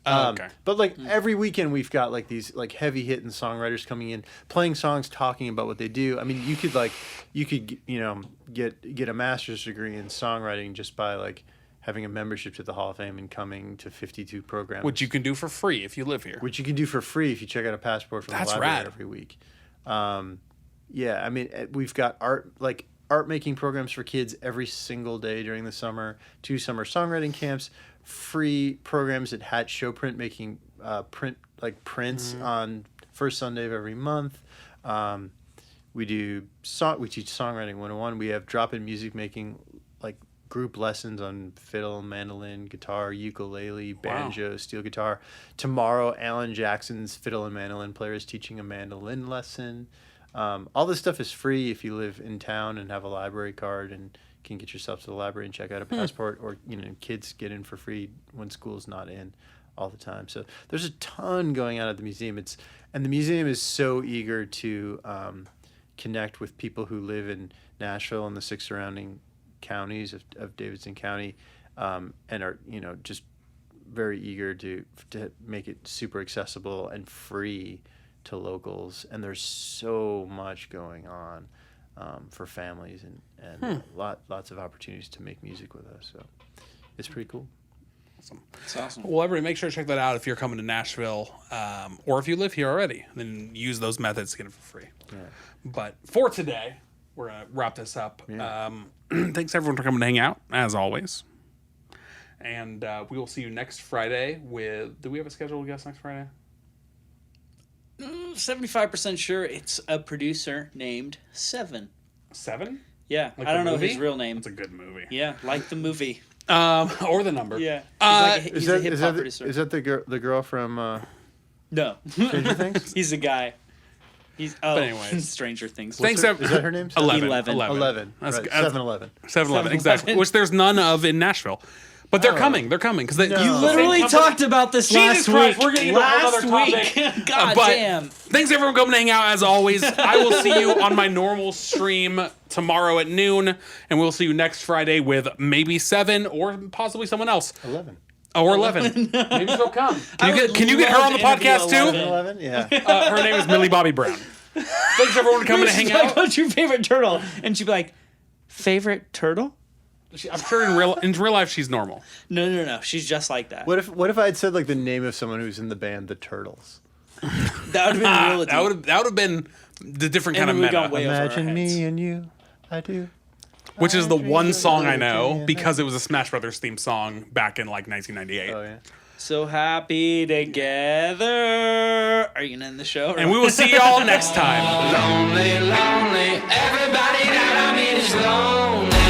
Oh, okay. But every weekend we've got these heavy hitting songwriters coming in, playing songs, talking about what they do. I mean, you could get a master's degree in songwriting just by having a membership to the Hall of Fame and coming to 52 programs. Which you can do for free if you live here. Which you can do for free if you check out a passport from That's the library rad. every week. Yeah, I mean, we've got art making programs for kids every single day during the summer, 2 summer songwriting camps, free programs at Hat Show Print making prints on first Sunday of every month. We teach songwriting 101. We have drop-in music making group lessons on fiddle, mandolin, guitar, ukulele, banjo, steel guitar. Tomorrow, Alan Jackson's fiddle and mandolin player is teaching a mandolin lesson. All this stuff is free if you live in town and have a library card and can get yourself to the library and check out a passport, or kids get in for free when school's not in all the time. So there's a ton going on at the museum. And the museum is so eager to connect with people who live in Nashville and the 6 surrounding counties of Davidson County, and are just very eager to make it super accessible and free to locals. And there's so much going on for families and lots of opportunities to make music with us. So it's pretty cool. Awesome. It's awesome. Well, everybody, make sure to check that out if you're coming to Nashville, or if you live here already. Then use those methods to get it for free. Yeah. But for today, we're gonna wrap this up. Yeah. Thanks everyone for coming to hang out, as always. And we will see you next Friday with. Do we have a scheduled guest next Friday? 75% sure it's a producer named Seven. 7? Yeah, Like I don't the know movie? his real name. It's a good movie. Yeah, like the movie. Or the number. Yeah, Is he's a hip hop producer. that the girl from No, Stranger Things? he's a guy. He's But anyways. Stranger Things. Thanks, Is that her name? 11. 11. 11. That's, Right. that's 7-Eleven. 7-Eleven, exactly. Which there's none of in Nashville. But they're coming. They're coming. Because No. You literally talked about this Jesus last Christ, week. we're getting into a whole last other week. topic. God But damn. Thanks everyone for coming to hang out as always. I will see you on my normal stream tomorrow at noon, and we'll see you next Friday with maybe 7 or possibly someone else. 11. Or 11. Maybe she'll come. I Can you would get her love on the to interview podcast too? 11. 11? Yeah. Her name is Millie Bobby Brown. Thanks everyone for coming to hang She's like, out. what's your favorite turtle? And she'd be like, favorite turtle? I'm sure in real life she's normal. No. She's just like that. What if I had said like the name of someone who's in the band The Turtles? That would have been real deep. That would have been the different kind of we would've meta. gone way over our Imagine heads. me and you, I do. Which is the one song I know because it was a Smash Brothers theme song back in like 1998. Oh yeah. So happy together. Are you gonna end the show? And we will see y'all next time. Lonely, lonely, everybody that I meet is lonely.